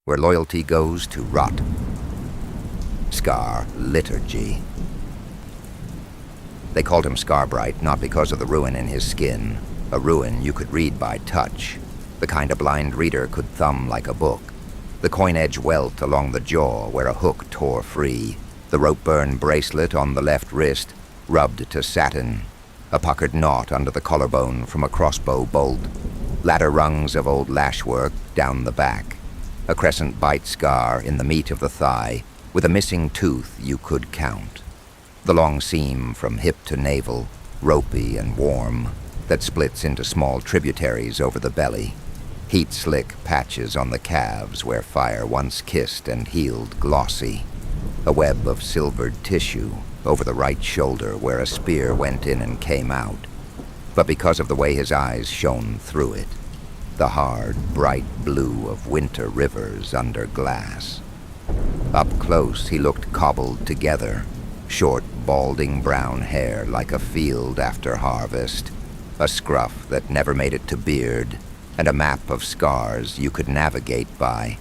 where loyalty goes to rot. Scar Liturgy. They called him Scarbright not because of the ruin in his skin, a ruin you could read by touch, the kind a blind reader could thumb like a book. The coin-edge welt along the jaw where a hook tore free, the rope-burn bracelet on the left wrist rubbed to satin, a puckered knot under the collarbone from a crossbow bolt, ladder rungs of old lashwork down the back, a crescent bite scar in the meat of the thigh with a missing tooth you could count, the long seam from hip to navel, ropey and warm, that splits into small tributaries over the belly, heat-slick patches on the calves where fire once kissed and healed glossy, a web of silvered tissue over the right shoulder where a spear went in and came out, but because of the way his eyes shone through it, the hard, bright blue of winter rivers under glass. Up close he looked cobbled together, short, balding brown hair like a field after harvest, a scruff that never made it to beard, and a map of scars you could navigate by.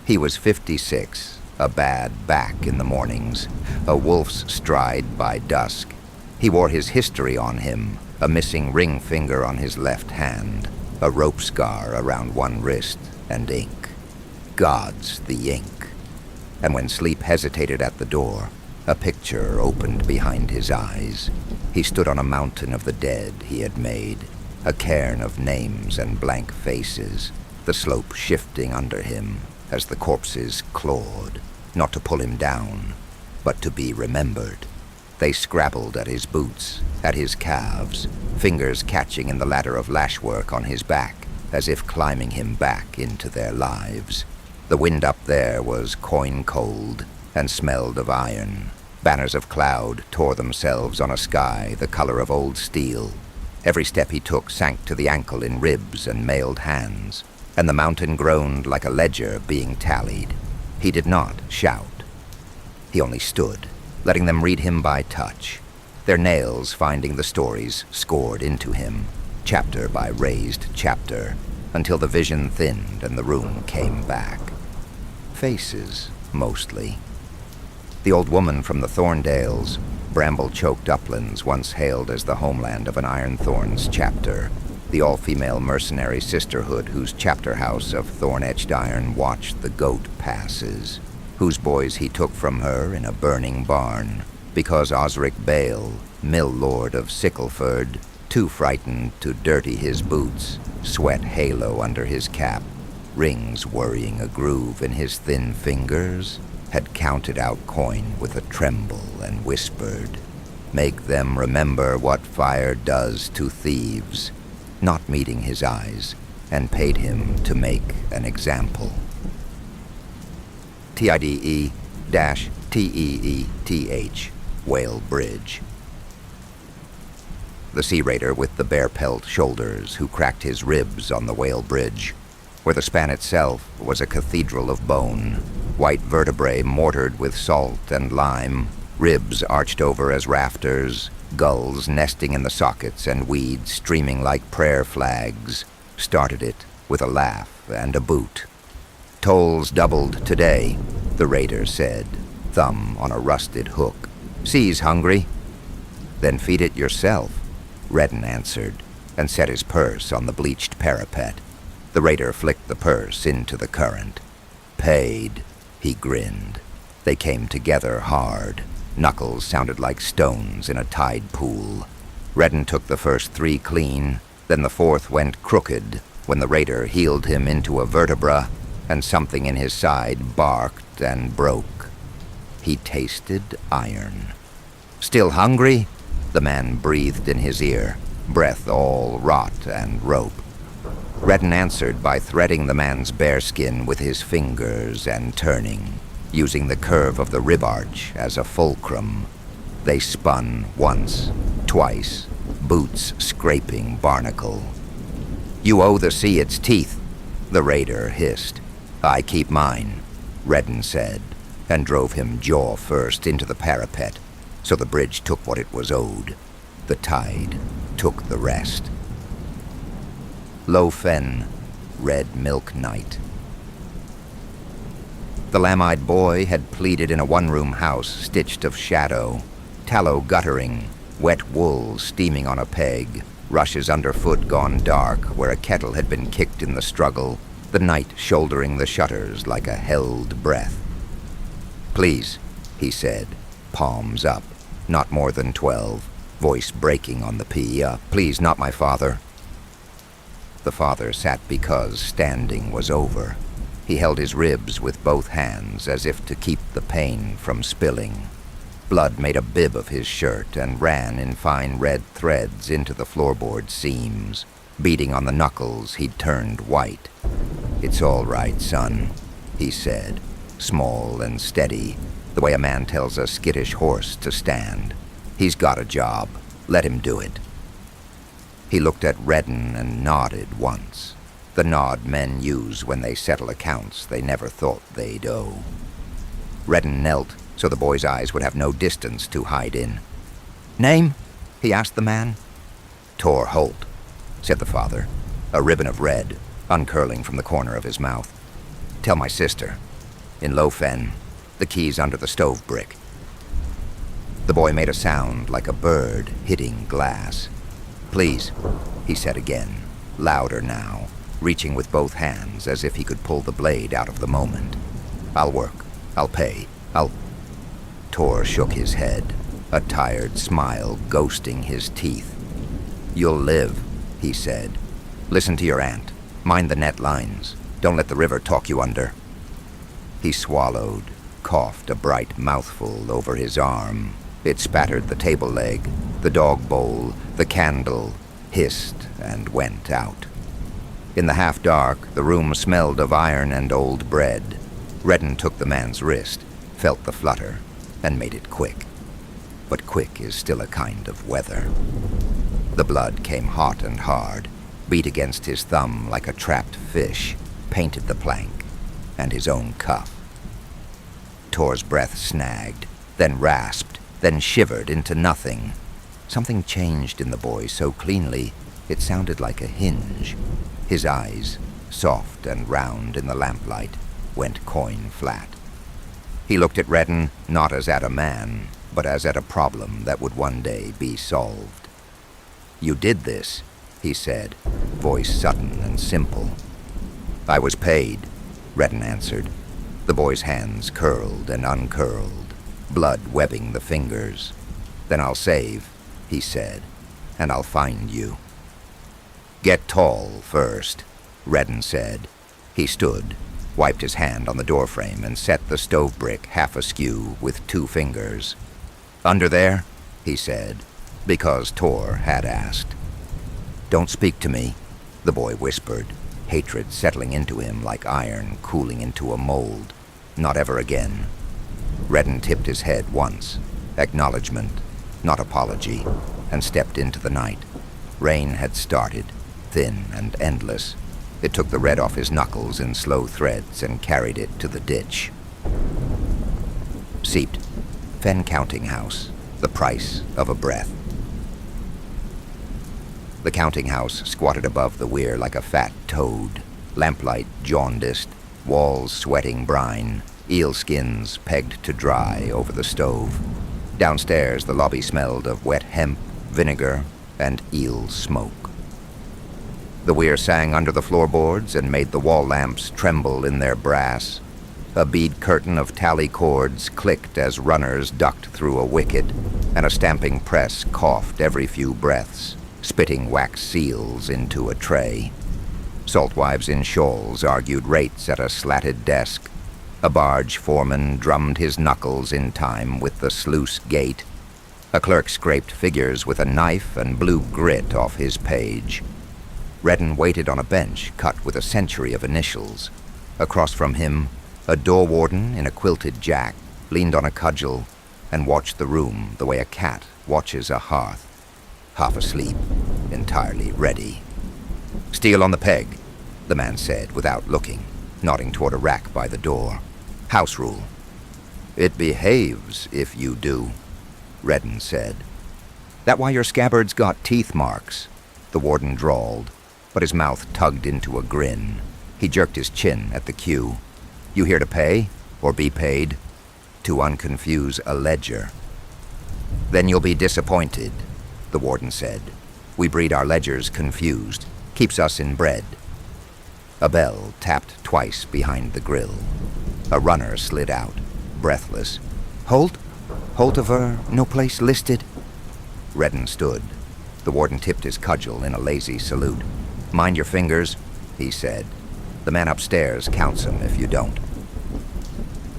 He was 56, a bad back in the mornings, a wolf's stride by dusk. He wore his history on him, a missing ring finger on his left hand, a rope scar around one wrist, and ink. God's the ink. And when sleep hesitated at the door, a picture opened behind his eyes. He stood on a mountain of the dead he had made, a cairn of names and blank faces, the slope shifting under him as the corpses clawed, not to pull him down, but to be remembered. They scrabbled at his boots, at his calves, fingers catching in the ladder of lashwork on his back, as if climbing him back into their lives. The wind up there was coin-cold and smelled of iron. Banners of cloud tore themselves on a sky the color of old steel. Every step he took sank to the ankle in ribs and mailed hands, and the mountain groaned like a ledger being tallied. He did not shout. He only stood, letting them read him by touch, their nails finding the stories scored into him, chapter by raised chapter, until the vision thinned and the room came back. Faces, mostly. The old woman from the Thorndales, bramble-choked uplands once hailed as the homeland of an Ironthorn's chapter, the all-female mercenary sisterhood whose chapter house of thorn-etched iron watched the goat passes, whose boys he took from her in a burning barn, because Osric Bale, mill lord of Sickleford, too frightened to dirty his boots, sweat halo under his cap, rings worrying a groove in his thin fingers, had counted out coin with a tremble and whispered, "Make them remember what fire does to thieves," not meeting his eyes, and paid him to make an example. TIDE-TEETH, Whale Bridge. The sea raider with the bare pelt shoulders who cracked his ribs on the Whale Bridge, where the span itself was a cathedral of bone, white vertebrae mortared with salt and lime, ribs arched over as rafters, gulls nesting in the sockets and weeds streaming like prayer flags, started it with a laugh and a boot. "Tolls doubled today," the raider said, thumb on a rusted hook. "Sea's hungry." "Then feed it yourself," Reddan answered, and set his purse on the bleached parapet. The raider flicked the purse into the current. "Paid," he grinned. They came together hard. Knuckles sounded like stones in a tide pool. Reddan took the first 3 clean, then the 4th went crooked when the raider heeled him into a vertebra and something in his side barked and broke. He tasted iron. "Still hungry?" the man breathed in his ear, breath all rot and rope. Reddan answered by threading the man's bare skin with his fingers and turning, using the curve of the rib arch as a fulcrum. They spun once, twice, boots scraping barnacle. "You owe the sea its teeth," the raider hissed. "I keep mine," Reddan said, and drove him jaw first into the parapet, so the bridge took what it was owed. The tide took the rest. Low Fen, red milk night. The lamb-eyed boy had pleaded in a one-room house stitched of shadow, tallow guttering, wet wool steaming on a peg, rushes underfoot gone dark where a kettle had been kicked in the struggle, the night shouldering the shutters like a held breath. "Please," he said, palms up, not more than 12, voice breaking on the P. "Please, not my father." The father sat because standing was over. He held his ribs with both hands as if to keep the pain from spilling. Blood made a bib of his shirt and ran in fine red threads into the floorboard seams. Beating on the knuckles, he'd turned white. "It's all right, son," he said, small and steady, the way a man tells a skittish horse to stand. "He's got a job. Let him do it." He looked at Reddan and nodded once, the nod men use when they settle accounts they never thought they'd owe. Reddan knelt so the boy's eyes would have no distance to hide in. "Name?" he asked the man. "Tor Holt," said the father, a ribbon of red uncurling from the corner of his mouth. "Tell my sister. In Low Fen, the key's under the stove brick." The boy made a sound like a bird hitting glass. "Please," he said again, louder now, reaching with both hands as if he could pull the blade out of the moment. "I'll work. I'll pay. Tor shook his head, a tired smile ghosting his teeth. "You'll live," he said. "Listen to your aunt. Mind the net lines. Don't let the river talk you under." He swallowed, coughed a bright mouthful over his arm. It spattered the table leg, the dog bowl, the candle, hissed and went out. In the half-dark, the room smelled of iron and old bread. Reddan took the man's wrist, felt the flutter, and made it quick. But quick is still a kind of weather. The blood came hot and hard, beat against his thumb like a trapped fish, painted the plank, and his own cuff. Tor's breath snagged, then rasped, then shivered into nothing. Something changed in the boy so cleanly it sounded like a hinge. His eyes, soft and round in the lamplight, went coin flat. He looked at Reddan not as at a man, but as at a problem that would one day be solved. "You did this," he said, voice sudden and simple. "I was paid," Reddan answered. The boy's hands curled and uncurled, blood webbing the fingers. "Then I'll save," he said, "and I'll find you." "Get tall first," Reddan said. He stood, wiped his hand on the doorframe, and set the stove brick half askew with 2 fingers. "Under there?" he said, because Tor had asked. "Don't speak to me," the boy whispered, hatred settling into him like iron cooling into a mold. "Not ever again." Reddan tipped his head once, acknowledgement, not apology, and stepped into the night. Rain had started, thin and endless. It took the red off his knuckles in slow threads and carried it to the ditch. Seeped. Fen counting house. The price of a breath. The counting house squatted above the weir like a fat toad. Lamplight jaundiced, walls sweating brine, eel skins pegged to dry over the stove. Downstairs the lobby smelled of wet hemp, vinegar, and eel smoke. The weir sang under the floorboards and made the wall lamps tremble in their brass. A bead curtain of tally cords clicked as runners ducked through a wicket, and a stamping press coughed every few breaths, spitting wax seals into a tray. Saltwives in shawls argued rates at a slatted desk. A barge foreman drummed his knuckles in time with the sluice gate. A clerk scraped figures with a knife and blew grit off his page. Reddan waited on a bench cut with a century of initials. Across from him, a door warden in a quilted jack leaned on a cudgel and watched the room the way a cat watches a hearth. Half asleep, entirely ready. "Steel on the peg," the man said without looking, nodding toward a rack by the door. "House rule." "It behaves if you do," Reddan said. "That why your scabbard's got teeth marks?" the warden drawled, but his mouth tugged into a grin. He jerked his chin at the cue. "You here to pay?" or be paid, to unconfuse a ledger. Then you'll be disappointed, the warden said. We breed our ledgers confused. Keeps us in bread. A bell tapped twice behind the grill. A runner slid out, breathless. Holt? Holtiver, no place listed? Reddan stood. The warden tipped his cudgel in a lazy salute. Mind your fingers, he said. The man upstairs counts 'em if you don't.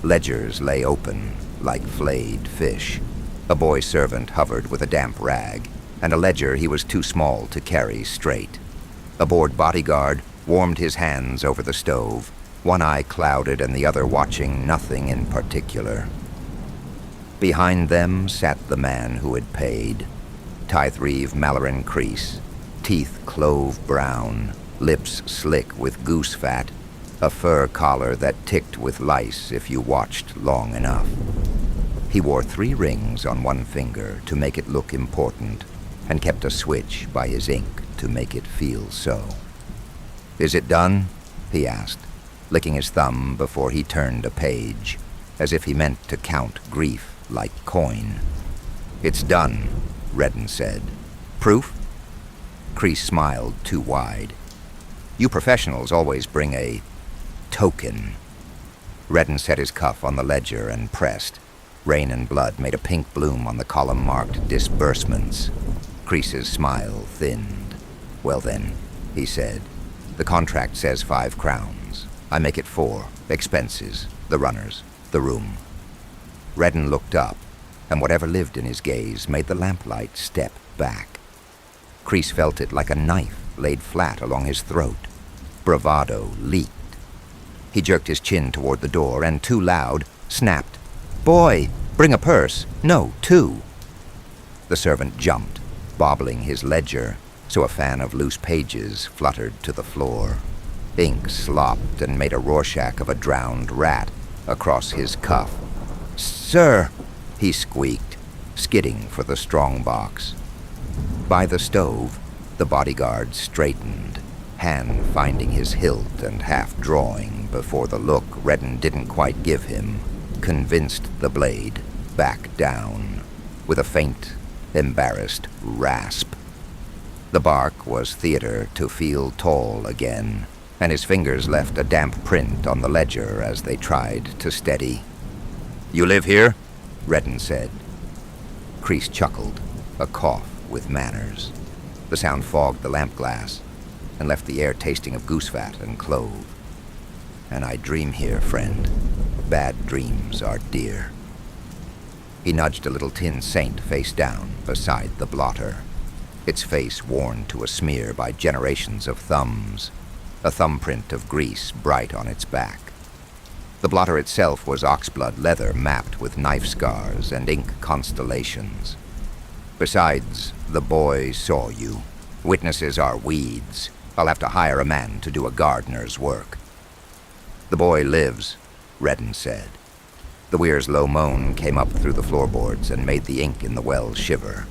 Ledgers lay open, like flayed fish. A boy servant hovered with a damp rag, and a ledger he was too small to carry straight. A bored bodyguard warmed his hands over the stove, one eye clouded and the other watching nothing in particular. Behind them sat the man who had paid. Tithe-Reeve Malloran Crease, teeth clove brown, lips slick with goose fat, a fur collar that ticked with lice if you watched long enough. He wore 3 rings on one finger to make it look important, and kept a switch by his ink to make it feel so. Is it done? He asked, licking his thumb before he turned a page, as if he meant to count grief like coin. It's done, Reddan said. Proof? Crease smiled too wide. You professionals always bring a token. Reddan set his cuff on the ledger and pressed. Rain and blood made a pink bloom on the column marked disbursements. Crease's smile thinned. Well then, he said, the contract says 5 crowns. I make it 4. Expenses, the runners, the room. Reddan looked up, and whatever lived in his gaze made the lamplight step back. Crease felt it like a knife laid flat along his throat. Bravado leaked. He jerked his chin toward the door and, too loud, snapped, Boy, bring a purse. No, 2. The servant jumped, bobbling his ledger, so a fan of loose pages fluttered to the floor. Ink slopped and made a Rorschach of a drowned rat across his cuff. Sir, he squeaked, skidding for the strong box. By the stove, the bodyguard straightened, hand finding his hilt and half drawing before the look Reddan didn't quite give him convinced the blade back down with a faint, embarrassed rasp. The bark was theater to feel tall again, and his fingers left a damp print on the ledger as they tried to steady. You live here? Reddan said. Crease chuckled, a cough with manners. The sound fogged the lamp glass and left the air tasting of goose fat and clove. And I dream here, friend. Bad dreams are dear. He nudged a little tin saint face down beside the blotter, its face worn to a smear by generations of thumbs, a thumbprint of grease bright on its back. The blotter itself was oxblood leather mapped with knife scars and ink constellations. Besides, the boy saw you. Witnesses are weeds. I'll have to hire a man to do a gardener's work. The boy lives, Reddan said. The weir's low moan came up through the floorboards and made the ink in the well shiver.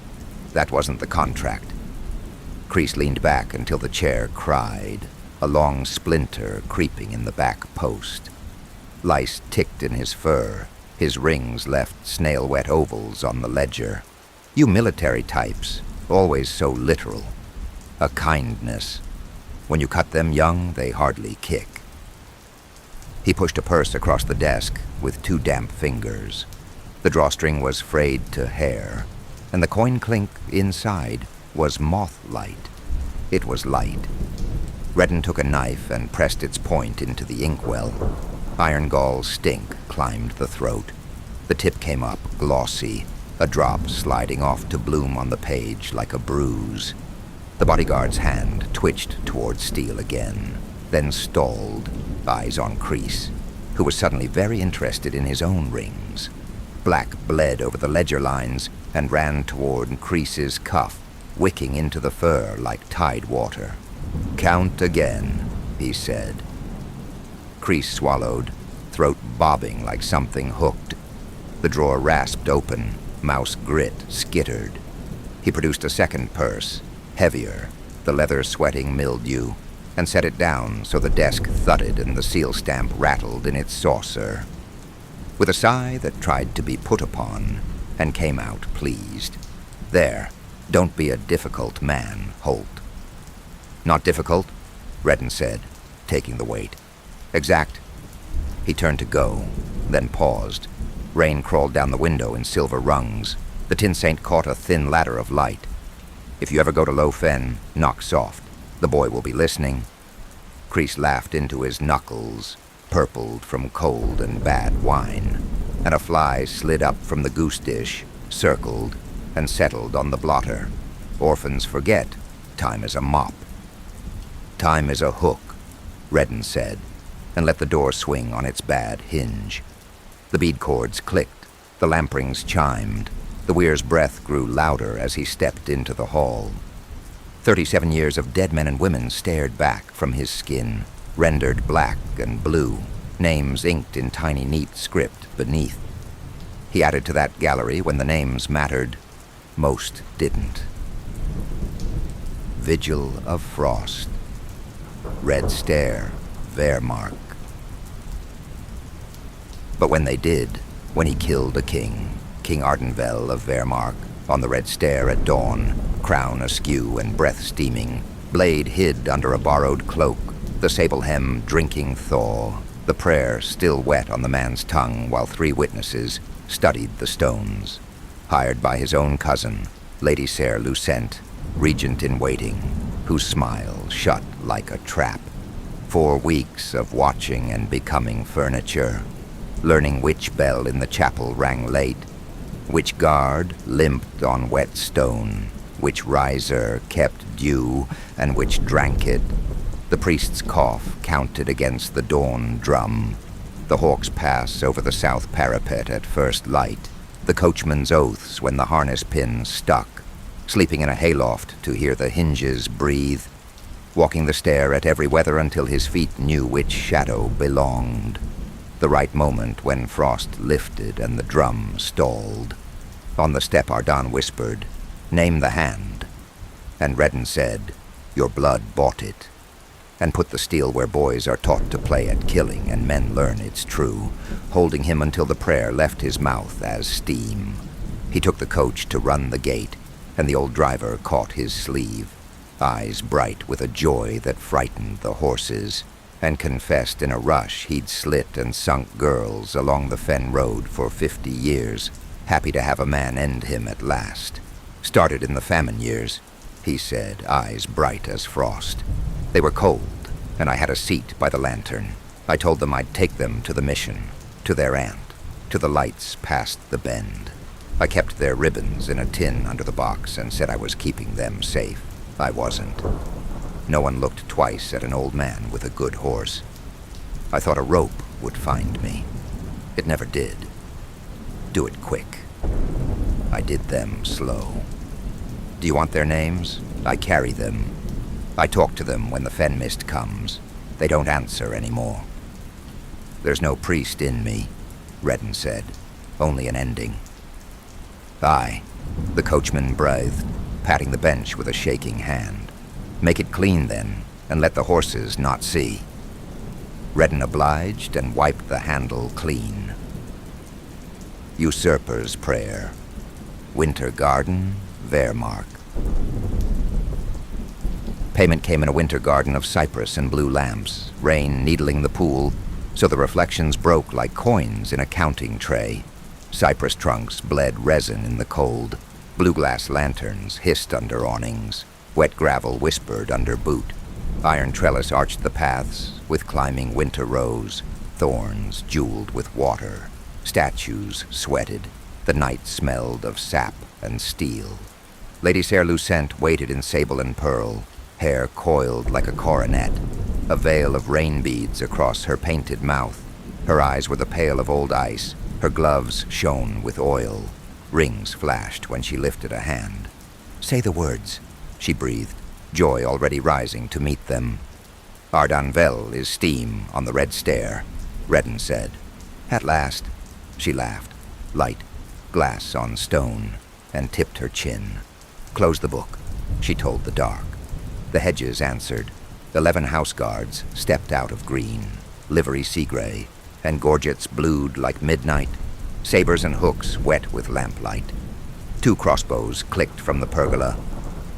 That wasn't the contract. Crease leaned back until the chair cried, a long splinter creeping in the back post. Lice ticked in his fur. His rings left snail-wet ovals on the ledger. You military types, always so literal. A kindness. When you cut them young, they hardly kick. He pushed a purse across the desk with 2 damp fingers. The drawstring was frayed to hair, and the coin clink inside was moth-light. It was light. Reddan took a knife and pressed its point into the inkwell. Iron gall stink climbed the throat. The tip came up, glossy, a drop sliding off to bloom on the page like a bruise. The bodyguard's hand twitched toward steel again, then stalled, eyes on Crease, who was suddenly very interested in his own rings. Black bled over the ledger lines and ran toward Crease's cuff, wicking into the fur like tide water. Count again, he said. Crease swallowed, throat bobbing like something hooked. The drawer rasped open, mouse grit skittered. He produced a second purse, heavier, the leather sweating mildew, and set it down so the desk thudded and the seal stamp rattled in its saucer. with a sigh that tried to be put upon, and came out pleased. "There, don't be a difficult man, Holt." "Not difficult?" Reddan said, taking the weight. "Exact." He turned to go, then paused. Rain crawled down the window in silver rungs. The Tin Saint caught a thin ladder of light. "If you ever go to Low Fen, knock soft. The boy will be listening." Kreese laughed into his knuckles, purpled from cold and bad wine, and a fly slid up from the goose dish, circled, and settled on the blotter. Orphans forget, time is a mop. "Time is a hook," Reddan said, and let the door swing on its bad hinge. The bead cords clicked, the lamprings chimed, the weir's breath grew louder as he stepped into the hall. 37 years of dead men and women stared back from his skin, rendered black and blue, names inked in tiny neat script beneath. He added to that gallery when the names mattered. Most didn't. Vigil of Frost. Red Stair, Wehrmark. But when they did, when he killed a king, King Ardenvel of Wehrmark, on the Red Stair at dawn, crown askew and breath steaming, blade hid under a borrowed cloak, the sable hem drinking thaw, the prayer still wet on the man's tongue while 3 witnesses studied the stones. Hired by his own cousin, Lady Ser Lucent, regent in waiting, whose smile shut like a trap. 4 weeks of watching and becoming furniture, learning which bell in the chapel rang late, which guard limped on wet stone, which riser kept dew, and which drank it. The priest's cough counted against the dawn drum, the hawk's pass over the south parapet at first light, the coachman's oaths when the harness pin stuck, sleeping in a hayloft to hear the hinges breathe, walking the stair at every weather until his feet knew which shadow belonged. The right moment when frost lifted and the drum stalled. On the step Ardan whispered, "Name the hand." And Reddan said, "Your blood bought it," and put the steel where boys are taught to play at killing and men learn it's true, holding him until the prayer left his mouth as steam. He took the coach to run the gate, and the old driver caught his sleeve, eyes bright with a joy that frightened the horses, and confessed in a rush he'd slit and sunk girls along the Fen Road for 50 years, happy to have a man end him at last. Started in the famine years, he said, eyes bright as frost. They were cold, and I had a seat by the lantern. I told them I'd take them to the mission, to their aunt, to the lights past the bend. I kept their ribbons in a tin under the box and said I was keeping them safe. I wasn't. No one looked twice at an old man with a good horse. I thought a rope would find me. It never did. Do it quick. I did them slow. Do you want their names? I carry them. I talk to them when the fen mist comes. They don't answer anymore. There's no priest in me, Reddan said. Only an ending. Aye, the coachman breathed, patting the bench with a shaking hand. Make it clean, then, and let the horses not see. Reddan obliged and wiped the handle clean. Usurper's prayer. Winter garden, Wehrmark. Payment came in a winter garden of cypress and blue lamps, rain needling the pool, so the reflections broke like coins in a counting tray. Cypress trunks bled resin in the cold. Blue glass lanterns hissed under awnings. Wet gravel whispered under boot. Iron trellis arched the paths with climbing winter rose, thorns jeweled with water. Statues sweated. The night smelled of sap and steel. Lady Ser Lucent waited in sable and pearl, hair coiled like a coronet, a veil of rain beads across her painted mouth. Her eyes were the pale of old ice. Her gloves shone with oil. Rings flashed when she lifted a hand. "Say the words," she breathed, joy already rising to meet them. "Ardenvel is steam on the red stair," Reddan said. "At last." She laughed, light, glass on stone, and tipped her chin. "Close the book," she told the dark. The hedges answered. 11 house guards stepped out of green, livery sea gray, and gorgets blued like midnight, sabers and hooks wet with lamplight. 2 crossbows clicked from the pergola.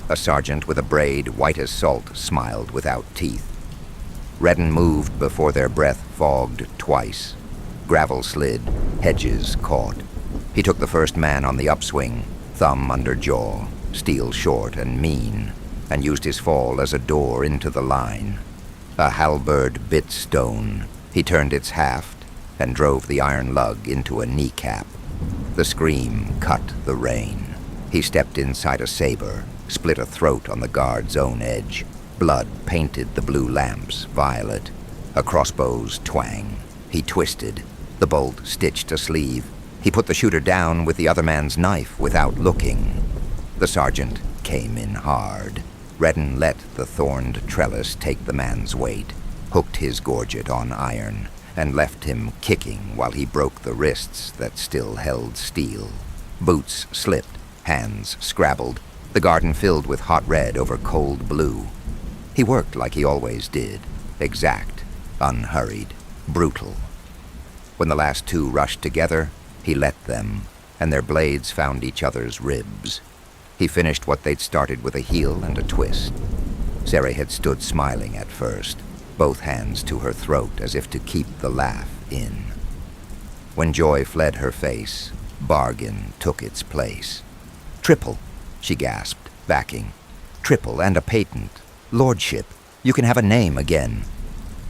A sergeant with a braid white as salt smiled without teeth. Reddan moved before their breath fogged twice. Gravel slid, hedges caught. He took the first man on the upswing, thumb under jaw, steel short and mean, and used his fall as a door into the line. A halberd bit stone. He turned its haft and drove the iron lug into a kneecap. The scream cut the rain. He stepped inside a saber, split a throat on the guard's own edge. Blood painted the blue lamps violet. A crossbow's twang. He twisted. The bolt stitched a sleeve. He put the shooter down with the other man's knife without looking. The sergeant came in hard. Reddan let the thorned trellis take the man's weight, hooked his gorget on iron, and left him kicking while he broke the wrists that still held steel. Boots slipped, hands scrabbled, the garden filled with hot red over cold blue. He worked like he always did, exact, unhurried, brutal. When the last 2 rushed together, he let them, and their blades found each other's ribs. He finished what they'd started with a heel and a twist. Sari had stood smiling at first, both hands to her throat as if to keep the laugh in. When joy fled her face, bargain took its place. "Triple," she gasped, backing. "Triple and a patent. Lordship, you can have a name again."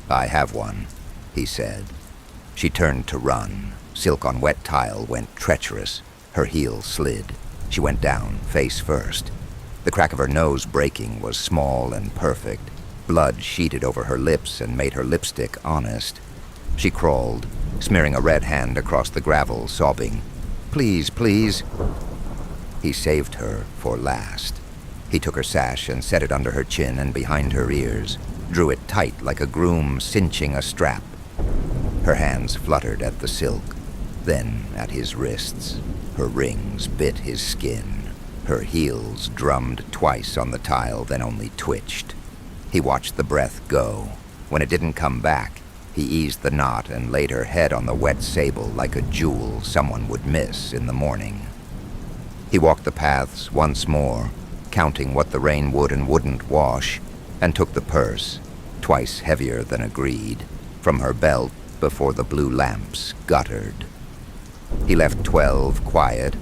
"I have one," he said. She turned to run. Silk on wet tile went treacherous. Her heel slid. She went down, face first. The crack of her nose breaking was small and perfect. Blood sheeted over her lips and made her lipstick honest. She crawled, smearing a red hand across the gravel, sobbing, "Please, please." He saved her for last. He took her sash and set it under her chin and behind her ears, drew it tight like a groom cinching a strap. Her hands fluttered at the silk, then at his wrists. Her rings bit his skin. Her heels drummed twice on the tile, then only twitched. He watched the breath go. When it didn't come back, he eased the knot and laid her head on the wet sable like a jewel someone would miss in the morning. He walked the paths once more, counting what the rain would and wouldn't wash, and took the purse, twice heavier than agreed, from her belt before the blue lamps guttered. He left 12 quiet,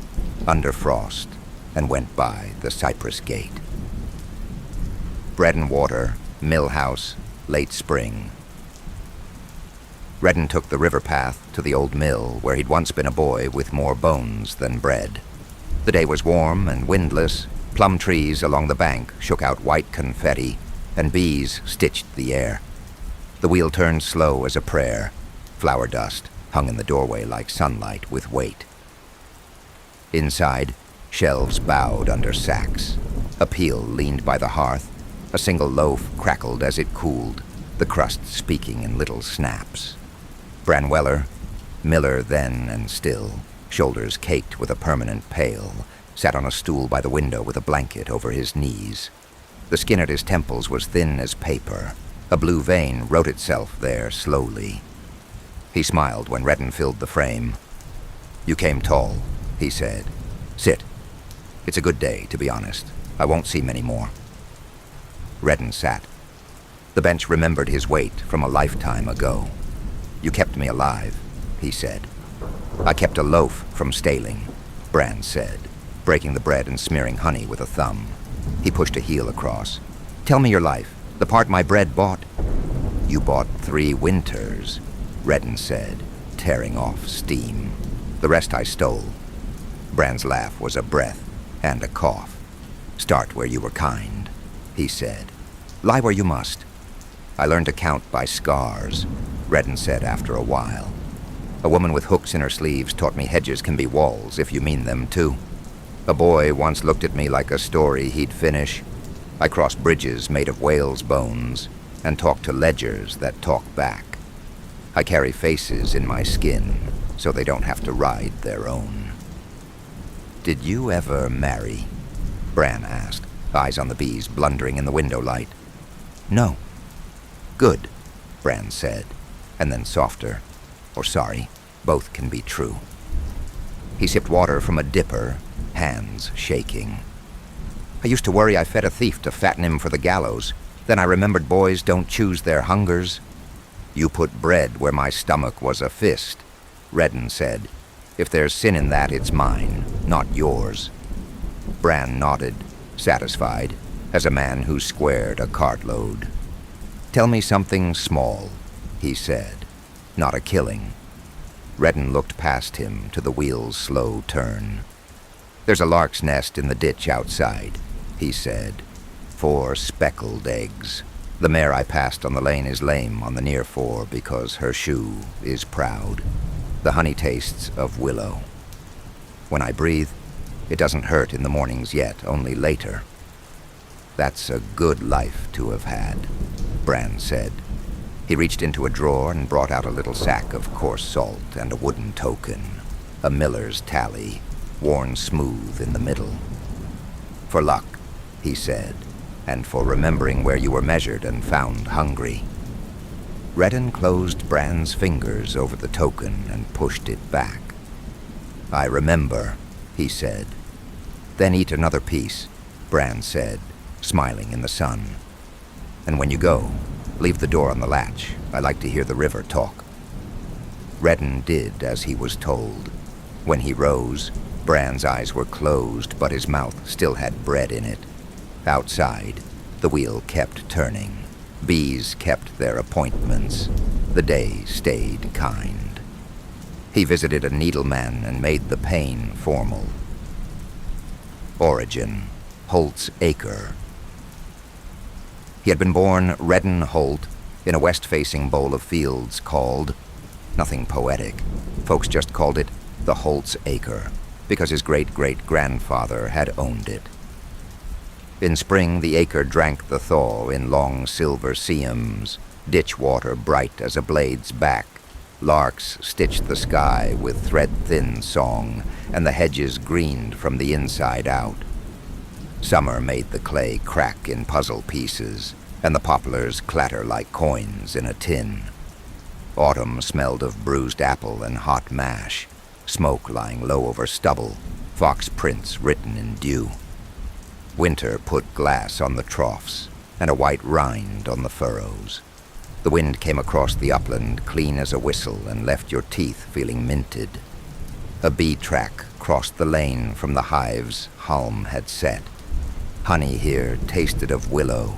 under frost, and went by the cypress gate. Bread and water, mill house, late spring. Reddan took the river path to the old mill where he'd once been a boy with more bones than bread. The day was warm and windless. Plum trees along the bank shook out white confetti, and bees stitched the air. The wheel turned slow as a prayer. Flower dust hung in the doorway like sunlight with weight. Inside, shelves bowed under sacks. A peel leaned by the hearth. A single loaf crackled as it cooled, the crust speaking in little snaps. Branweller, miller then and still, shoulders caked with a permanent pail, sat on a stool by the window with a blanket over his knees. The skin at his temples was thin as paper. A blue vein wrote itself there slowly. He smiled when Reddan filled the frame. "You came tall," he said. "Sit. It's a good day, to be honest. I won't see many more." Reddan sat. The bench remembered his weight from a lifetime ago. "You kept me alive," he said. "I kept a loaf from staling," Bran said, breaking the bread and smearing honey with a thumb. He pushed a heel across. "Tell me your life, the part my bread bought." "You bought 3 winters," Reddan said, tearing off steam. "The rest I stole." Bran's laugh was a breath and a cough. "Start where you were kind," he said. "Lie where you must." "I learned to count by scars," Reddan said after a while. "A woman with hooks in her sleeves taught me hedges can be walls if you mean them too. A boy once looked at me like a story he'd finish. I crossed bridges made of whale's bones and talked to ledgers that talk back. I carry faces in my skin so they don't have to ride their own." "Did you ever marry?" Bran asked, eyes on the bees blundering in the window light. "No." "Good," Bran said, and then softer. Or sorry, both can be true. He sipped water from a dipper, hands shaking. I used to worry I fed a thief to fatten him for the gallows. Then I remembered boys don't choose their hungers. You put bread where my stomach was a fist, Reddan said. If there's sin in that, it's mine, not yours. Bran nodded, satisfied, as a man who squared a cartload. Tell me something small, he said. Not a killing. Reddan looked past him to the wheel's slow turn. There's a lark's nest in the ditch outside, he said. 4 speckled eggs. The mare I passed on the lane is lame on the near fore because her shoe is proud. The honey tastes of willow. When I breathe, it doesn't hurt in the mornings yet, only later. That's a good life to have had, Bran said. He reached into a drawer and brought out a little sack of coarse salt and a wooden token, a miller's tally, worn smooth in the middle. For luck, he said, and for remembering where you were measured and found hungry. Reddan closed Bran's fingers over the token and pushed it back. I remember, he said. Then eat another piece, Bran said, smiling in the sun. And when you go, leave the door on the latch. I like to hear the river talk. Reddan did as he was told. When he rose, Bran's eyes were closed, but his mouth still had bread in it. Outside, the wheel kept turning. Bees kept their appointments. The day stayed kind. He visited a needleman and made the pain formal. Origin, Holt's Acre. He had been born Reddan Holt in a west-facing bowl of fields called, nothing poetic, folks just called it the Holt's Acre, because his great-great-grandfather had owned it. In spring, the acre drank the thaw in long silver siems, ditch water bright as a blade's back. Larks stitched the sky with thread-thin song, and the hedges greened from the inside out. Summer made the clay crack in puzzle pieces, and the poplars clatter like coins in a tin. Autumn smelled of bruised apple and hot mash, smoke lying low over stubble, fox prints written in dew. Winter put glass on the troughs, and a white rind on the furrows. The wind came across the upland clean as a whistle and left your teeth feeling minted. A bee track crossed the lane from the hives Halm had set. Honey here tasted of willow,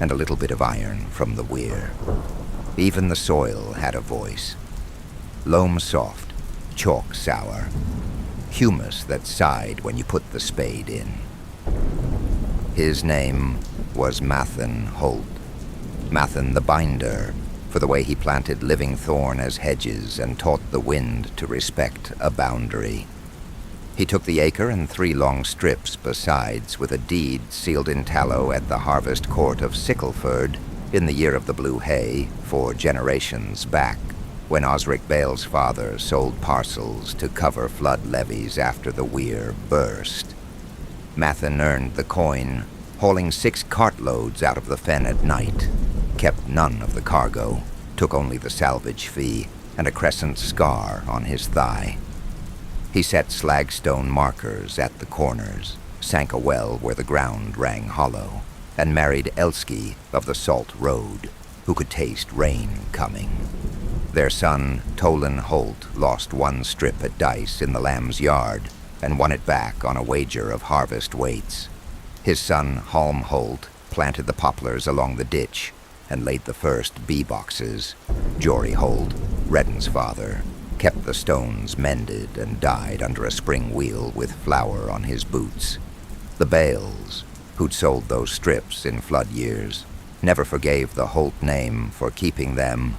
and a little bit of iron from the weir. Even the soil had a voice. Loam soft, chalk sour, humus that sighed when you put the spade in. His name was Reddan Holt. Reddan the Binder, for the way he planted living thorn as hedges and taught the wind to respect a boundary. He took the acre and 3 long strips besides, with a deed sealed in tallow at the harvest court of Sickleford in the year of the blue hay 4 generations back, when Osric Bale's father sold parcels to cover flood levies after the weir burst. Reddan earned the coin, hauling 6 cartloads out of the fen at night, kept none of the cargo, took only the salvage fee and a crescent scar on his thigh. He set slagstone markers at the corners, sank a well where the ground rang hollow, and married Elski of the Salt Road, who could taste rain coming. Their son, Tolan Holt, lost 1 strip at dice in the lamb's yard and won it back on a wager of harvest weights. His son, Halm Holt, planted the poplars along the ditch and laid the first bee boxes. Jory Holt, Reddan's father, kept the stones mended and died under a spring wheel with flour on his boots. The Bales, who'd sold those strips in flood years, never forgave the Holt name for keeping them.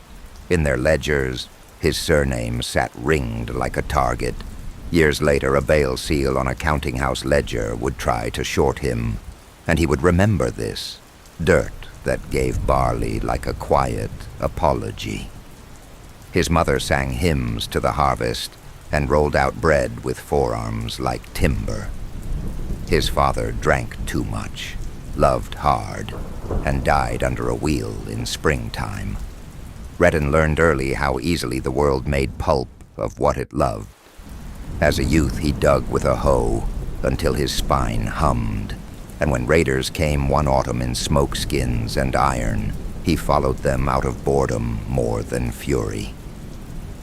In their ledgers, his surname sat ringed like a target. Years later, a Bale seal on a counting house ledger would try to short him, and he would remember this, dirt that gave barley like a quiet apology. His mother sang hymns to the harvest and rolled out bread with forearms like timber. His father drank too much, loved hard, and died under a wheel in springtime. Reddan learned early how easily the world made pulp of what it loved. As a youth, he dug with a hoe until his spine hummed, and when raiders came one autumn in smokeskins and iron, he followed them out of boredom more than fury.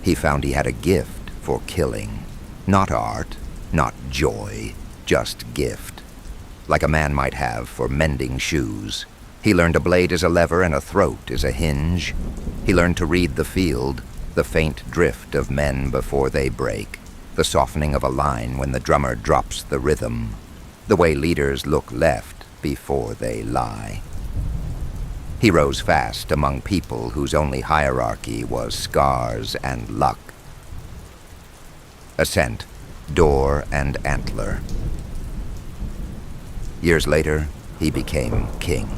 He found he had a gift for killing. Not art, not joy, just gift. Like a man might have for mending shoes. He learned a blade is a lever and a throat is a hinge. He learned to read the field, the faint drift of men before they break, the softening of a line when the drummer drops the rhythm, the way leaders look left before they lie. He rose fast among people whose only hierarchy was scars and luck. Ascent, door and antler. Years later, he became king.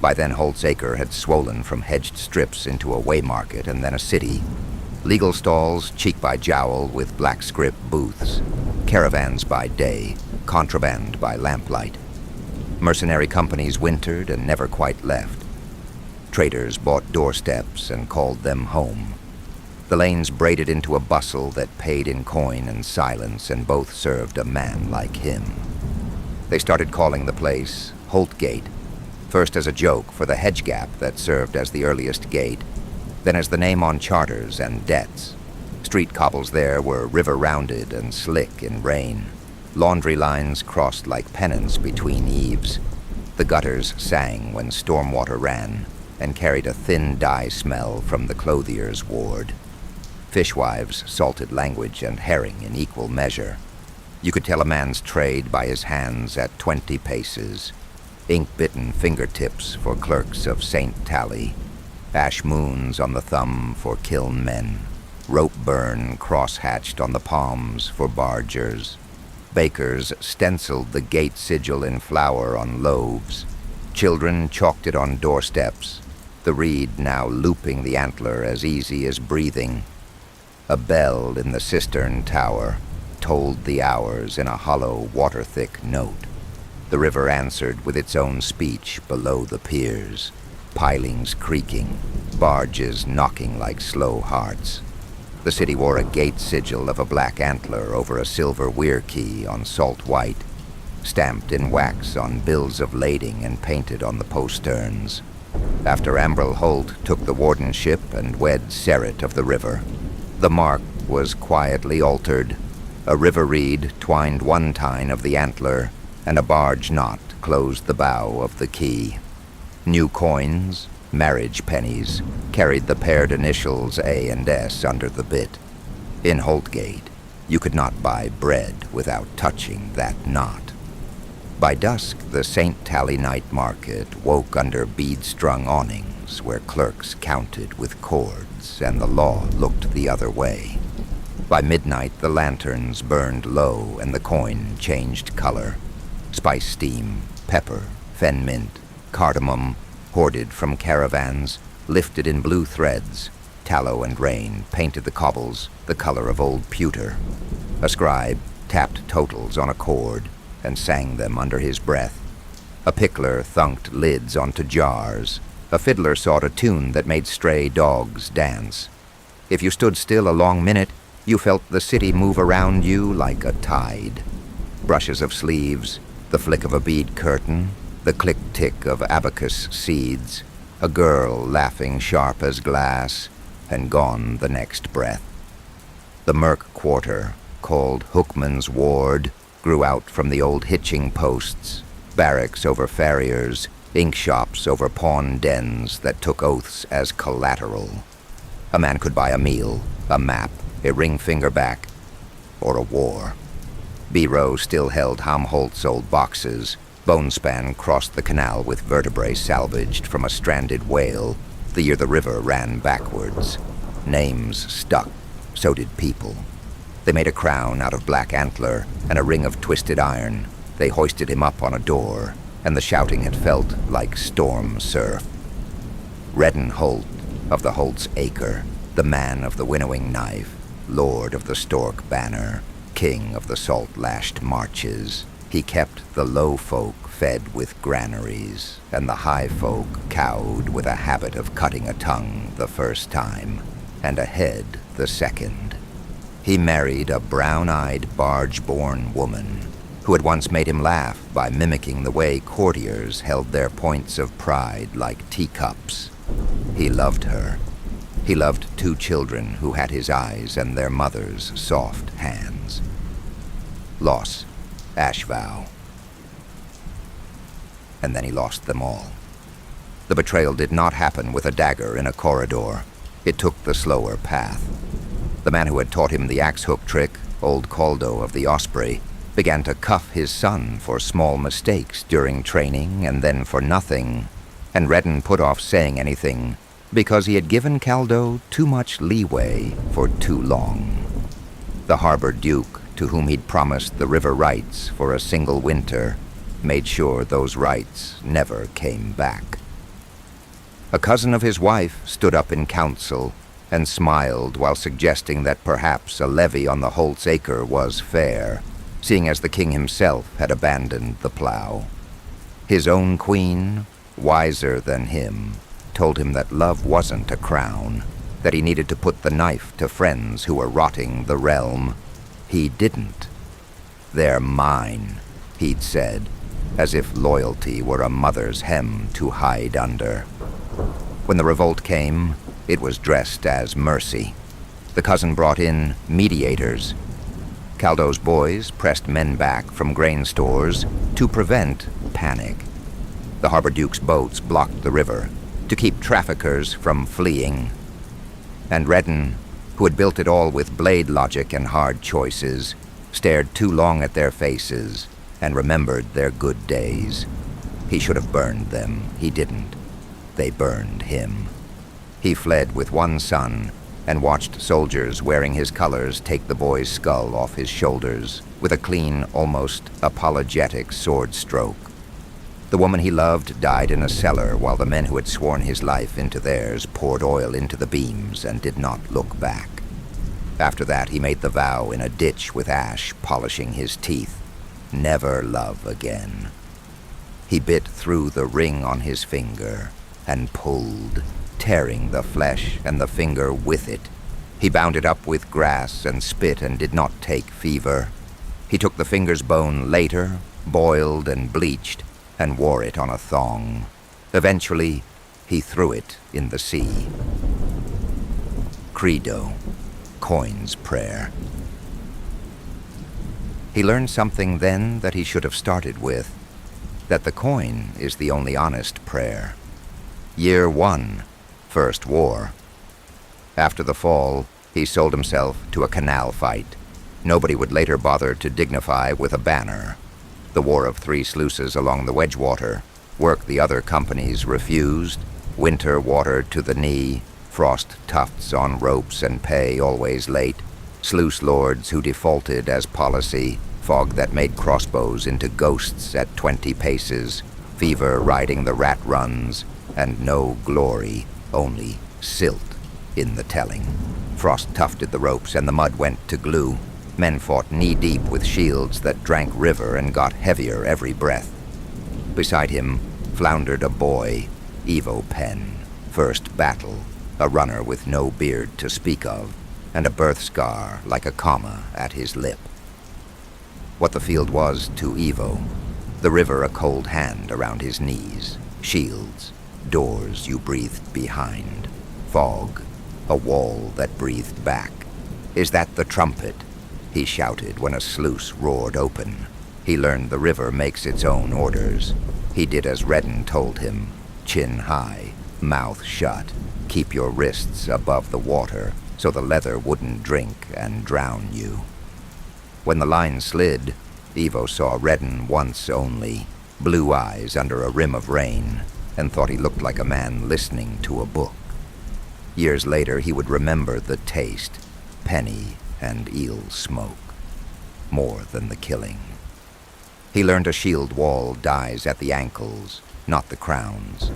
By then, Holt's acre had swollen from hedged strips into a Waymarket and then a city. Legal stalls, cheek by jowl with black script booths. Caravans by day, contraband by lamplight. Mercenary companies wintered and never quite left. Traders bought doorsteps and called them home. The lanes braided into a bustle that paid in coin and silence, and both served a man like him. They started calling the place Holtgate, first as a joke for the hedge gap that served as the earliest gate, then as the name on charters and debts. Street cobbles there were river-rounded and slick in rain. Laundry lines crossed like pennants between eaves. The gutters sang when storm water ran, and carried a thin dye smell from the clothier's ward. Fishwives salted language and herring in equal measure. You could tell a man's trade by his hands at 20 paces. Ink-bitten fingertips for clerks of St. Tally. Ash moons on the thumb for kiln men. Rope burn cross-hatched on the palms for bargers. Bakers stenciled the gate sigil in flour on loaves. Children chalked it on doorsteps, the reed now looping the antler as easy as breathing. A bell in the cistern tower told the hours in a hollow, water-thick note. The river answered with its own speech below the piers, pilings creaking, barges knocking like slow hearts. The city wore a gate sigil of a black antler over a silver weir key on salt white, stamped in wax on bills of lading and painted on the posterns. After Reddan Holt took the wardenship and wed Serret of the river, the mark was quietly altered. A river reed twined one tine of the antler, and a barge knot closed the bow of the key. New coins, marriage pennies, carried the paired initials A and S under the bit. In Holtgate, you could not buy bread without touching that knot. By dusk, the St. Tally night market woke under bead-strung awnings where clerks counted with cords and the law looked the other way. By midnight, the lanterns burned low and the coin changed color. Spice steam, pepper, fen mint, cardamom, hoarded from caravans, lifted in blue threads. Tallow and rain painted the cobbles the color of old pewter. A scribe tapped totals on a cord and sang them under his breath. A pickler thunked lids onto jars. A fiddler sought a tune that made stray dogs dance. If you stood still a long minute, you felt the city move around you like a tide. Brushes of sleeves, the flick of a bead curtain, the click-tick of abacus seeds, a girl laughing sharp as glass, and gone the next breath. The Merc Quarter, called Hookman's Ward, grew out from the old hitching posts, barracks over farriers, ink shops over pawn dens that took oaths as collateral. A man could buy a meal, a map, a ring finger back, or a war. B-Row still held Holt's old boxes. Bonespan crossed the canal with vertebrae salvaged from a stranded whale the year the river ran backwards. Names stuck, so did people. They made a crown out of black antler and a ring of twisted iron. They hoisted him up on a door, and the shouting had felt like storm surf. Reddan Holt of the Holt's Acre, the man of the winnowing knife, lord of the stork banner, king of the salt-lashed marches, He kept the low folk fed with granaries, and the high folk cowed with a habit of cutting a tongue the first time, and a head the second. He married a brown-eyed, barge-born woman who had once made him laugh by mimicking the way courtiers held their points of pride like teacups. He loved her. He loved 2 children who had his eyes and their mother's soft hands. Loss, Ashvow. And then he lost them all. The betrayal did not happen with a dagger in a corridor. It took the slower path. The man who had taught him the axe-hook trick, old Caldo of the Osprey, began to cuff his son for small mistakes during training and then for nothing, and Reddan put off saying anything because he had given Caldo too much leeway for too long. The harbor duke, to whom he'd promised the river rights for a single winter, made sure those rights never came back. A cousin of his wife stood up in council and smiled while suggesting that perhaps a levy on the Holt's acre was fair, seeing as the king himself had abandoned the plow. His own queen, wiser than him, told him that love wasn't a crown, that he needed to put the knife to friends who were rotting the realm. He didn't. "They're mine," he'd said, as if loyalty were a mother's hem to hide under. When the revolt came, it was dressed as mercy. The cousin brought in mediators. Caldo's boys pressed men back from grain stores to prevent panic. The harbor duke's boats blocked the river to keep traffickers from fleeing. And Reddan, who had built it all with blade logic and hard choices, stared too long at their faces and remembered their good days. He should have burned them. He didn't. They burned him. He fled with one son and watched soldiers wearing his colors take the boy's skull off his shoulders with a clean, almost apologetic sword stroke. The woman he loved died in a cellar while the men who had sworn his life into theirs poured oil into the beams and did not look back. After that, he made the vow in a ditch with ash polishing his teeth. Never love again. He bit through the ring on his finger and pulled, tearing the flesh and the finger with it. He bound it up with grass and spit and did not take fever. He took the finger's bone later, boiled and bleached, and wore it on a thong. Eventually, he threw it in the sea. Credo, Coin's prayer. He learned something then that he should have started with, that the coin is the only honest prayer. Year 1, First War. After the fall, he sold himself to a canal fight. Nobody would later bother to dignify with a banner. The War of 3 sluices along the Wedgewater, work the other companies refused, winter water to the knee, frost tufts on ropes and pay always late, sluice lords who defaulted as policy, fog that made crossbows into ghosts at 20 paces, fever riding the rat runs, and no glory, only silt in the telling. Frost tufted the ropes and the mud went to glue. Men fought knee-deep with shields that drank river and got heavier every breath. Beside him floundered a boy, Evo Penn, first battle, a runner with no beard to speak of, and a birth scar like a comma at his lip. What the field was to Evo, the river a cold hand around his knees, shields, doors you breathed behind, fog, a wall that breathed back. "Is that the trumpet?" he shouted when a sluice roared open. He learned the river makes its own orders. He did as Reddan told him, chin high, mouth shut, keep your wrists above the water so the leather wouldn't drink and drown you. When the line slid, Evo saw Reddan once only, blue eyes under a rim of rain, and thought he looked like a man listening to a book. Years later, he would remember the taste, penny and eel smoke, more than the killing. He learned a shield wall dies at the ankles, not the crowns,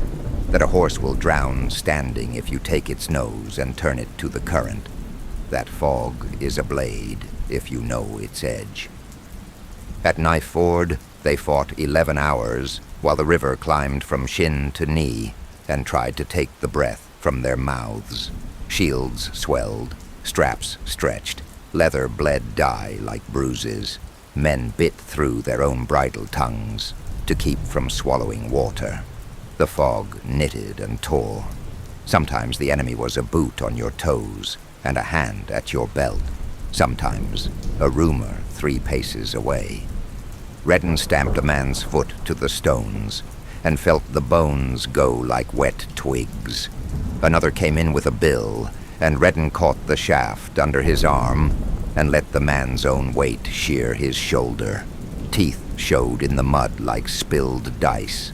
that a horse will drown standing if you take its nose and turn it to the current, that fog is a blade if you know its edge. At Knife Ford, they fought 11 hours while the river climbed from shin to knee and tried to take the breath from their mouths. Shields swelled, straps stretched, leather bled dye like bruises. Men bit through their own bridle tongues to keep from swallowing water. The fog knitted and tore. Sometimes the enemy was a boot on your toes and a hand at your belt. Sometimes a rumor 3 paces away. Reddan stamped a man's foot to the stones and felt the bones go like wet twigs. Another came in with a bill, and Reddan caught the shaft under his arm and let the man's own weight shear his shoulder. Teeth showed in the mud like spilled dice.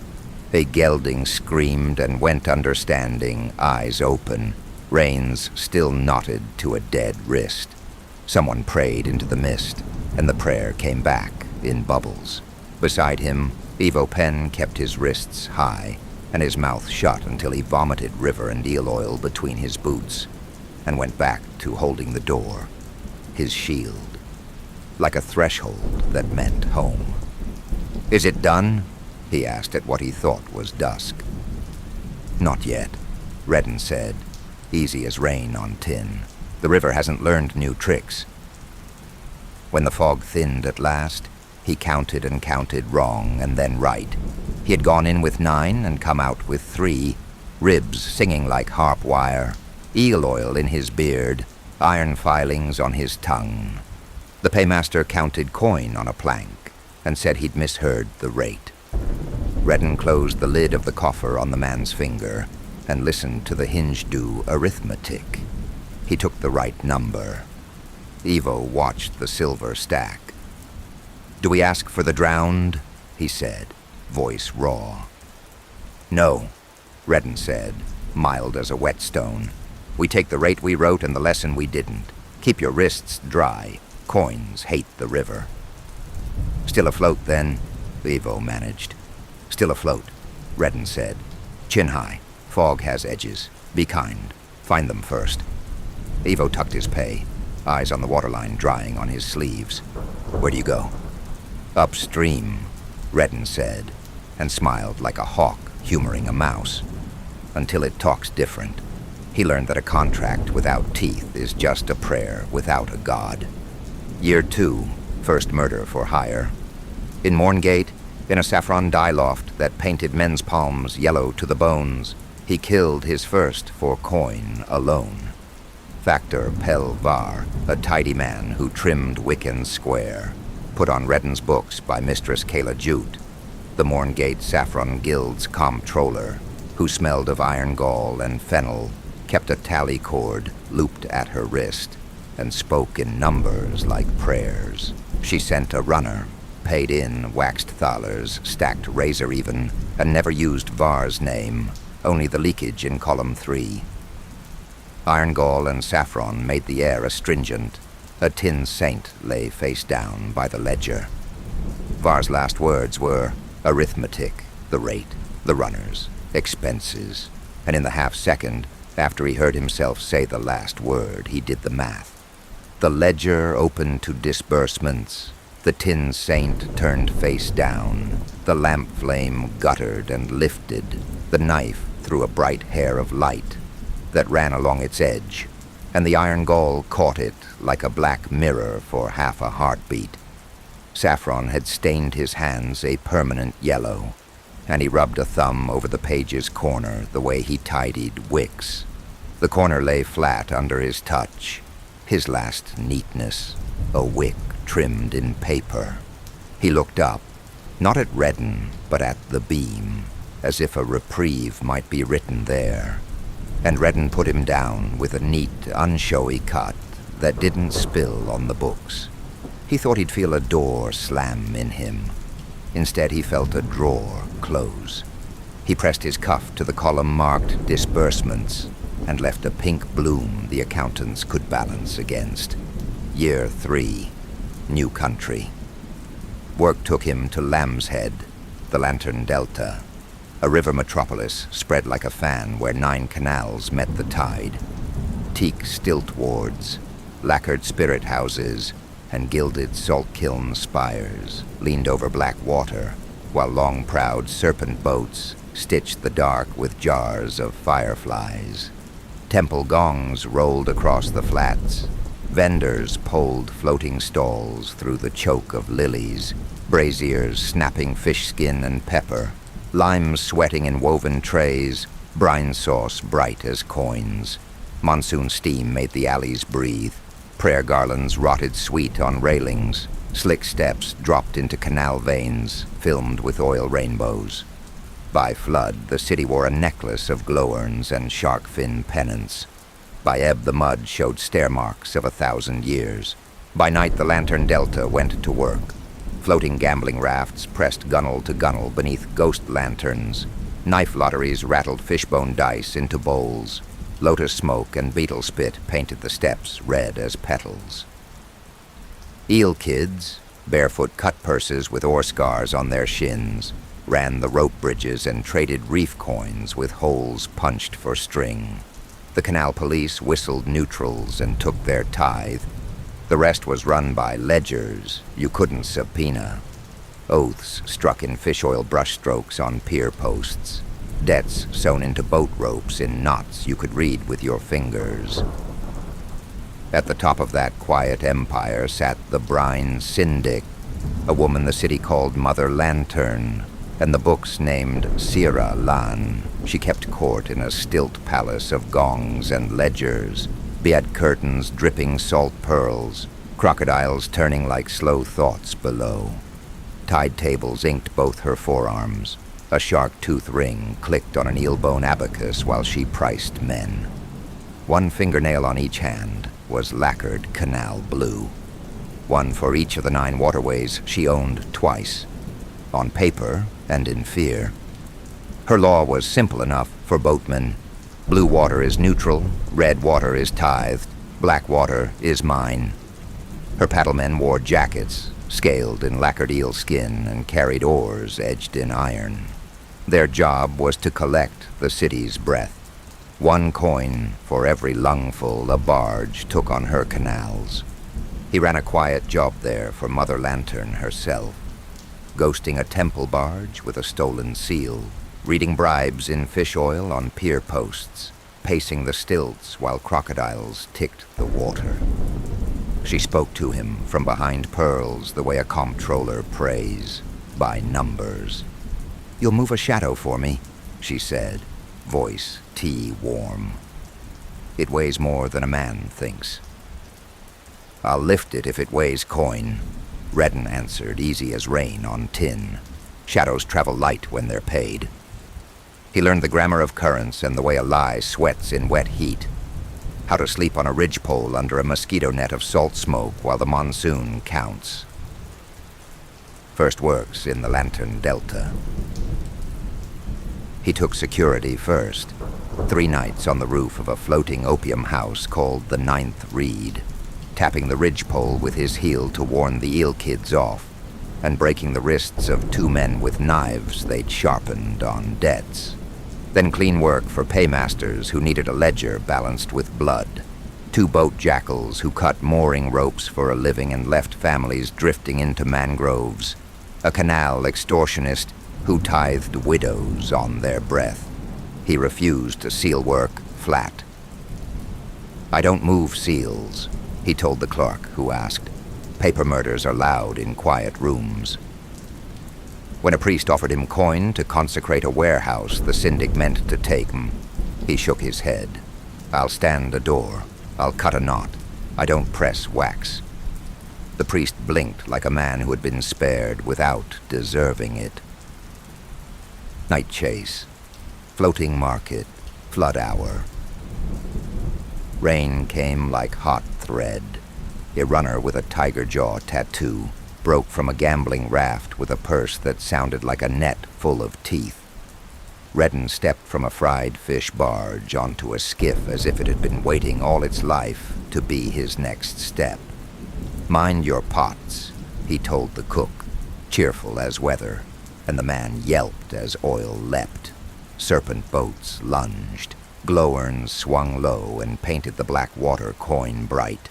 A gelding screamed and went understanding, eyes open, reins still knotted to a dead wrist. Someone prayed into the mist, and the prayer came back in bubbles. Beside him, Evo Penn kept his wrists high and his mouth shut until he vomited river and eel oil between his boots and went back to holding the door, his shield, like a threshold that meant home. "Is it done?" he asked at what he thought was dusk. "Not yet," Reddan said, easy as rain on tin. "The river hasn't learned new tricks." When the fog thinned at last, he counted and counted wrong and then right. He had gone in with 9 and come out with 3, ribs singing like harp wire, eel oil in his beard, iron filings on his tongue. The paymaster counted coin on a plank and said he'd misheard the rate. Reddan closed the lid of the coffer on the man's finger and listened to the hinge do arithmetic. He took the right number. Evo watched the silver stack. "Do we ask for the drowned?" he said, voice raw. "No," Reddan said, mild as a whetstone. "We take the rate we wrote and the lesson we didn't. Keep your wrists dry. Coins hate the river." "Still afloat, then," Evo managed. "Still afloat," Reddan said. "Chin high. Fog has edges. Be kind. Find them first." Evo tucked his pay, eyes on the waterline drying on his sleeves. "Where do you go?" "Upstream," Reddan said, and smiled like a hawk humoring a mouse. "Until it talks different." He learned that a contract without teeth is just a prayer without a god. Year 2, first murder for hire. In Morngate, in a saffron dye loft that painted men's palms yellow to the bones, he killed his first for coin alone. Factor Pel Var, a tidy man who trimmed Wiccan Square, put on Reddan's books by Mistress Kayla Jute, the Morngate Saffron Guild's comptroller, who smelled of iron gall and fennel, kept a tally cord looped at her wrist, and spoke in numbers like prayers. She sent a runner, paid in waxed thalers, stacked razor even, and never used Var's name, only the leakage in column 3. Iron gall and saffron made the air astringent. A tin saint lay face down by the ledger. Var's last words were arithmetic, the rate, the runners, expenses, and in the half-second after he heard himself say the last word, he did the math. The ledger opened to disbursements. The tin saint turned face down. The lamp flame guttered and lifted. The knife threw a bright hair of light that ran along its edge, and the iron gall caught it like a black mirror for half a heartbeat. Saffron had stained his hands a permanent yellow, and he rubbed a thumb over the page's corner the way he tidied wicks. The corner lay flat under his touch, his last neatness, a wick trimmed in paper. He looked up, not at Reddan, but at the beam, as if a reprieve might be written there. And Reddan put him down with a neat, unshowy cut that didn't spill on the books. He thought he'd feel a door slam in him. Instead, he felt a drawer close. He pressed his cuff to the column marked disbursements and left a pink bloom the accountants could balance against. Year 3, new country. Work took him to Lamb's Head, the Lantern Delta, a river metropolis spread like a fan where 9 canals met the tide. Teak stilt wards, lacquered spirit houses, and gilded salt kiln spires leaned over black water, while long prowed serpent boats stitched the dark with jars of fireflies. Temple gongs rolled across the flats. Vendors poled floating stalls through the choke of lilies, braziers snapping fish skin and pepper, limes sweating in woven trays, brine sauce bright as coins. Monsoon steam made the alleys breathe. Prayer garlands rotted sweet on railings. Slick steps dropped into canal veins, filmed with oil rainbows. By flood, the city wore a necklace of glowworms and shark fin pennants. By ebb, the mud showed stair marks of 1,000 years. By night, the lantern delta went to work. Floating gambling rafts pressed gunwale to gunwale beneath ghost lanterns. Knife lotteries rattled fishbone dice into bowls. Lotus smoke and beetle spit painted the steps red as petals. Eel kids, barefoot cut purses with ore scars on their shins, ran the rope bridges and traded reef coins with holes punched for string. The canal police whistled neutrals and took their tithe. The rest was run by ledgers you couldn't subpoena. Oaths struck in fish oil brushstrokes on pier posts. Debts sewn into boat ropes in knots you could read with your fingers. At the top of that quiet empire sat the brine syndic, a woman the city called Mother Lantern, and the books named Sira Lan. She kept court in a stilt palace of gongs and ledgers, bead curtains dripping salt pearls, crocodiles turning like slow thoughts below. Tide tables inked both her forearms. A shark tooth ring clicked on an eelbone abacus while she priced men. One fingernail on each hand was lacquered canal blue. One for each of the 9 waterways she owned twice, on paper and in fear. Her law was simple enough for boatmen. Blue water is neutral, red water is tithed, black water is mine. Her paddlemen wore jackets, scaled in lacquered eel skin, and carried oars edged in iron. Their job was to collect the city's breath. 1 coin for every lungful a barge took on her canals. He ran a quiet job there for Mother Lantern herself, ghosting a temple barge with a stolen seal, reading bribes in fish oil on pier posts, pacing the stilts while crocodiles ticked the water. She spoke to him from behind pearls the way a comptroller prays, by numbers. "You'll move a shadow for me," she said, voice tea-warm. "It weighs more than a man thinks." "I'll lift it if it weighs coin," Reddan answered, easy as rain on tin. Shadows travel light when they're paid. He learned the grammar of currents and the way a lie sweats in wet heat. How to sleep on a ridgepole under a mosquito net of salt smoke while the monsoon counts. First works in the Lantern Delta. He took security first. 3 nights on the roof of a floating opium house called the 9th Reed, tapping the ridgepole with his heel to warn the eel kids off, and breaking the wrists of 2 men with knives they'd sharpened on debts. Then clean work for paymasters who needed a ledger balanced with blood. 2 boat jackals who cut mooring ropes for a living and left families drifting into mangroves. A canal extortionist who tithed widows on their breath. He refused to seal work flat. "I don't move seals," he told the clerk who asked. "Paper murders are loud in quiet rooms." When a priest offered him coin to consecrate a warehouse the syndic meant to take him, he shook his head. "I'll stand a door. I'll cut a knot. I don't press wax." The priest blinked like a man who had been spared without deserving it. Night chase. Floating market. Flood hour. Rain came like hot thread. A runner with a tiger jaw tattoo broke from a gambling raft with a purse that sounded like a net full of teeth. Reddan stepped from a fried fish barge onto a skiff as if it had been waiting all its life to be his next step. "Mind your pots," he told the cook, cheerful as weather, and the man yelped as oil leapt. Serpent boats lunged. Glowworms swung low and painted the black water coin bright.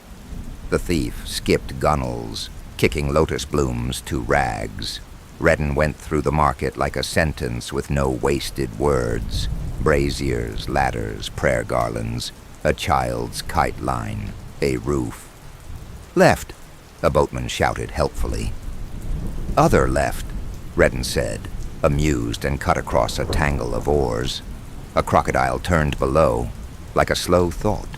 The thief skipped gunnels, kicking lotus blooms to rags. Reddan went through the market like a sentence with no wasted words. Braziers, ladders, prayer garlands, a child's kite line, a roof. "Left," a boatman shouted helpfully. "Other left," Reddan said, amused, and cut across a tangle of oars. A crocodile turned below, like a slow thought.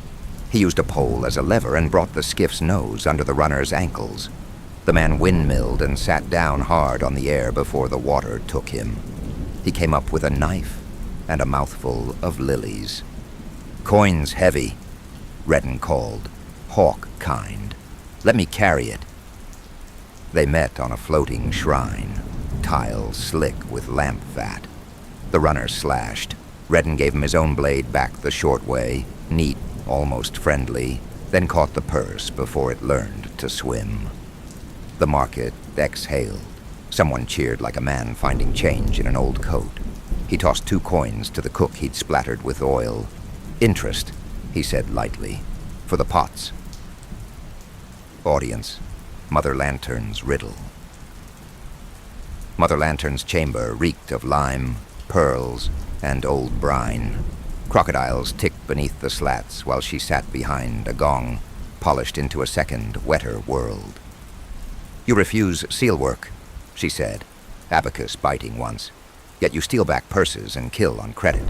He used a pole as a lever and brought the skiff's nose under the runner's ankles. The man windmilled and sat down hard on the air before the water took him. He came up with a knife and a mouthful of lilies. "Coin's heavy," Reddan called, hawk kind. "Let me carry it." They met on a floating shrine, tile slick with lamp fat. The runner slashed. Reddan gave him his own blade back the short way, neat, almost friendly, then caught the purse before it learned to swim. The market exhaled. Someone cheered like a man finding change in an old coat. He tossed 2 coins to the cook he'd splattered with oil. "Interest," he said lightly, "for the pots." Audience, Mother Lantern's riddle. Mother Lantern's chamber reeked of lime, pearls, and old brine. Crocodiles ticked beneath the slats while she sat behind a gong, polished into a second, wetter world. "You refuse seal work," she said, abacus biting once. "Yet you steal back purses and kill on credit."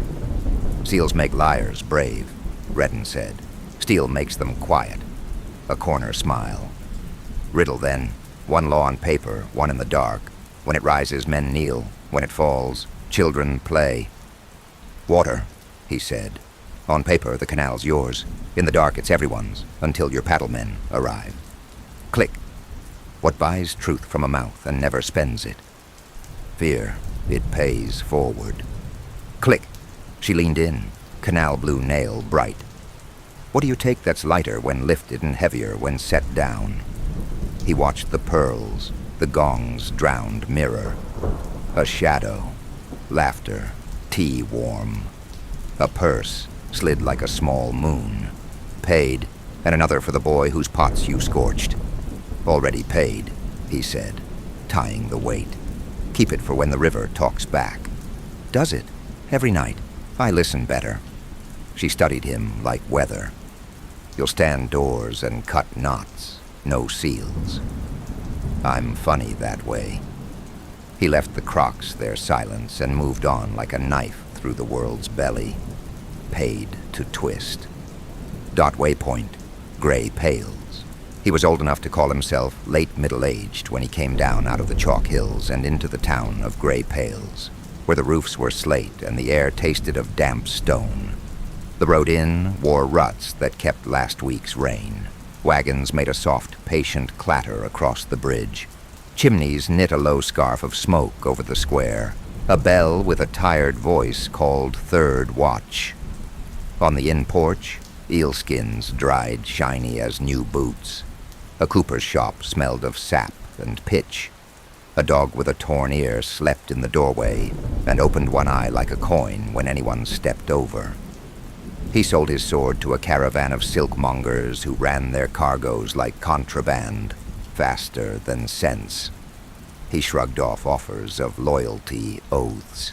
"Seals make liars brave," Reddan said. "Steel makes them quiet." A corner smile. "Riddle, then. 1 law on paper, 1 in the dark. When it rises, men kneel. When it falls, children play." "Water," he said. "On paper, the canal's yours. In the dark, it's everyone's, until your paddlemen arrive." Click. What buys truth from a mouth and never spends it? Fear. It pays forward. Click. She leaned in, canal blue nail bright. "What do you take that's lighter when lifted and heavier when set down?" He watched the pearls, the gong's drowned mirror. A shadow. Laughter. Tea warm. A purse slid like a small moon. "Paid, and another for the boy whose pots you scorched." "Already paid," he said, tying the weight. "Keep it for when the river talks back." "Does it? Every night. I listen better." She studied him like weather. "You'll stand doors and cut knots. No seals." "I'm funny that way." He left the crocs their silence and moved on like a knife through the world's belly. Paid to twist. Dot waypoint. Gray pales. He was old enough to call himself late middle-aged when he came down out of the chalk hills and into the town of Gray Pales, where the roofs were slate and the air tasted of damp stone. The road in wore ruts that kept last week's rain. Wagons made a soft, patient clatter across the bridge. Chimneys knit a low scarf of smoke over the square. A bell with a tired voice called third watch. On the inn porch, eelskins dried shiny as new boots. A cooper's shop smelled of sap and pitch. A dog with a torn ear slept in the doorway and opened one eye like a coin when anyone stepped over. He sold his sword to a caravan of silkmongers who ran their cargoes like contraband, faster than sense. He shrugged off offers of loyalty oaths.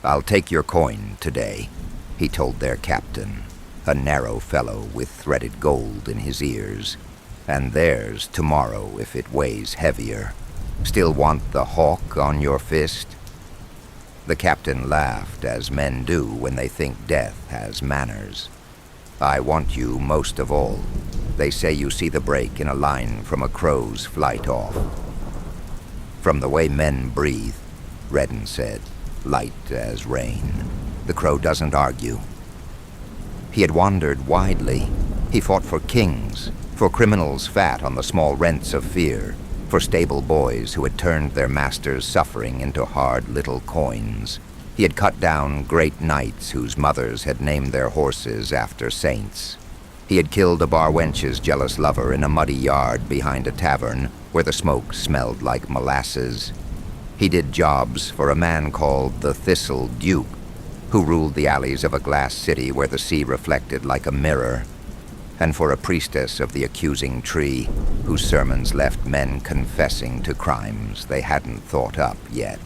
"I'll take your coin today," he told their captain, a narrow fellow with threaded gold in his ears. "And theirs tomorrow if it weighs heavier. Still want the hawk on your fist?" The captain laughed, as men do when they think death has manners. "I want you most of all. They say you see the break in a line from a crow's flight off." "From the way men breathe," Reddan said, light as rain. "The crow doesn't argue." He had wandered widely. He fought for kings, for criminals fat on the small rents of fear, for stable boys who had turned their masters' suffering into hard little coins. He had cut down great knights whose mothers had named their horses after saints. He had killed a bar wench's jealous lover in a muddy yard behind a tavern where the smoke smelled like molasses. He did jobs for a man called the Thistle Duke, who ruled the alleys of a glass city where the sea reflected like a mirror. and for a priestess of the accusing tree, whose sermons left men confessing to crimes they hadn't thought up yet.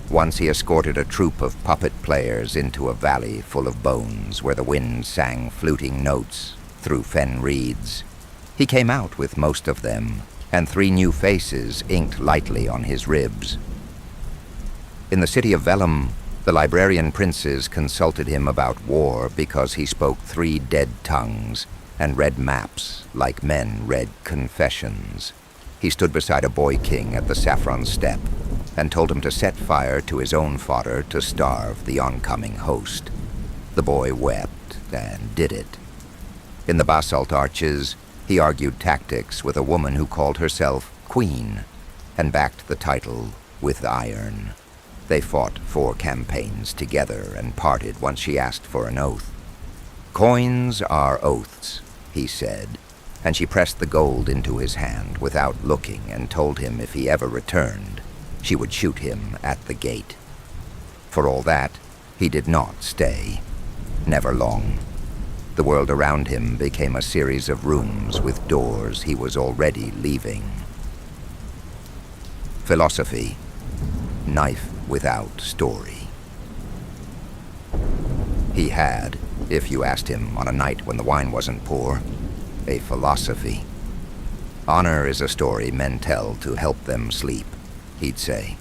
Once he escorted a troupe of puppet players into a valley full of bones where the wind sang fluting notes through fen reeds. He came out with most of them, and 3 new faces inked lightly on his ribs. In the city of Vellum, the librarian princes consulted him about war because he spoke 3 dead tongues and read maps like men read confessions. He stood beside a boy king at the saffron steppe and told him to set fire to his own fodder to starve the oncoming host. The boy wept and did it. In the basalt arches, he argued tactics with a woman who called herself Queen and backed the title with iron. They fought 4 campaigns together and parted once she asked for an oath. "Coins are oaths," he said, and she pressed the gold into his hand without looking and told him if he ever returned, she would shoot him at the gate. For all that, he did not stay. Never long. The world around him became a series of rooms with doors he was already leaving. Philosophy. Knife without story. He had, if you asked him on a night when the wine wasn't poor, a philosophy. Honor is a story men tell to help them sleep, he'd say.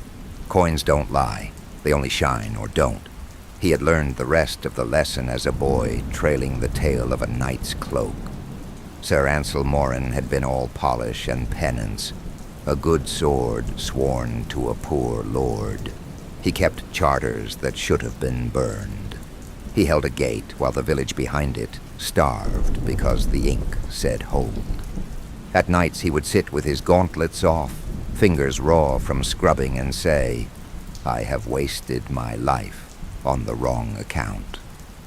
Coins don't lie, they only shine or don't. He had learned the rest of the lesson as a boy, trailing the tail of a knight's cloak. Sir Ansel Morin had been all polish and penance, a good sword sworn to a poor lord. He kept charters that should have been burned. He held a gate while the village behind it starved because the ink said hold. At nights he would sit with his gauntlets off, fingers raw from scrubbing, and say, "I have wasted my life on the wrong account."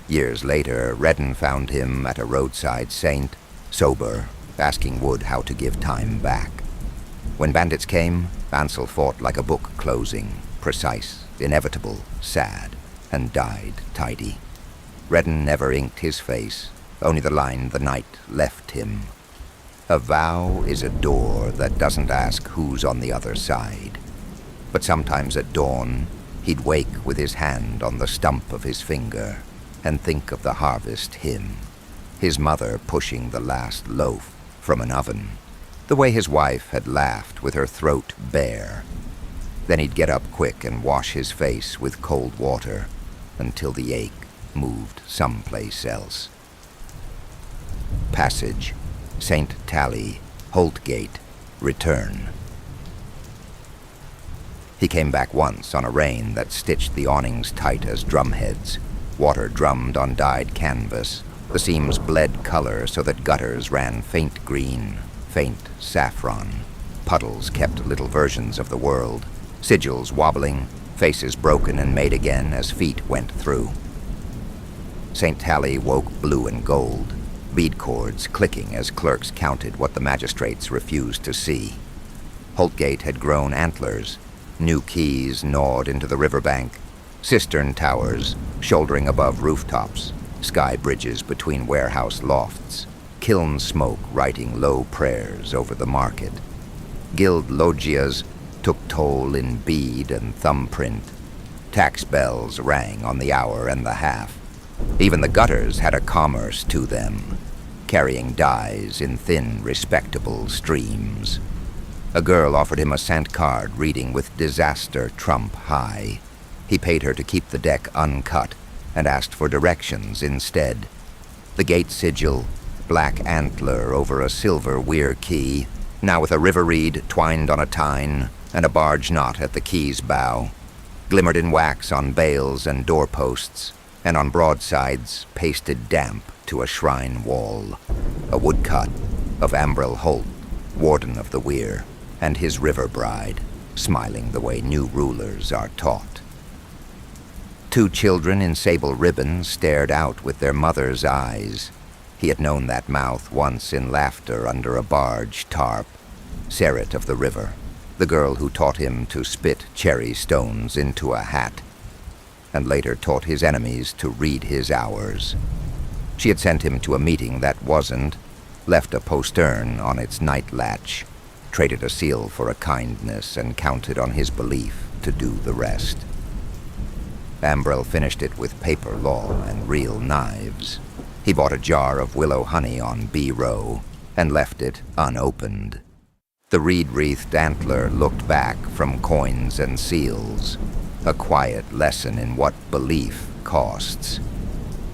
Years later, Reddan found him at a roadside saint, sober, asking Wood how to give time back. When bandits came, Ansel fought like a book closing, precise, inevitable, sad, and died tidy. Reddan never inked his face, only the line the night left him. A vow is a door that doesn't ask who's on the other side. But sometimes at dawn, he'd wake with his hand on the stump of his finger and think of the harvest hymn, his mother pushing the last loaf from an oven, the way his wife had laughed with her throat bare. Then he'd get up quick and wash his face with cold water until the ache moved someplace else. Passage, St. Tally, Holtgate, return. He came back once on a rain that stitched the awnings tight as drumheads. Water drummed on dyed canvas. The seams bled color so that gutters ran faint green, faint saffron. Puddles kept little versions of the world, sigils wobbling, faces broken and made again as feet went through. St. Tally woke blue and gold, bead cords clicking as clerks counted what the magistrates refused to see. Holtgate had grown antlers. New quays gnawed into the riverbank, cistern towers shouldering above rooftops, sky bridges between warehouse lofts, kiln smoke writing low prayers over the market. Guild loggias took toll in bead and thumbprint. Tax bells rang on the hour and the half. Even the gutters had a commerce to them, carrying dyes in thin, respectable streams. A girl offered him a cent card reading with disaster trump high. He paid her to keep the deck uncut and asked for directions instead. The gate sigil, black antler over a silver weir key, now with a river reed twined on a tine and a barge knot at the quay's bow, glimmered in wax on bales and doorposts, and on broadsides pasted damp to a shrine wall. A woodcut of Reddan Holt, warden of the weir, and his river bride, smiling the way new rulers are taught. 2 children in sable ribbons stared out with their mother's eyes. He had known that mouth once in laughter under a barge tarp. Serret of the river, the girl who taught him to spit cherry stones into a hat, and later taught his enemies to read his hours. She had sent him to a meeting that wasn't, left a postern on its night latch, traded a seal for a kindness, and counted on his belief to do the rest. Ambrell finished it with paper law and real knives. He bought a jar of willow honey on B Row and left it unopened. The reed-wreathed antler looked back from coins and seals, a quiet lesson in what belief costs.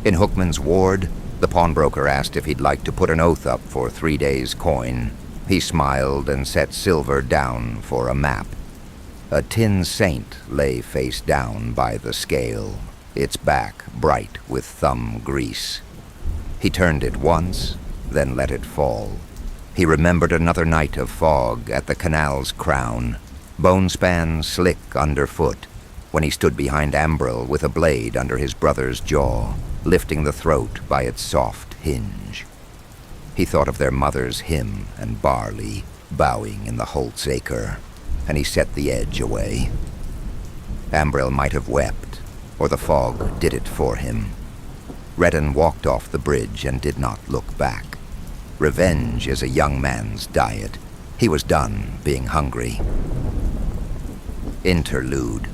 In Hookman's ward, the pawnbroker asked if he'd like to put an oath up for 3 days' coin. He smiled and set silver down for a map. A tin saint lay face down by the scale, its back bright with thumb grease. He turned it once, then let it fall. He remembered another night of fog at the canal's crown, bone-span slick underfoot, when he stood behind Ambrell with a blade under his brother's jaw, lifting the throat by its soft hinge. He thought of their mother's hymn and barley, bowing in the Holt's acre, and he set the edge away. Ambrell might have wept, or the fog did it for him. Reddan walked off the bridge and did not look back. Revenge is a young man's diet. He was done being hungry. Interlude.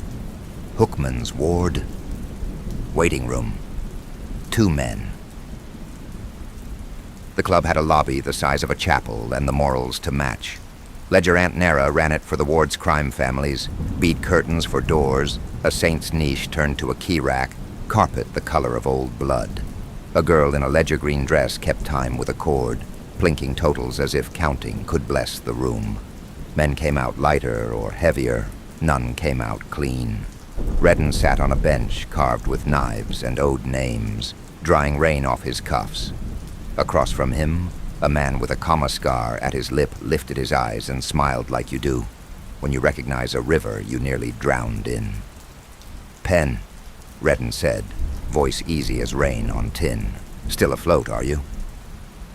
Hookman's ward. Waiting room. 2 men. The club had a lobby the size of a chapel and the morals to match. Ledger Aunt Nera ran it for the ward's crime families, bead curtains for doors, a saint's niche turned to a key rack, carpet the color of old blood. A girl in a ledger green dress kept time with a cord, plinking totals as if counting could bless the room. Men came out lighter or heavier, none came out clean. Reddan sat on a bench carved with knives and owed names, drying rain off his cuffs. Across from him, a man with a comma scar at his lip lifted his eyes and smiled like you do when you recognize a river you nearly drowned in. "Pen," Reddan said, voice easy as rain on tin. "Still afloat, are you?"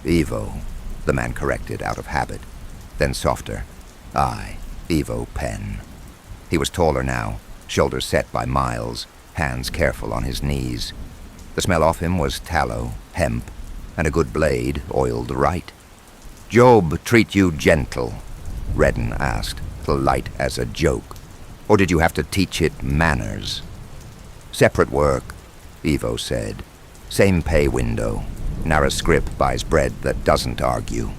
"Evo," the man corrected out of habit. Then softer, "Aye, Evo Pen." He was taller now, shoulders set by miles, hands careful on his knees. The smell off him was tallow, hemp, and a good blade oiled right. "Job treat you gentle?" Reddan asked, light as a joke. "Or did you have to teach it manners?" "Separate work," Evo said. "Same pay window. Narrow scrip buys bread that doesn't argue."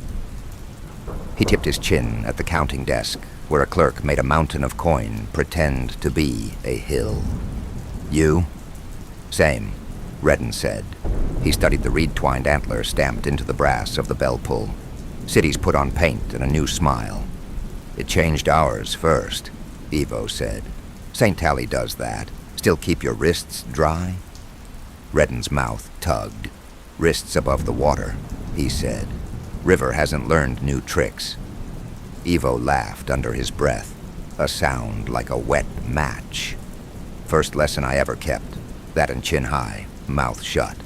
He tipped his chin at the counting desk, where a clerk made a mountain of coin pretend to be a hill. "You?" "Same," Reddan said. He studied the reed-twined antler stamped into the brass of the bell pull. Cities put on paint and a new smile. "It changed ours first," Evo said. "St. Tally does that. Still keep your wrists dry?" Reddan's mouth tugged. "Wrists above the water," he said. "River hasn't learned new tricks." Evo laughed under his breath, a sound like a wet match. "First lesson I ever kept. That and chin high, mouth shut.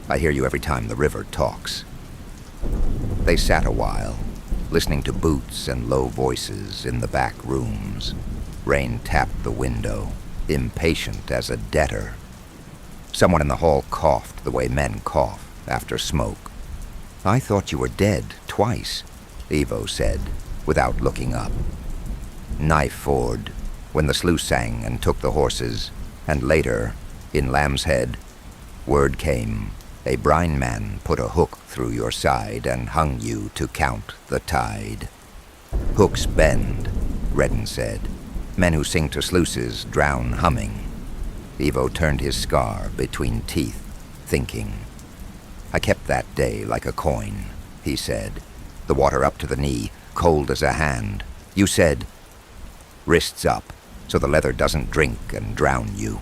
I hear you every time the river talks." They sat a while, listening to boots and low voices in the back rooms. Rain tapped the window, impatient as a debtor. Someone in the hall coughed the way men cough after smoke. "I thought you were dead twice," Evo said, without looking up. Knife Ford, when the sluice sang and took the horses, and later, in Lamb's Head, word came, a brine man put a hook through your side and hung you to count the tide. "Hooks bend," Reddan said. "Men who sing to sluices drown humming." Evo turned his scar between teeth, thinking. "I kept that day like a coin," he said. "The water up to the knee, cold as a hand. You said, 'Wrists up, so the leather doesn't drink and drown you.'"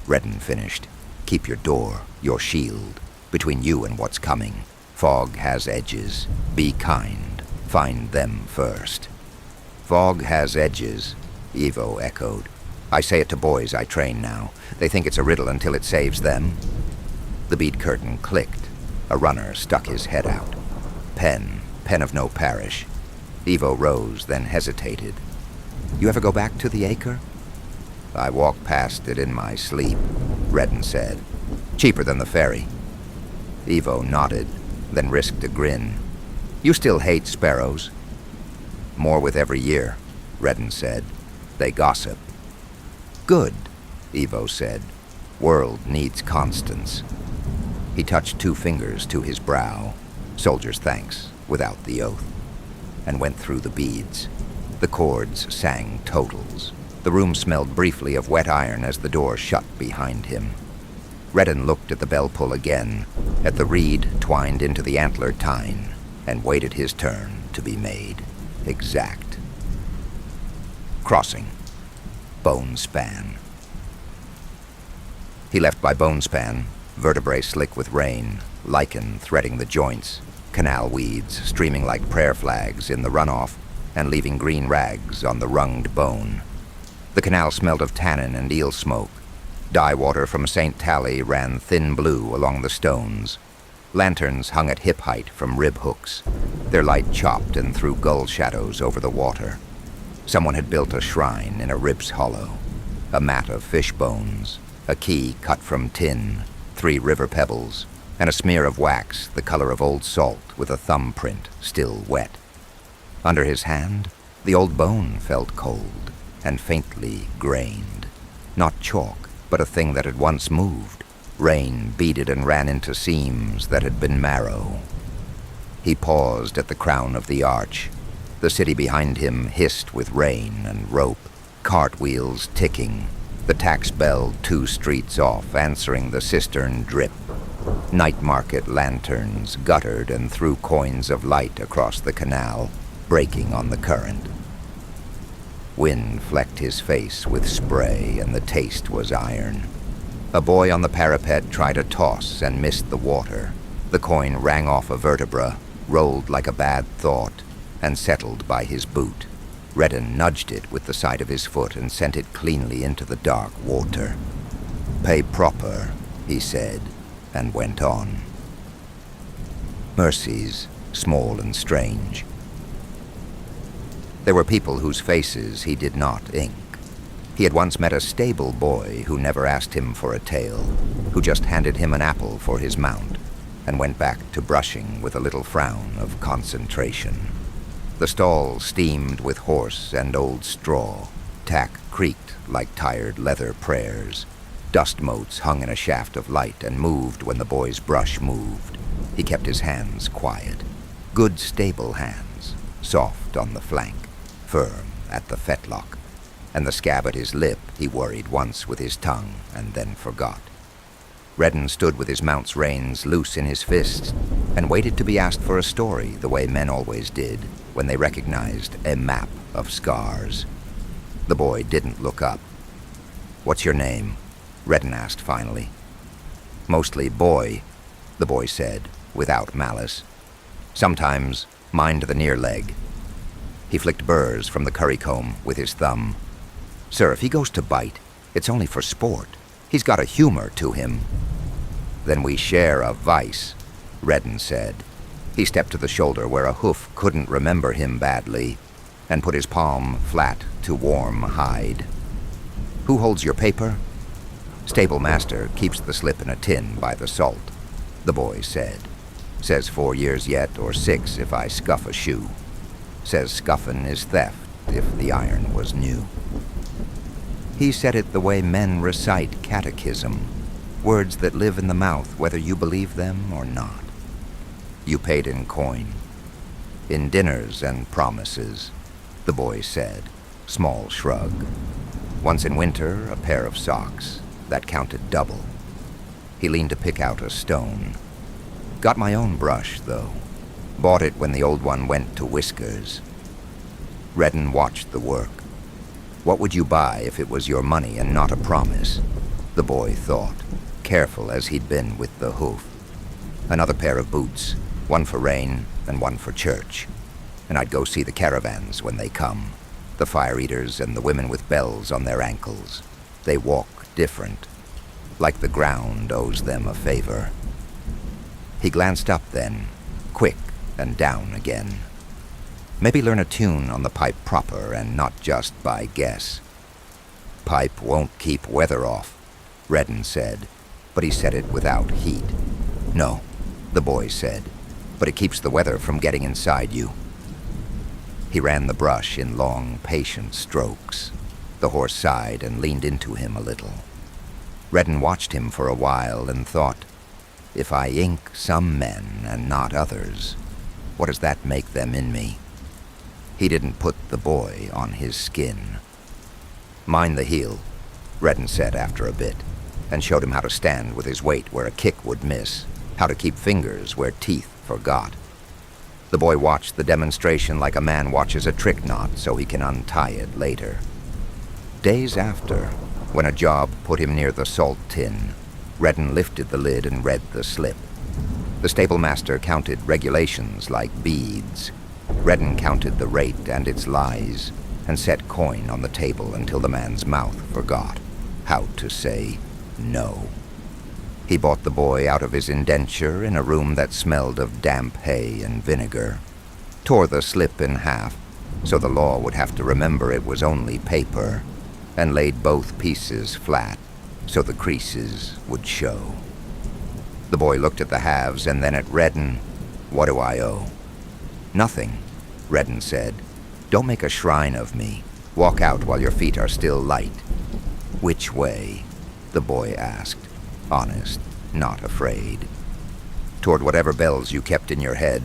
Reddan finished. "Keep your door, your shield, between you and what's coming. Fog has edges. Be kind. Find them first." "Fog has edges," Evo echoed. "I say it to boys I train now. They think it's a riddle until it saves them." The bead curtain clicked. A runner stuck his head out. Pen of no parish." Evo rose, then hesitated. "You ever go back to the acre?" "I walk past it in my sleep," Reddan said. "Cheaper than the ferry." Evo nodded, then risked a grin. You still hate sparrows? More with every year, Reddan said. They gossip. Good, Evo said. World needs constance. He touched 2 fingers to his brow. Soldier's thanks, without the oath. And went through the beads. The chords sang totals. The room smelled briefly of wet iron as the door shut behind him. Reddan looked at the bell pull again, at the reed twined into the antlered tine, and waited his turn to be made. Exact. Crossing. Bone span. He left by bone span, vertebrae slick with rain, lichen threading the joints, canal weeds streaming like prayer flags in the runoff, and leaving green rags on the wrunged bone. The canal smelled of tannin and eel smoke. Dye water from St. Tally ran thin blue along the stones. Lanterns hung at hip height from rib hooks, their light chopped and threw gull shadows over the water. Someone had built a shrine in a rib's hollow, a mat of fish bones, a key cut from tin, 3 river pebbles, and a smear of wax the color of old salt with a thumbprint still wet. Under his hand, the old bone felt cold and faintly grained. Not chalk, but a thing that had once moved. Rain beaded and ran into seams that had been marrow. He paused at the crown of the arch. The city behind him hissed with rain and rope, cartwheels ticking, the tax bell 2 streets off answering the cistern drip. Night market lanterns guttered and threw coins of light across the canal, breaking on the current. Wind flecked his face with spray, and the taste was iron. A boy on the parapet tried a toss and missed the water. The coin rang off a vertebra, rolled like a bad thought, and settled by his boot. Reddan nudged it with the side of his foot and sent it cleanly into the dark water. Pay proper, he said, and went on. Mercies, small and strange. There were people whose faces he did not ink. He had once met a stable boy who never asked him for a tale, who just handed him an apple for his mount, and went back to brushing with a little frown of concentration. The stall steamed with horse and old straw. Tack creaked like tired leather prayers. Dust motes hung in a shaft of light and moved when the boy's brush moved. He kept his hands quiet. Good stable hands, soft on the flank, firm at the fetlock, and the scab at his lip he worried once with his tongue and then forgot. Reddan stood with his mount's reins loose in his fist and waited to be asked for a story the way men always did when they recognized a map of scars. The boy didn't look up. "What's your name?" Reddan asked finally. "Mostly boy," the boy said, without malice. "Sometimes mind the near leg." He flicked burrs from the currycomb with his thumb. "Sir, if he goes to bite, it's only for sport. He's got a humor to him." "Then we share a vice," Reddan said. He stepped to the shoulder where a hoof couldn't remember him badly, and put his palm flat to warm hide. "Who holds your paper?" "Stable master keeps the slip in a tin by the salt," the boy said. "Says 4 years yet, or 6 if I scuff a shoe. Says scuffin' is theft if the iron was new." He said it the way men recite catechism, words that live in the mouth whether you believe them or not. "You paid in coin." "In dinners and promises," the boy said, small shrug. "Once in winter, a pair of socks. That counted double." He leaned to pick out a stone. "Got my own brush, though. Bought it when the old one went to whiskers." Reddan watched the work. What would you buy if it was your money and not a promise? The boy thought, careful as he'd been with the hoof. Another pair of boots, one for rain and one for church. And I'd go see the caravans when they come. The fire eaters and the women with bells on their ankles. They walk different, like the ground owes them a favor. He glanced up then, quick and down again. Maybe learn a tune on the pipe proper and not just by guess. "Pipe won't keep weather off," Reddan said, but he said it without heat. "No, the boy said, "but it keeps the weather from getting inside you." He ran the brush in long, patient strokes. The horse sighed and leaned into him a little. Reddan watched him for a while and thought, if I ink some men and not others, what does that make them in me? He didn't put the boy on his skin. "Mind the heel," Reddan said after a bit, and showed him how to stand with his weight where a kick would miss, how to keep fingers where teeth forgot. The boy watched the demonstration like a man watches a trick knot so he can untie it later. Days after, when a job put him near the salt tin, Reddan lifted the lid and read the slip. The stablemaster counted regulations like beads. Reddan counted the rate and its lies, and set coin on the table until the man's mouth forgot how to say no. He bought the boy out of his indenture in a room that smelled of damp hay and vinegar, tore the slip in half so the law would have to remember it was only paper, and laid both pieces flat so the creases would show. The boy looked at the halves and then at Reddan. "What do I owe?" "Nothing," Reddan said. "Don't make a shrine of me. Walk out while your feet are still light." "Which way?" the boy asked, honest, not afraid. "Toward whatever bells you kept in your head,"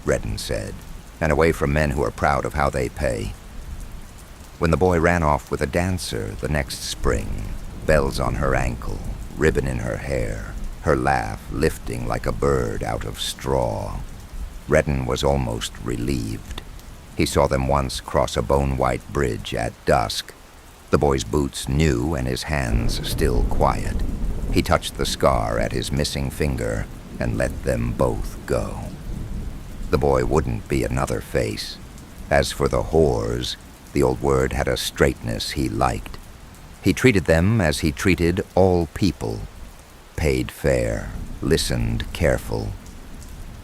Reddan said, "and away from men who are proud of how they pay." When the boy ran off with a dancer the next spring, bells on her ankle, ribbon in her hair, her laugh lifting like a bird out of straw, Reddan was almost relieved. He saw them once cross a bone-white bridge at dusk. The boy's boots new and his hands still quiet. He touched the scar at his missing finger and let them both go. The boy wouldn't be another face. As for the whores, the old word had a straightness he liked. He treated them as he treated all people. Paid fair, listened careful.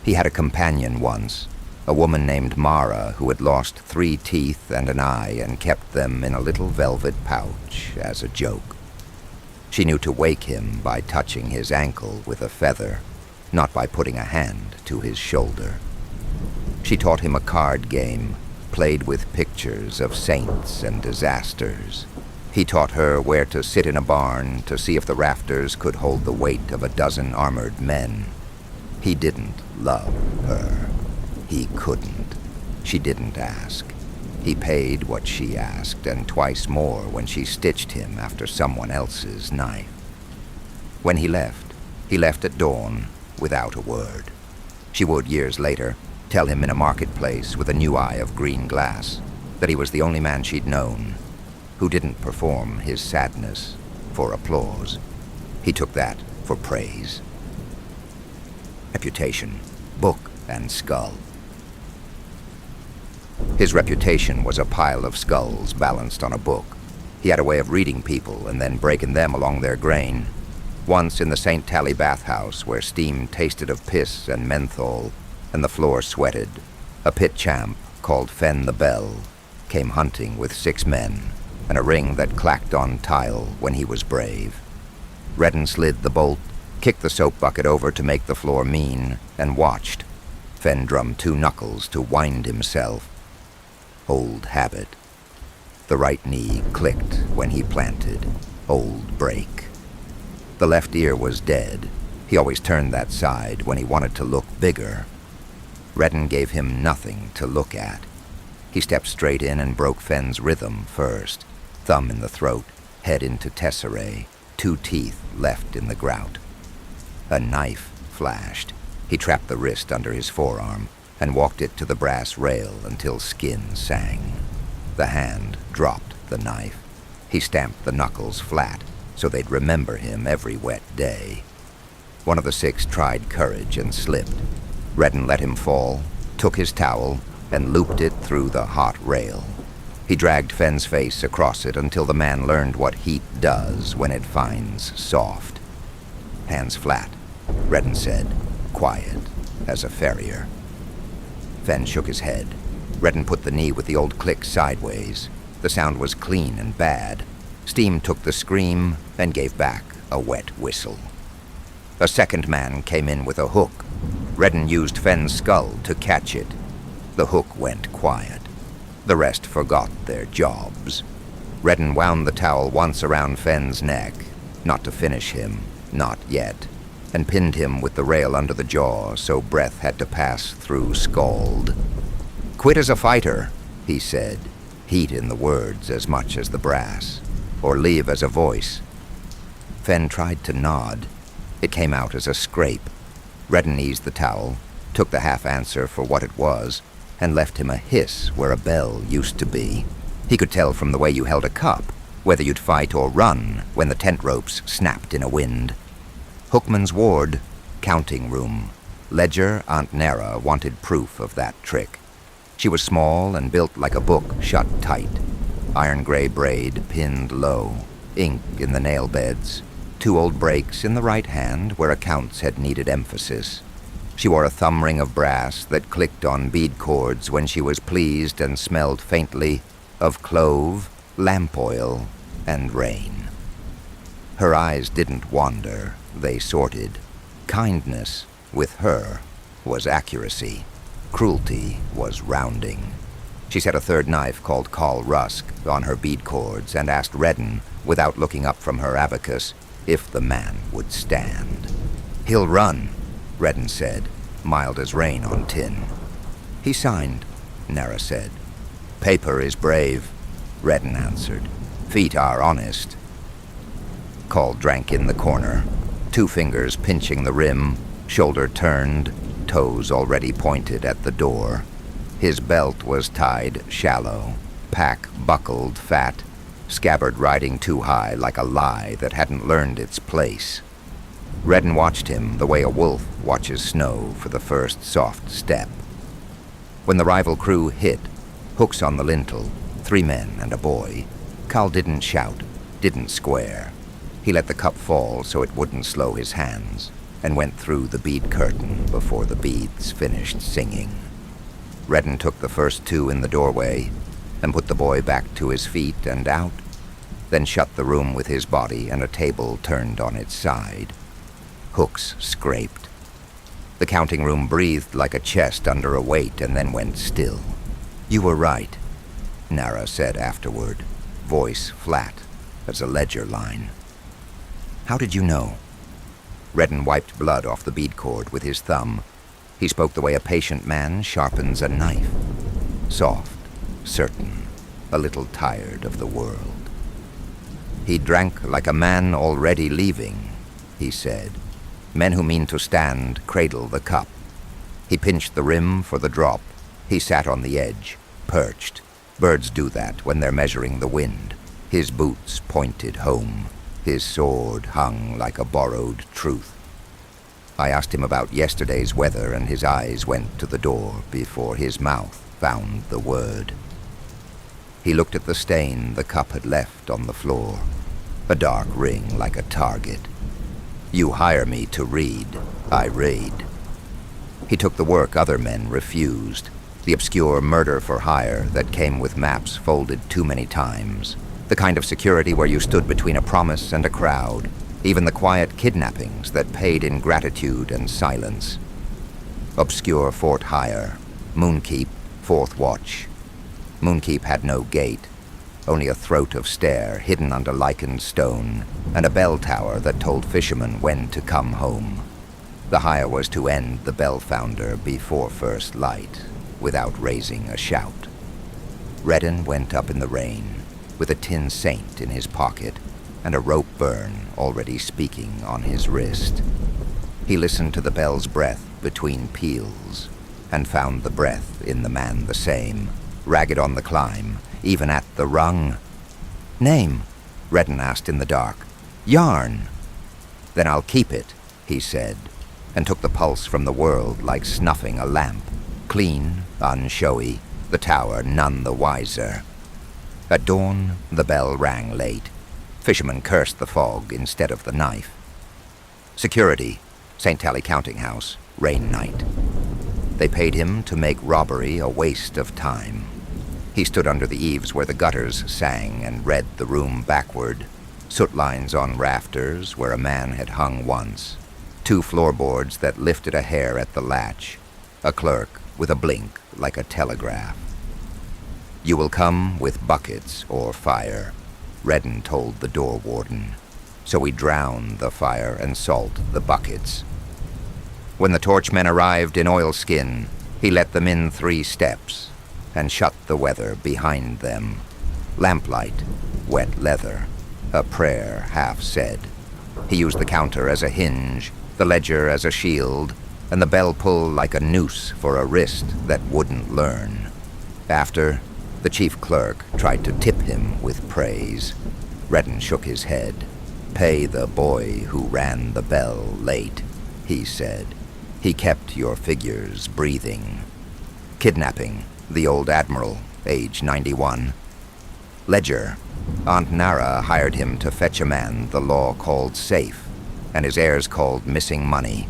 He had a companion once, a woman named Mara who had lost 3 teeth and an eye and kept them in a little velvet pouch as a joke. She knew to wake him by touching his ankle with a feather, not by putting a hand to his shoulder. She taught him a card game, played with pictures of saints and disasters. He taught her where to sit in a barn to see if the rafters could hold the weight of a dozen armored men. He didn't love her. He couldn't. She didn't ask. He paid what she asked, and twice more when she stitched him after someone else's knife. When he left at dawn without a word. She would, years later, tell him in a marketplace with a new eye of green glass that he was the only man she'd known who didn't perform his sadness for applause. He took that for praise. Reputation, book and skull. His reputation was a pile of skulls balanced on a book. He had a way of reading people and then breaking them along their grain. Once in the St. Tally bathhouse, where steam tasted of piss and menthol and the floor sweated, a pit champ called Fen the Bell came hunting with 6 men and a ring that clacked on tile when he was brave. Reddan slid the bolt, kicked the soap bucket over to make the floor mean, and watched. Fen drummed 2 knuckles to wind himself. Old habit. The right knee clicked when he planted. Old break. The left ear was dead. He always turned that side when he wanted to look bigger. Reddan gave him nothing to look at. He stepped straight in and broke Fen's rhythm first. Thumb in the throat, head into tesserae, 2 teeth left in the grout. A knife flashed. He trapped the wrist under his forearm and walked it to the brass rail until skin sang. The hand dropped the knife. He stamped the knuckles flat so they'd remember him every wet day. One of the 6 tried courage and slipped. Reddan let him fall, took his towel, and looped it through the hot rail. He dragged Fen's face across it until the man learned what heat does when it finds soft. "Hands flat," Reddan said, quiet as a farrier. Fen shook his head. Reddan put the knee with the old click sideways. The sound was clean and bad. Steam took the scream and gave back a wet whistle. A second man came in with a hook. Reddan used Fenn's skull to catch it. The hook went quiet. The rest forgot their jobs. Reddan wound the towel once around Fenn's neck, not to finish him, not yet, and pinned him with the rail under the jaw so breath had to pass through scald. "Quit as a fighter," he said, heat in the words as much as the brass, "or leave as a voice." Fenn tried to nod. It came out as a scrape. Reddan eased the towel, took the half-answer for what it was, and left him a hiss where a bell used to be. He could tell from the way you held a cup whether you'd fight or run when the tent ropes snapped in a wind. Hookman's ward, counting room. Ledger Aunt Nera wanted proof of that trick. She was small and built like a book shut tight. Iron-gray braid pinned low, ink in the nail beds, 2 old breaks in the right hand where accounts had needed emphasis. She wore a thumb ring of brass that clicked on bead cords when she was pleased and smelled faintly of clove, lamp oil, and rain. Her eyes didn't wander, they sorted. Kindness, with her, was accuracy. Cruelty was rounding. She set a third knife called Call Rusk on her bead cords and asked Reddan, without looking up from her abacus, if the man would stand. "He'll run," Reddan said, mild as rain on tin. "He signed," Nera said. "Paper is brave," Reddan answered. "Feet are honest." Call drank in the corner, 2 fingers pinching the rim, shoulder turned, toes already pointed at the door. His belt was tied shallow, pack buckled fat, scabbard riding too high like a lie that hadn't learned its place. Reddan watched him the way a wolf watches snow for the first soft step. When the rival crew hit, hooks on the lintel, 3 men and a boy, Cal didn't shout, didn't square. He let the cup fall so it wouldn't slow his hands, and went through the bead curtain before the beads finished singing. Reddan took the first 2 in the doorway, and put the boy back to his feet and out, then shut the room with his body and a table turned on its side. Hooks scraped. The counting room breathed like a chest under a weight and then went still. "You were right," Nara said afterward, voice flat as a ledger line. "How did you know?" Reddan wiped blood off the bead cord with his thumb. He spoke the way a patient man sharpens a knife. Soft, certain, a little tired of the world. "He drank like a man already leaving," he said. "Men who mean to stand cradle the cup." He pinched the rim for the drop. He sat on the edge, perched. Birds do that when they're measuring the wind. His boots pointed home. His sword hung like a borrowed truth. I asked him about yesterday's weather, and his eyes went to the door before his mouth found the word. He looked at the stain the cup had left on the floor, a dark ring like a target. "You hire me to read, I raid." He took the work other men refused, the obscure murder for hire that came with maps folded too many times, the kind of security where you stood between a promise and a crowd, even the quiet kidnappings that paid in gratitude and silence. Obscure fort hire, Moonkeep, 4th watch. Moonkeep had no gate, only a throat of stair hidden under lichened stone, and a bell tower that told fishermen when to come home. The hire was to end the bell founder before first light, without raising a shout. Reddan went up in the rain, with a tin saint in his pocket, and a rope burn already speaking on his wrist. He listened to the bell's breath between peals, and found the breath in the man the same, ragged on the climb, even at the rung. "Name?" Reddan asked in the dark. "Yarn." "Then I'll keep it," he said, and took the pulse from the world like snuffing a lamp, clean, unshowy, the tower none the wiser. At dawn, the bell rang late. Fishermen cursed the fog instead of the knife. Security, St. Tally Counting House, rain night. They paid him to make robbery a waste of time. He stood under the eaves where the gutters sang and read the room backward, soot lines on rafters where a man had hung once. 2 floorboards that lifted a hair at the latch, a clerk with a blink like a telegraph. "You will come with buckets or fire," Reddan told the door warden. So we drown the fire and salt the buckets. When the torchmen arrived in oilskin, he let them in 3 steps and shut the weather behind them. Lamplight, wet leather, a prayer half said. He used the counter as a hinge, the ledger as a shield, and the bell pull like a noose for a wrist that wouldn't learn. After, the chief clerk tried to tip him with praise. Reddan shook his head. "Pay the boy who ran the bell late," he said. "He kept your figures breathing." Kidnapping, the old admiral, age 91. Ledger, Aunt Nara hired him to fetch a man the law called safe, and his heirs called missing money.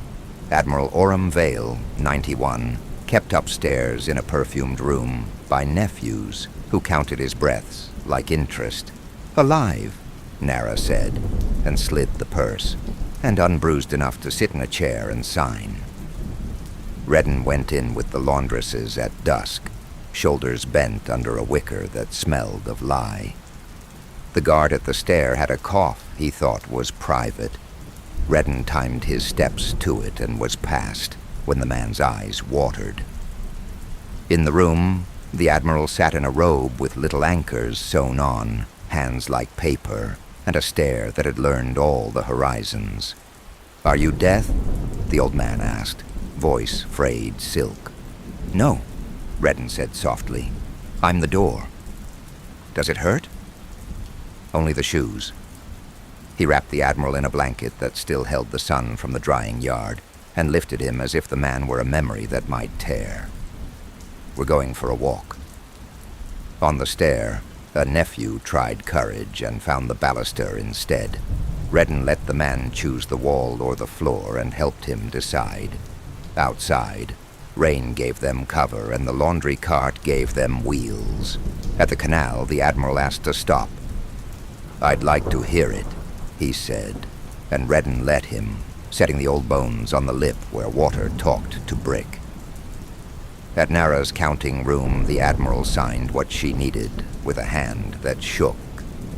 Admiral Orem Vale, 91, kept upstairs in a perfumed room by nephews who counted his breaths like interest. "Alive," Nara said, and slid the purse, and unbruised enough to sit in a chair and sign. Reddan went in with the laundresses at dusk, shoulders bent under a wicker that smelled of lye. The guard at the stair had a cough he thought was private. Reddan timed his steps to it and was past when the man's eyes watered. In the room, the admiral sat in a robe with little anchors sewn on, hands like paper, and a stare that had learned all the horizons. "Are you Death?" the old man asked, voice frayed silk. "No," Reddan said softly. "I'm the door." "Does it hurt?" "Only the shoes." He wrapped the admiral in a blanket that still held the sun from the drying yard, and lifted him as if the man were a memory that might tear. "We're going for a walk." On the stair, a nephew tried courage and found the baluster instead. Reddan let the man choose the wall or the floor and helped him decide. Outside, rain gave them cover and the laundry cart gave them wheels. At the canal, the admiral asked to stop. "I'd like to hear it," he said, and Reddan let him, setting the old bones on the lip where water talked to brick. At Nara's counting room, the admiral signed what she needed with a hand that shook,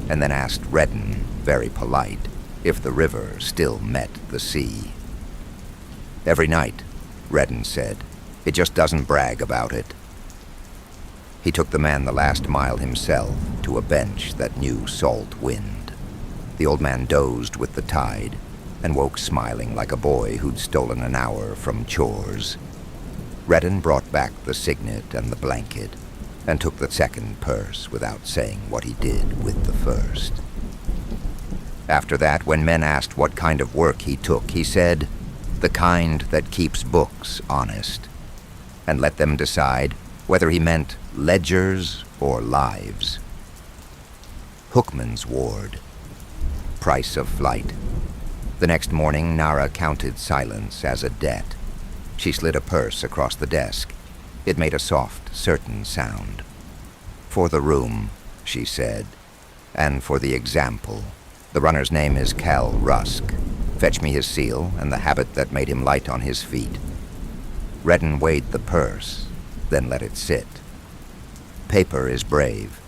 and then asked Reddan, very polite, if the river still met the sea. "Every night," Reddan said. "It just doesn't brag about it." He took the man the last mile himself to a bench that knew salt wind. The old man dozed with the tide and woke smiling like a boy who'd stolen an hour from chores. Reddan brought back the signet and the blanket and took the second purse without saying what he did with the first. After that, when men asked what kind of work he took, he said, "The kind that keeps books honest," and let them decide whether he meant ledgers or lives. Hookman's ward. Price of flight. The next morning, Nara counted silence as a debt. She slid a purse across the desk. It made a soft, certain sound. "For the room," she said, "and for the example. The runner's name is Cal Rusk. Fetch me his seal and the habit that made him light on his feet." Reddan weighed the purse, then let it sit. "Paper is brave,"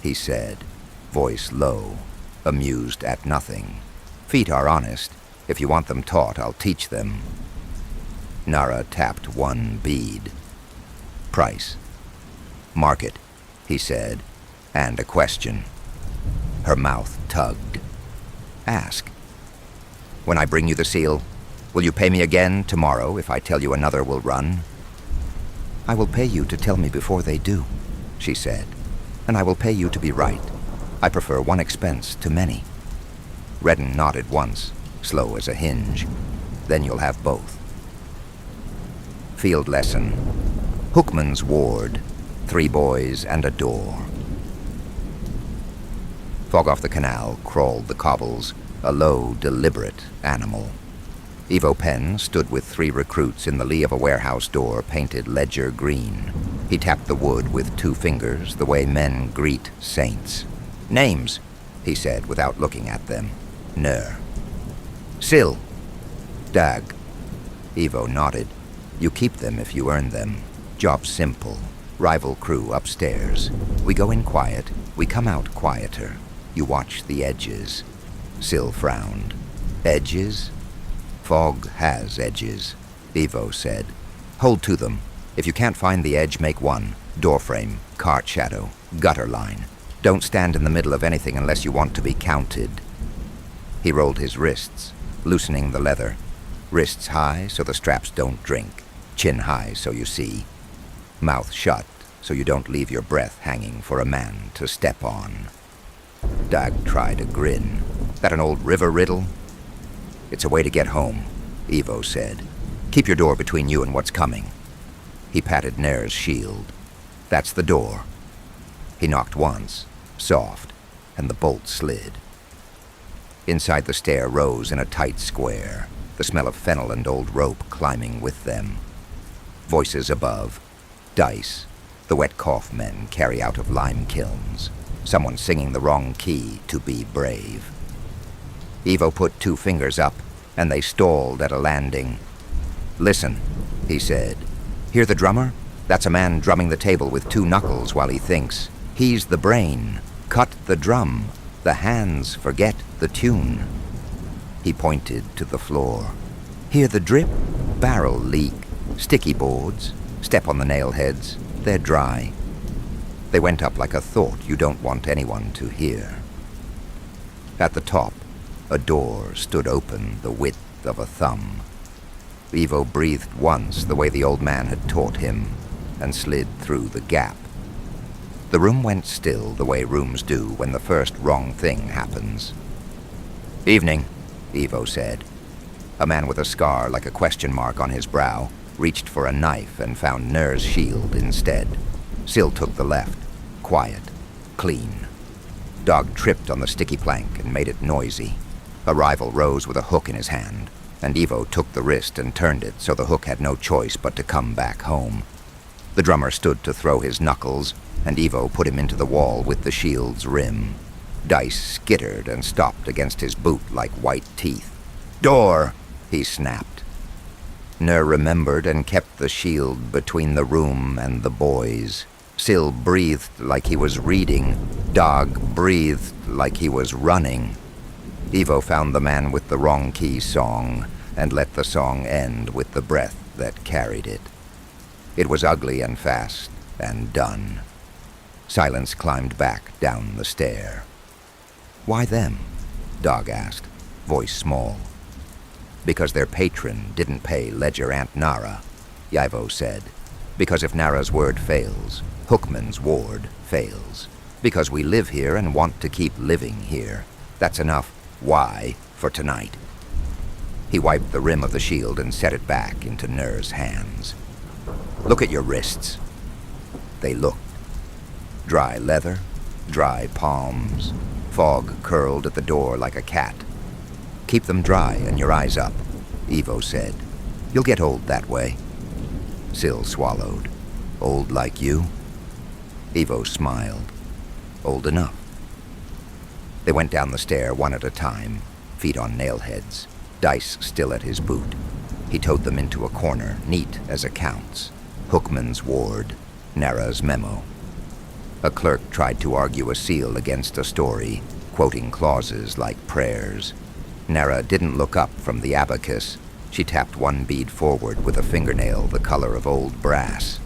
he said, voice low, amused at nothing. "Feet are honest. If you want them taught, I'll teach them." Nara tapped one bead. "Price." "Market," he said, and a question. Her mouth tugged. "Ask." "When I bring you the seal, will you pay me again tomorrow if I tell you another will run?" "I will pay you to tell me before they do," she said, "and I will pay you to be right. I prefer one expense to many." Reddan nodded once, slow as a hinge. "Then you'll have both." Field lesson. Hookman's ward. 3 boys and a door. Fog off the canal crawled the cobbles, a low, deliberate animal. Evo Penn stood with 3 recruits in the lee of a warehouse door painted ledger green. He tapped the wood with 2 fingers, the way men greet saints. "Names," he said without looking at them. "Ner." "Sill." "Dag." Evo nodded. You keep them if you earn them. Job simple. Rival crew upstairs. We go in quiet, we come out quieter. You watch the edges. Syl frowned. Edges? Fog has edges, Evo said. Hold to them. If you can't find the edge, make one. Doorframe, cart shadow, gutter line. Don't stand in the middle of anything unless you want to be counted. He rolled his wrists, loosening the leather. Wrists high so the straps don't drink. Chin high so you see. Mouth shut so you don't leave your breath hanging for a man to step on. Dag tried a grin. That an old river riddle? It's a way to get home, Evo said. Keep your door between you and what's coming. He patted Nair's shield. That's the door. He knocked once, soft, and the bolt slid. Inside the stair rose in a tight square, the smell of fennel and old rope climbing with them. Voices above. Dice. The wet cough men carry out of lime kilns. Someone singing the wrong key to be brave. Evo put 2 fingers up, and they stalled at a landing. Listen, he said. Hear the drummer? That's a man drumming the table with 2 knuckles while he thinks. He's the brain. Cut the drum. The hands forget the tune. He pointed to the floor. Hear the drip? Barrel leak. Sticky boards. Step on the nail heads. They're dry. They went up like a thought you don't want anyone to hear. At the top, a door stood open the width of a thumb. Evo breathed once the way the old man had taught him, and slid through the gap. The room went still the way rooms do when the first wrong thing happens. Evening, Evo said. A man with a scar like a question mark on his brow reached for a knife and found Nair's shield instead. Syl took the left. Quiet. Clean. Dog tripped on the sticky plank and made it noisy. A rival rose with a hook in his hand, and Evo took the wrist and turned it so the hook had no choice but to come back home. The drummer stood to throw his knuckles, and Evo put him into the wall with the shield's rim. Dice skittered and stopped against his boot like white teeth. Door! He snapped. Nair remembered and kept the shield between the room and the boys. Syl breathed like he was reading. Dog breathed like he was running. Evo found the man with the wrong key song and let the song end with the breath that carried it. It was ugly and fast and done. Silence climbed back down the stair. Why them? Dog asked, voice small. Because their patron didn't pay Ledger Aunt Nara, Ivo said. Because if Nara's word fails, Hookman's ward fails. Because we live here and want to keep living here. That's enough why for tonight. He wiped the rim of the shield and set it back into Nair's hands. Look at your wrists. They looked. Dry leather, dry palms. Fog curled at the door like a cat. Keep them dry and your eyes up, Evo said. You'll get old that way. Syl swallowed. Old like you? Evo smiled. Old enough. They went down the stair one at a time, feet on nailheads, Dice still at his boot. He towed them into a corner, neat as accounts. Hookman's ward, Nara's memo. A clerk tried to argue a seal against a story, quoting clauses like prayers. Nara didn't look up from the abacus. She tapped one bead forward with a fingernail the color of old brass.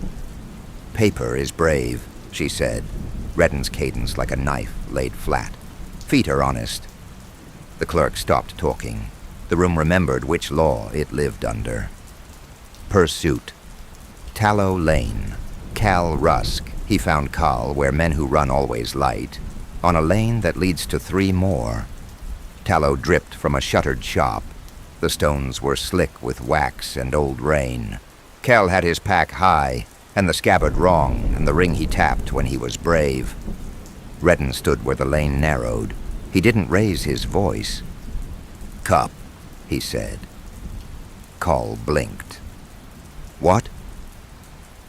Paper is brave, she said, Reddan's cadence like a knife laid flat. Feet are honest. The clerk stopped talking. The room remembered which law it lived under. Pursuit. Tallow Lane. Cal Rusk. He found Cal where men who run always light, on a lane that leads to 3 more. Tallow dripped from a shuttered shop. The stones were slick with wax and old rain. Cal had his pack high, and the scabbard wrong, and the ring he tapped when he was brave. Reddan stood where the lane narrowed. He didn't raise his voice. Cup, he said. Cal blinked. What?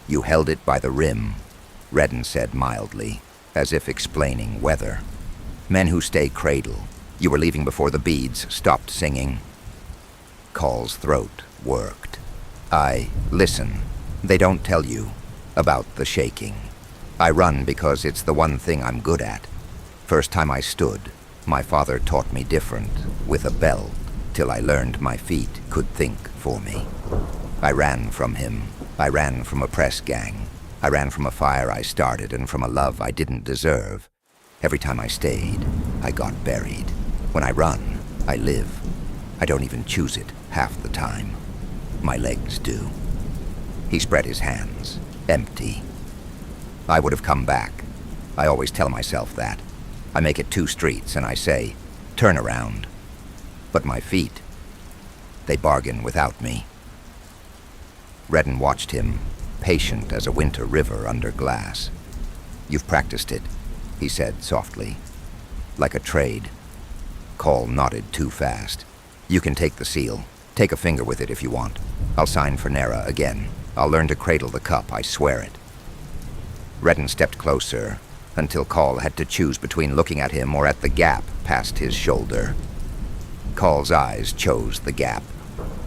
You held it by the rim, Reddan said mildly, as if explaining weather. Men who stay cradle. You were leaving before the beads stopped singing. Cal's throat worked. Listen, they don't tell you about the shaking. I run because it's the one thing I'm good at. First time I stood, my father taught me different, with a belt, till I learned my feet could think for me. I ran from him. I ran from a press gang. I ran from a fire I started and from a love I didn't deserve. Every time I stayed, I got buried. When I run, I live. I don't even choose it half the time. My legs do. He spread his hands, empty. I would have come back. I always tell myself that. I make it 2 streets and I say, turn around. But my feet, they bargain without me. Reddan watched him, patient as a winter river under glass. You've practiced it, he said softly. Like a trade. Call nodded too fast. You can take the seal. Take a finger with it if you want. I'll sign for Nera again. I'll learn to cradle the cup, I swear it. Reddan stepped closer, until Call had to choose between looking at him or at the gap past his shoulder. Call's eyes chose the gap.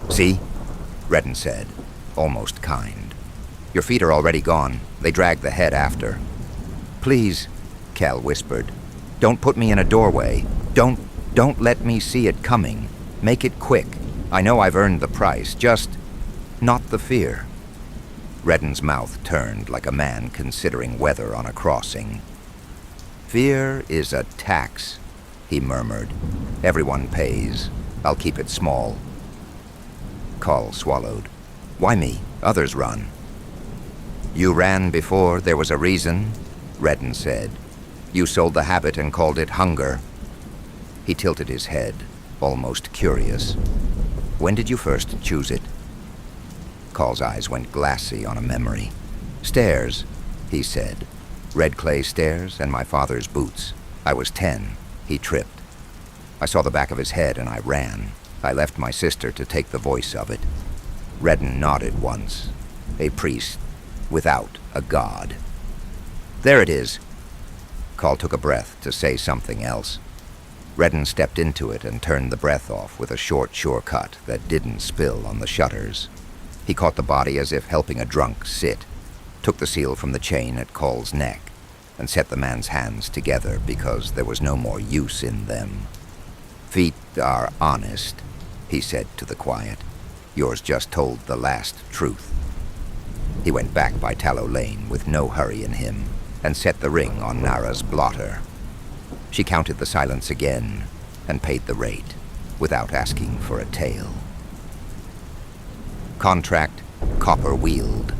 See? Reddan said, almost kind. Your feet are already gone. They drag the head after. Please, Cal whispered. Don't put me in a doorway. Don't let me see it coming. Make it quick. I know I've earned the price, just not the fear. Reddan's mouth turned like a man considering weather on a crossing. Fear is a tax, he murmured. Everyone pays. I'll keep it small. Call swallowed. Why me? Others run. You ran before there was a reason, Reddan said. You sold the habit and called it hunger. He tilted his head, almost curious. When did you first choose it? Call's eyes went glassy on a memory. Stairs, he said. Red clay stairs and my father's boots. I was 10. He tripped. I saw the back of his head and I ran. I left my sister to take the voice of it. Reddan nodded once. A priest without a god. There it is. Call took a breath to say something else. Reddan stepped into it and turned the breath off with a short, sure cut that didn't spill on the shutters. He caught the body as if helping a drunk sit, took the seal from the chain at Call's neck, and set the man's hands together because there was no more use in them. Feet are honest, he said to the quiet. Yours just told the last truth. He went back by Tallow Lane with no hurry in him, and set the ring on Nara's blotter. She counted the silence again, and paid the rate, without asking for a tale. Contract, Copper Weald.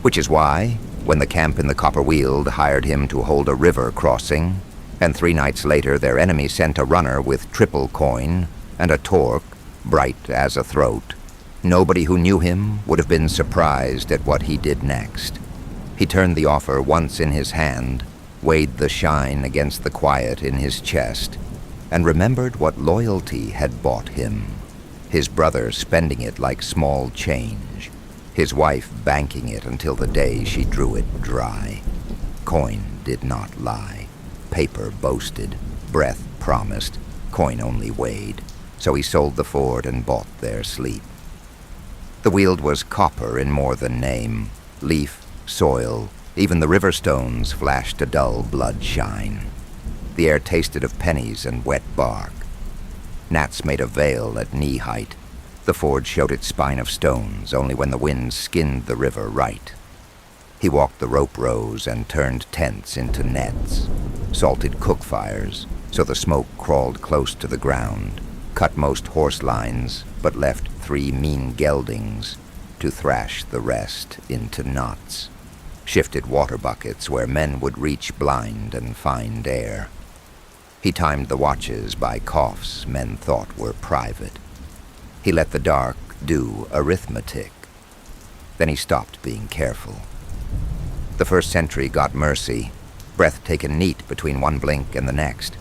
Which is why, when the camp in the Copper Weald hired him to hold a river crossing, and 3 nights later their enemy sent a runner with triple coin and a torque, bright as a throat, nobody who knew him would have been surprised at what he did next. He turned the offer once in his hand, weighed the shine against the quiet in his chest, and remembered what loyalty had bought him. His brother spending it like small change, his wife banking it until the day she drew it dry. Coin did not lie. Paper boasted. Breath promised. Coin only weighed. So he sold the Ford and bought their sleep. The Weald was copper in more than name. Leaf, soil, even the river stones flashed a dull blood shine. The air tasted of pennies and wet bark. Gnats made a veil at knee height. The ford showed its spine of stones only when the wind skinned the river right. He walked the rope rows and turned tents into nets, salted cook fires so the smoke crawled close to the ground, cut most horse lines but left 3 mean geldings to thrash the rest into knots, shifted water buckets where men would reach blind and find air. He timed the watches by coughs men thought were private. He let the dark do arithmetic. Then he stopped being careful. The first sentry got mercy, breath taken neat between one blink and the next.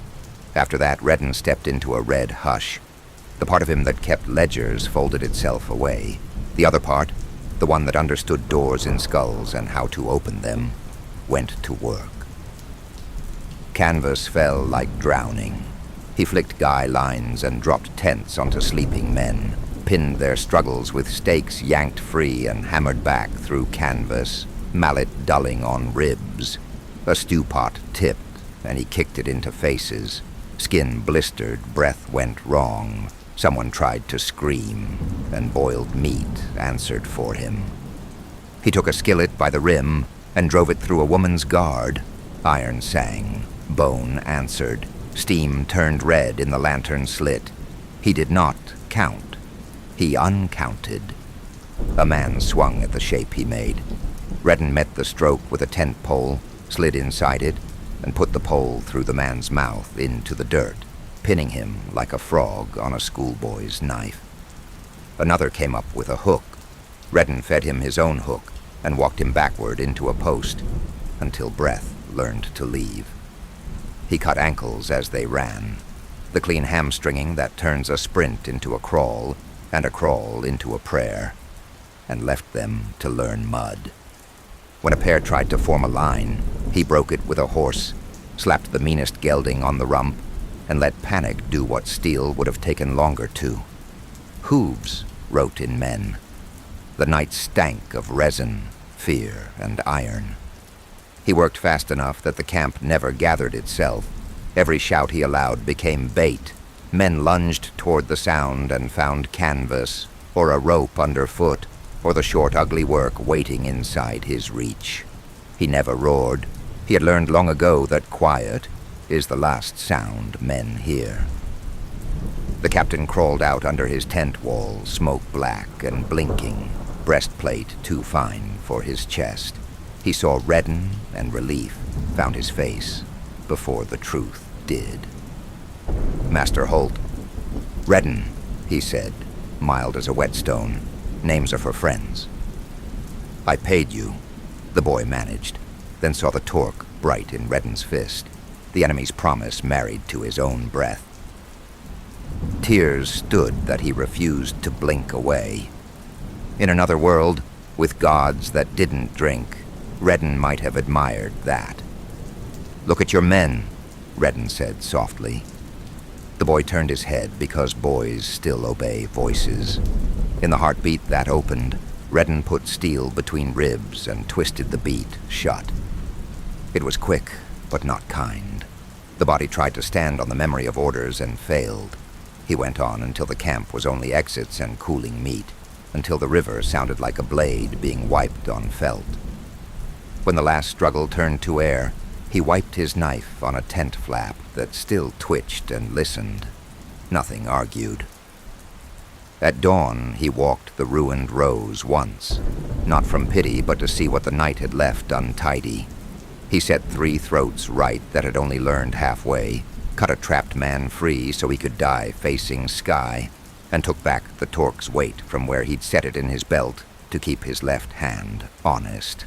After that, Reddan stepped into a red hush. The part of him that kept ledgers folded itself away. The other part, the one that understood doors in skulls and how to open them, went to work. Canvas fell like drowning. He flicked guy lines and dropped tents onto sleeping men. pinned their struggles with stakes yanked free and hammered back through canvas, mallet dulling on ribs. A stew pot tipped, and he kicked it into faces. Skin blistered, breath went wrong. Someone tried to scream, and boiled meat answered for him. He took a skillet by the rim and drove it through a woman's guard. Iron sang, bone answered. Steam turned red in the lantern slit. He did not count. He uncounted. A man swung at the shape he made. Reddan met the stroke with a tent pole, slid inside it, and put the pole through the man's mouth into the dirt, pinning him like a frog on a schoolboy's knife. Another came up with a hook. Reddan fed him his own hook and walked him backward into a post until breath learned to leave. He cut ankles as they ran, the clean hamstringing that turns a sprint into a crawl and a crawl into a prayer, and left them to learn mud. When a pair tried to form a line, he broke it with a horse, slapped the meanest gelding on the rump, and let panic do what steel would have taken longer to. Hooves wrote in men. The night stank of resin, fear, and iron. He worked fast enough that the camp never gathered itself. Every shout he allowed became bait. Men lunged toward the sound and found canvas, or a rope underfoot, or the short, ugly work waiting inside his reach. He never roared. He had learned long ago that quiet is the last sound men hear. The captain crawled out under his tent wall, smoke black and blinking, breastplate too fine for his chest. He saw Reddan, and relief found his face before the truth did. Master Holt. Reddan, he said, mild as a whetstone. Names are for friends. I paid you, the boy managed, then saw the torque bright in Reddan's fist, the enemy's promise married to his own breath. Tears stood that he refused to blink away. In another world, with gods that didn't drink, Reddan might have admired that. Look at your men, Reddan said softly. The boy turned his head because boys still obey voices. In the heartbeat that opened, Reddan put steel between ribs and twisted the beat shut. It was quick, but not kind. The body tried to stand on the memory of orders and failed. He went on until the camp was only exits and cooling meat, until the river sounded like a blade being wiped on felt. When the last struggle turned to air, he wiped his knife on a tent flap that still twitched and listened. Nothing argued. At dawn, he walked the ruined rows once, not from pity, but to see what the night had left untidy. He set 3 throats right that had only learned halfway, cut a trapped man free so he could die facing sky, and took back the torque's weight from where he'd set it in his belt to keep his left hand honest.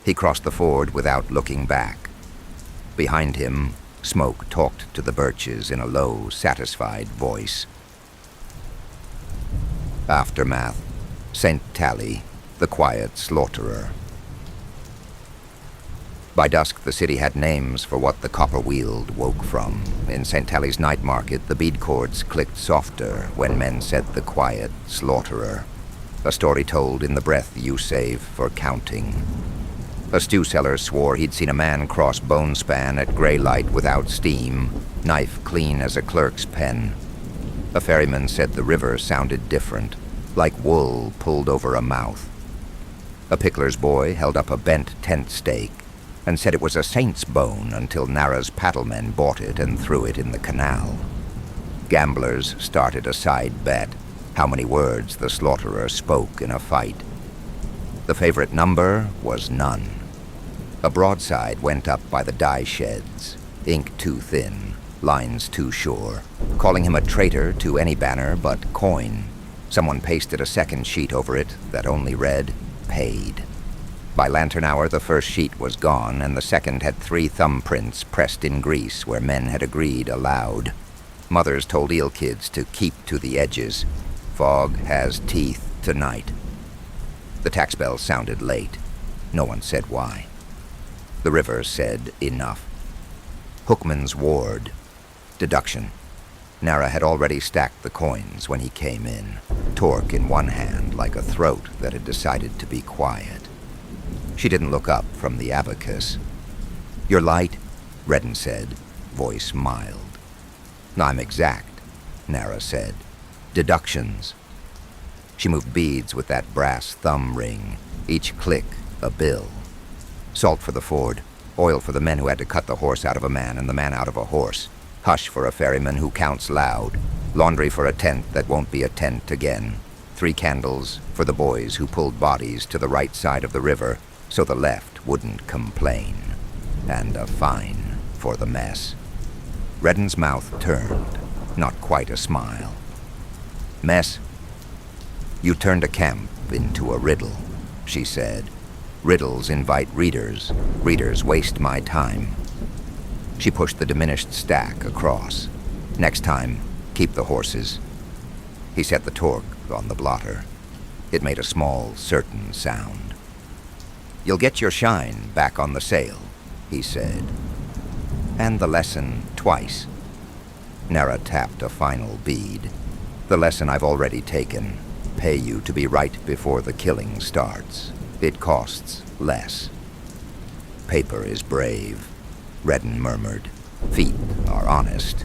He crossed the ford without looking back. Behind him, Smoke talked to the birches in a low, satisfied voice. Aftermath. St. Tally, the quiet slaughterer. By dusk, the city had names for what the copper-wheeled woke from. In St. Tally's night market, the bead cords clicked softer when men said the quiet slaughterer. A story told in the breath you save for counting. A stew seller swore he'd seen a man cross bone span at gray light without steam, knife clean as a clerk's pen. A ferryman said the river sounded different, like wool pulled over a mouth. A pickler's boy held up a bent tent stake and said it was a saint's bone until Nara's paddlemen bought it and threw it in the canal. Gamblers started a side bet, how many words the slaughterer spoke in a fight. The favorite number was none. A broadside went up by the dye sheds, ink too thin, lines too sure, calling him a traitor to any banner but coin. Someone pasted a second sheet over it that only read, paid. By lantern hour, the first sheet was gone, and the second had 3 thumbprints pressed in grease where men had agreed aloud. Mothers told eel kids to keep to the edges. Fog has teeth tonight. The tax bell sounded late. No one said why. The river said enough. Hookman's ward. Deduction. Nara had already stacked the coins when he came in, torque in one hand like a throat that had decided to be quiet. She didn't look up from the abacus. "You're light," Reddan said, voice mild. "I'm exact," Nara said. "Deductions." She moved beads with that brass thumb ring, each click a bill. Salt for the ford, oil for the men who had to cut the horse out of a man and the man out of a horse, hush for a ferryman who counts loud, laundry for a tent that won't be a tent again, 3 candles for the boys who pulled bodies to the right side of the river so the left wouldn't complain, and a fine for the mess. Reddan's mouth turned, not quite a smile. "Mess? You turned a camp into a riddle," she said. "Riddles invite readers. Readers waste my time." She pushed the diminished stack across. "Next time, keep the horses." He set the torque on the blotter. It made a small, certain sound. "You'll get your shine back on the sail," he said. "And the lesson twice." Nara tapped a final bead. "The lesson I've already taken. Pay you to be right before the killing starts. It costs less." "Paper is brave," Reddan murmured. "Feet are honest."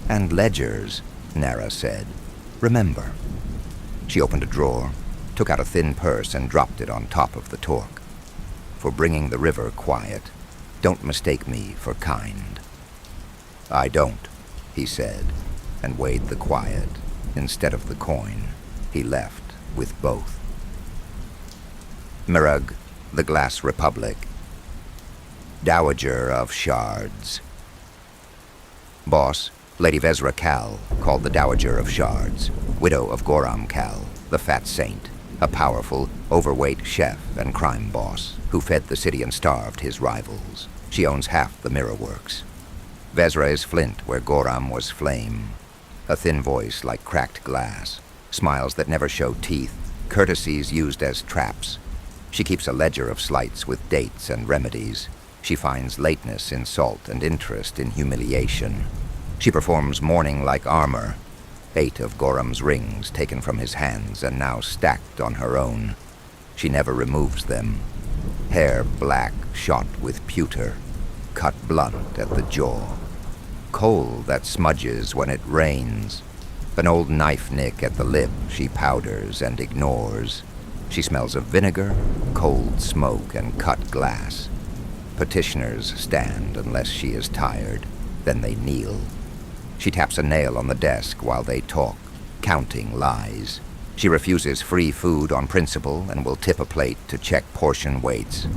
"And ledgers," Nara said. "Remember." She opened a drawer, took out a thin purse and dropped it on top of the torque. "For bringing the river quiet. Don't mistake me for kind." "I don't," he said, and weighed the quiet instead of the coin. He left with both. Mirag, the Glass Republic. Dowager of Shards. Boss, Lady Vezra Kal, called the Dowager of Shards, widow of Goram Kal, the Fat Saint, a powerful, overweight chef and crime boss who fed the city and starved his rivals. She owns half the mirror works. Vezra is flint where Goram was flame. A thin voice like cracked glass, smiles that never show teeth, courtesies used as traps. She keeps a ledger of slights with dates and remedies. She finds lateness in salt and interest in humiliation. She performs mourning like armor. 8 of Goram's rings taken from his hands and now stacked on her own. She never removes them. Hair black, shot with pewter, cut blunt at the jaw. Coal that smudges when it rains. An old knife nick at the lip she powders and ignores. She smells of vinegar, cold smoke, and cut glass. Petitioners stand unless she is tired. Then they kneel. She taps a nail on the desk while they talk, counting lies. She refuses free food on principle and will tip a plate to check portion weights.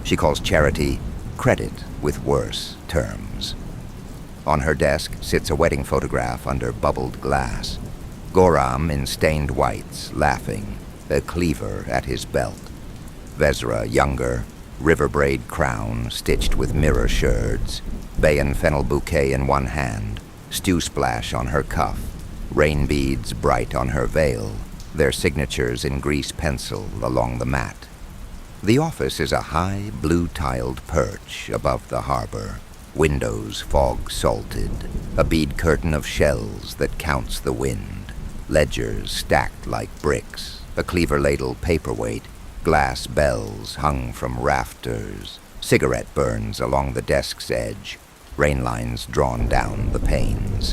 She calls charity credit with worse terms. On her desk sits a wedding photograph under bubbled glass. Goram in stained whites, laughing, a cleaver at his belt. Vezra, younger, river braid crown stitched with mirror sherds, bay and fennel bouquet in one hand, stew splash on her cuff, rain beads bright on her veil, their signatures in grease pencil along the mat. The office is a high, blue-tiled perch above the harbor. Windows fog-salted, a bead curtain of shells that counts the wind, ledgers stacked like bricks, a cleaver-ladle paperweight, glass bells hung from rafters, cigarette burns along the desk's edge, rain lines drawn down the panes.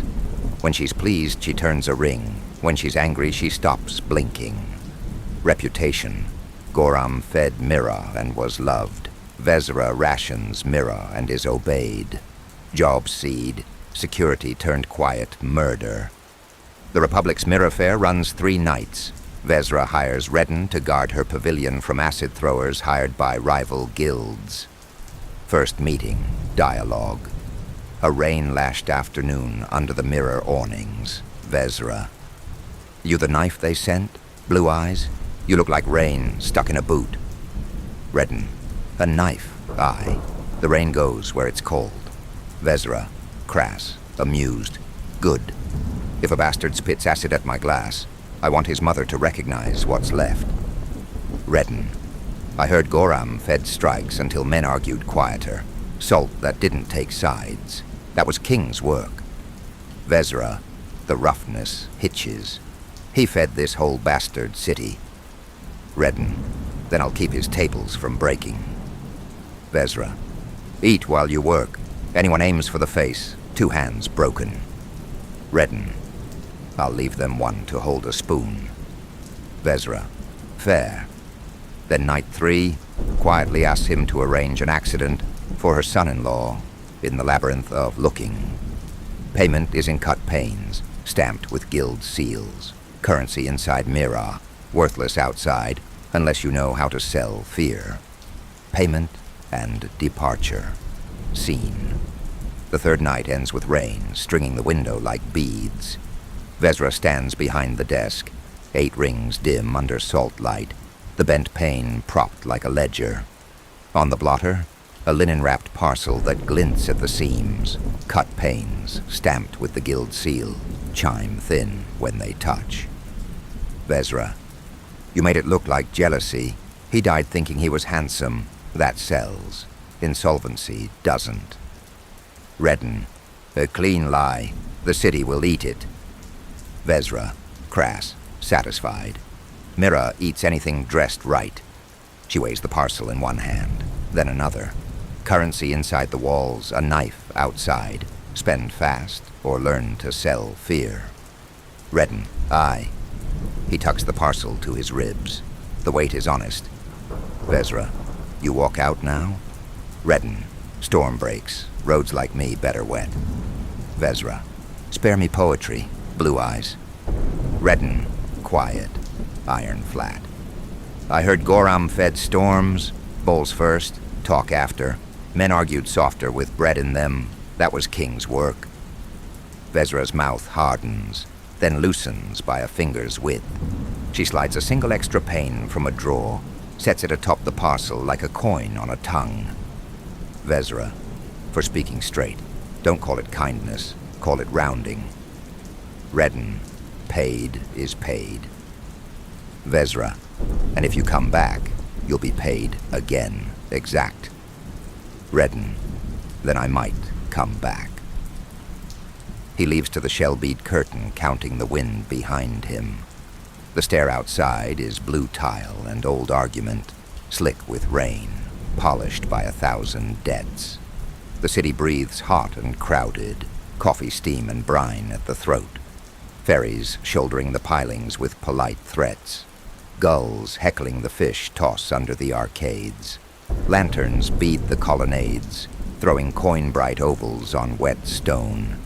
When she's pleased, she turns a ring. When she's angry, she stops blinking. Reputation. Goram fed Mira and was loved. Vezra rations Mira and is obeyed. Job seed, security turned quiet murder. The Republic's Mirror Fair runs 3 nights. Vezra hires Reddan to guard her pavilion from acid throwers hired by rival guilds. First meeting, dialogue. A rain-lashed afternoon under the mirror awnings. Vezra. "You the knife they sent? Blue eyes? You look like rain stuck in a boot." Reddan. "A knife, aye. The rain goes where it's cold." Vezra, crass, amused. "Good. If a bastard spits acid at my glass, I want his mother to recognize what's left." Reddan. "I heard Goram fed strikes until men argued quieter. Salt that didn't take sides. That was King's work." Vezra, The roughness hitches. He fed this whole bastard city. Reddan, then I'll keep his tables from breaking. Vezra, eat while you work. Anyone aims for the face, 2 hands broken. Reddan, I'll leave them one to hold a spoon. Vezra, fair. Then Night 3 quietly asks him to arrange an accident for her son-in-law in the labyrinth of looking. Payment is in cut panes, stamped with guild seals. Currency inside Mira, worthless outside, unless you know how to sell fear. Payment and departure. Scene. The 3rd night ends with rain, stringing the window like beads. Vezra stands behind the desk, 8 rings dim under salt light, the bent pane propped like a ledger. On the blotter, a linen-wrapped parcel that glints at the seams. Cut panes, stamped with the guild seal, chime thin when they touch. Vezra, you made it look like jealousy. He died thinking he was handsome. That sells. Insolvency doesn't. Reddan, a clean lie. The city will eat it. Vezra, crass, satisfied. Mira eats anything dressed right. She weighs the parcel in one hand, then another. Currency inside the walls, a knife outside. Spend fast or learn to sell fear. Reddan, aye. He tucks the parcel to his ribs. The weight is honest. Vezra, you walk out now? Reddan, storm breaks. Roads like me better wet. Vezra, spare me poetry. Blue eyes. Reddan, quiet. Iron flat. I heard Goram fed storms. Bowls first, talk after. Men argued softer with bread in them. That was king's work. Vezra's mouth hardens, then loosens by a finger's width. She slides a single extra pane from a drawer, sets it atop the parcel like a coin on a tongue. Vezra, for speaking straight, don't call it kindness, call it rounding. Reddan, paid is paid. Vezra, and if you come back, you'll be paid again, exact. Reddan, then I might come back. He leaves to the shell-bead curtain, counting the wind behind him. The stair outside is blue tile and old argument, slick with rain, polished by 1,000 debts. The city breathes hot and crowded, coffee steam and brine at the throat. Ferries shouldering the pilings with polite threats. Gulls heckling the fish toss under the arcades. Lanterns bead the colonnades, throwing coin-bright ovals on wet stone.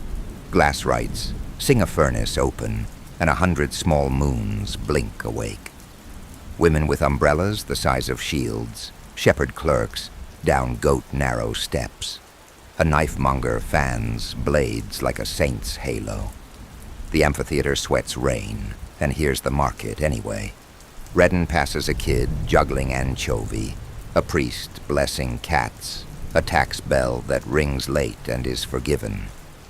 Glass rights sing a furnace open, and 100 small moons blink awake. Women with umbrellas the size of shields, shepherd clerks down goat-narrow steps. A knife-monger fans blades like a saint's halo. The amphitheater sweats rain, and here's the market anyway. Reddan passes a kid juggling anchovy, a priest blessing cats, a tax bell that rings late and is forgiven.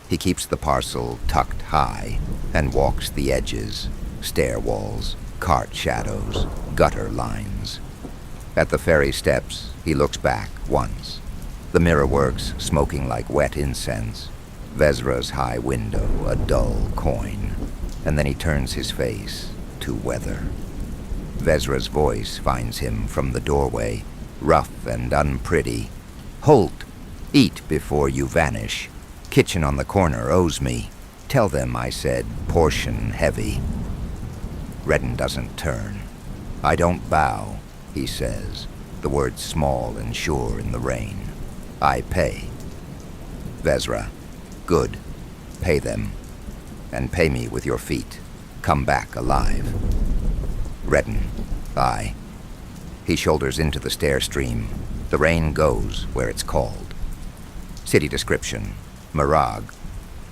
He keeps the parcel tucked high and walks the edges, stair walls, cart shadows, gutter lines. At the ferry steps, he looks back once. The mirror works smoking like wet incense. Vezra's high window, a dull coin. And then he turns his face to weather. Vezra's voice finds him from the doorway, rough and unpretty. Holt, eat before you vanish. Kitchen on the corner owes me. Tell them I said portion heavy. Reddan doesn't turn. I don't bow, he says, the words small and sure in the rain. I pay. Vezra, good. Pay them. And pay me with your feet. Come back alive. Reddan, aye. He shoulders into the stair stream. The rain goes where it's called. City description. Mirag.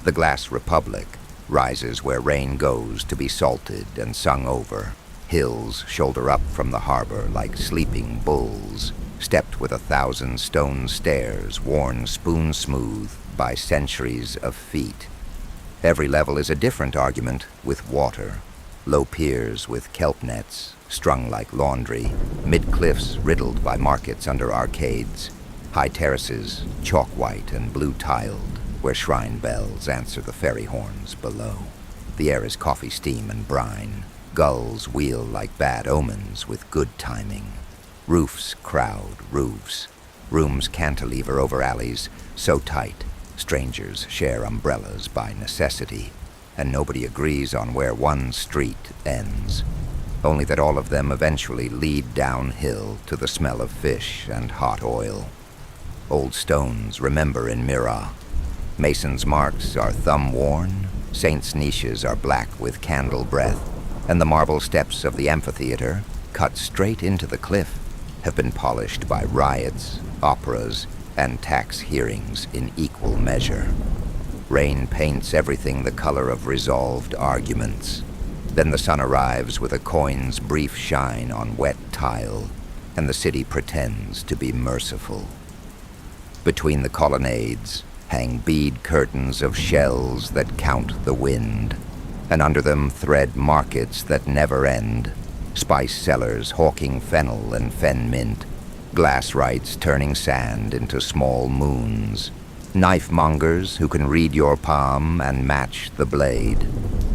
The Glass Republic rises where rain goes to be salted and sung over. Hills shoulder up from the harbor like sleeping bulls, stepped with 1,000 stone stairs worn spoon-smooth by centuries of feet. Every level is a different argument with water. Low piers with kelp nets, strung like laundry, mid-cliffs riddled by markets under arcades, high terraces, chalk-white and blue-tiled, where shrine bells answer the ferry horns below. The air is coffee steam and brine. Gulls wheel like bad omens with good timing. Roofs crowd roofs. Rooms cantilever over alleys so tight, strangers share umbrellas by necessity, and nobody agrees on where one street ends. Only that all of them eventually lead downhill to the smell of fish and hot oil. Old stones remember in Mira. Masons' marks are thumb-worn, saints' niches are black with candle breath, and the marble steps of the amphitheater, cut straight into the cliff, have been polished by riots, operas, and tax hearings in equal measure. Rain paints everything the color of resolved arguments. Then the sun arrives with a coin's brief shine on wet tile, and the city pretends to be merciful. Between the colonnades hang bead curtains of shells that count the wind, and under them thread markets that never end, spice sellers hawking fennel and fen mint, glass wrights turning sand into small moons, knife mongers who can read your palm and match the blade.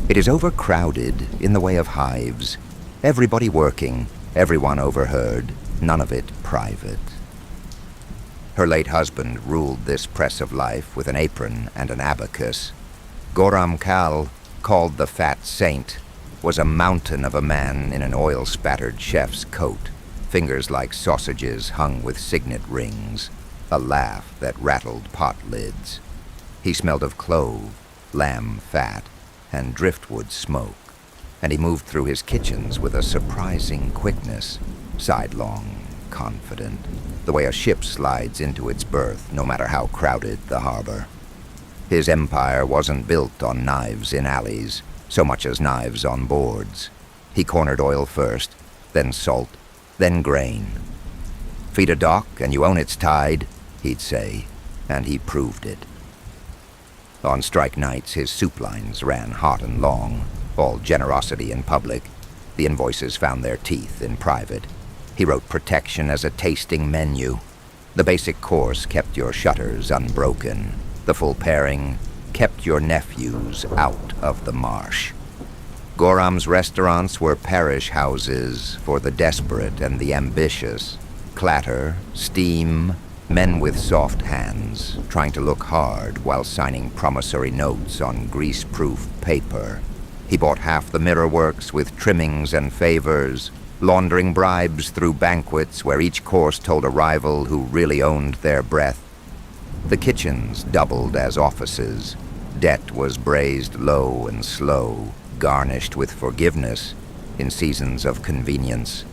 It is overcrowded in the way of hives, everybody working, everyone overheard, none of it private. Her late husband ruled this press of life with an apron and an abacus. Goram Kal, called the Fat Saint, was a mountain of a man in an oil-spattered chef's coat, fingers like sausages hung with signet rings, a laugh that rattled pot lids. He smelled of clove, lamb fat, and driftwood smoke, and he moved through his kitchens with a surprising quickness, sidelong, confident, the way a ship slides into its berth, no matter how crowded the harbor. His empire wasn't built on knives in alleys, so much as knives on boards. He cornered oil first, then salt, then grain. Feed a dock and you own its tide, he'd say, and he proved it. On strike nights, his soup lines ran hot and long, all generosity in public. The invoices found their teeth in private. He wrote protection as a tasting menu. The basic course kept your shutters unbroken. The full pairing kept your nephews out of the marsh. Goram's restaurants were parish houses for the desperate and the ambitious. Clatter, steam, men with soft hands, trying to look hard while signing promissory notes on grease-proof paper. He bought half the mirror works with trimmings and favors, laundering bribes through banquets where each course told a rival who really owned their breath. The kitchens doubled as offices. Debt was braised low and slow, garnished with forgiveness in seasons of convenience.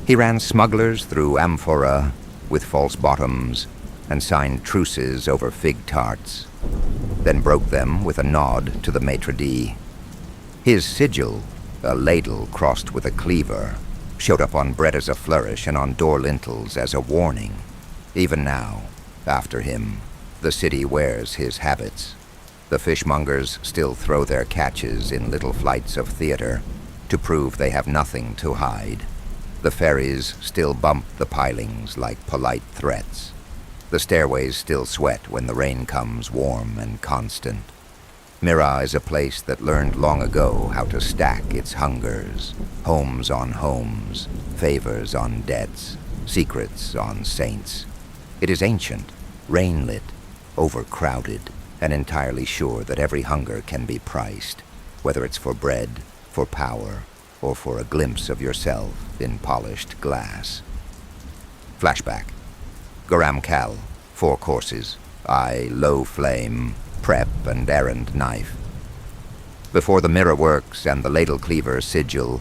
He ran smugglers through amphora with false bottoms and signed truces over fig tarts, then broke them with a nod to the maitre d'. His sigil, a ladle crossed with a cleaver, showed up on bread as a flourish and on door lintels as a warning. Even now, after him, the city wears his habits. The fishmongers still throw their catches in little flights of theater to prove they have nothing to hide. The ferries still bump the pilings like polite threats. The stairways still sweat when the rain comes warm and constant. Mira is a place that learned long ago how to stack its hungers, homes on homes, favors on debts, secrets on saints. It is ancient, rain-lit, overcrowded, and entirely sure that every hunger can be priced, whether it's for bread, for power, or for a glimpse of yourself in polished glass. Flashback. Goram Kal, 4 courses, eye low flame, prep and errand knife. Before the mirror works and the ladle cleaver sigil,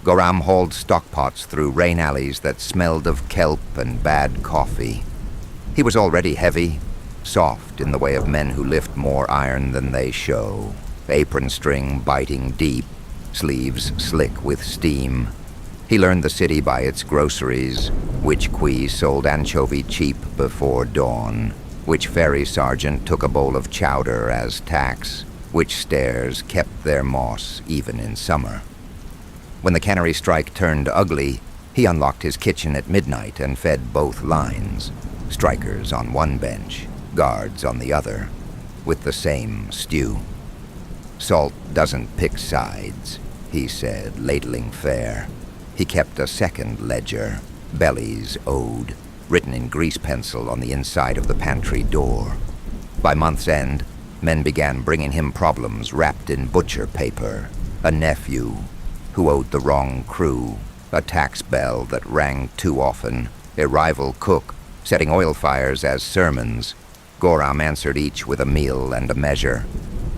Goram hauled stockpots through rain alleys that smelled of kelp and bad coffee. He was already heavy, soft in the way of men who lift more iron than they show, apron string biting deep, sleeves slick with steam. He learned the city by its groceries, which quay sold anchovy cheap before dawn, which ferry sergeant took a bowl of chowder as tax, which stairs kept their moss even in summer. When the cannery strike turned ugly, he unlocked his kitchen at midnight and fed both lines, strikers on one bench, guards on the other, with the same stew. Salt doesn't pick sides, he said, ladling fare. He kept a second ledger, Belly's Ode, written in grease pencil on the inside of the pantry door. By month's end, men began bringing him problems wrapped in butcher paper. A nephew who owed the wrong crew, a tax bell that rang too often, a rival cook setting oil fires as sermons. Goram answered each with a meal and a measure.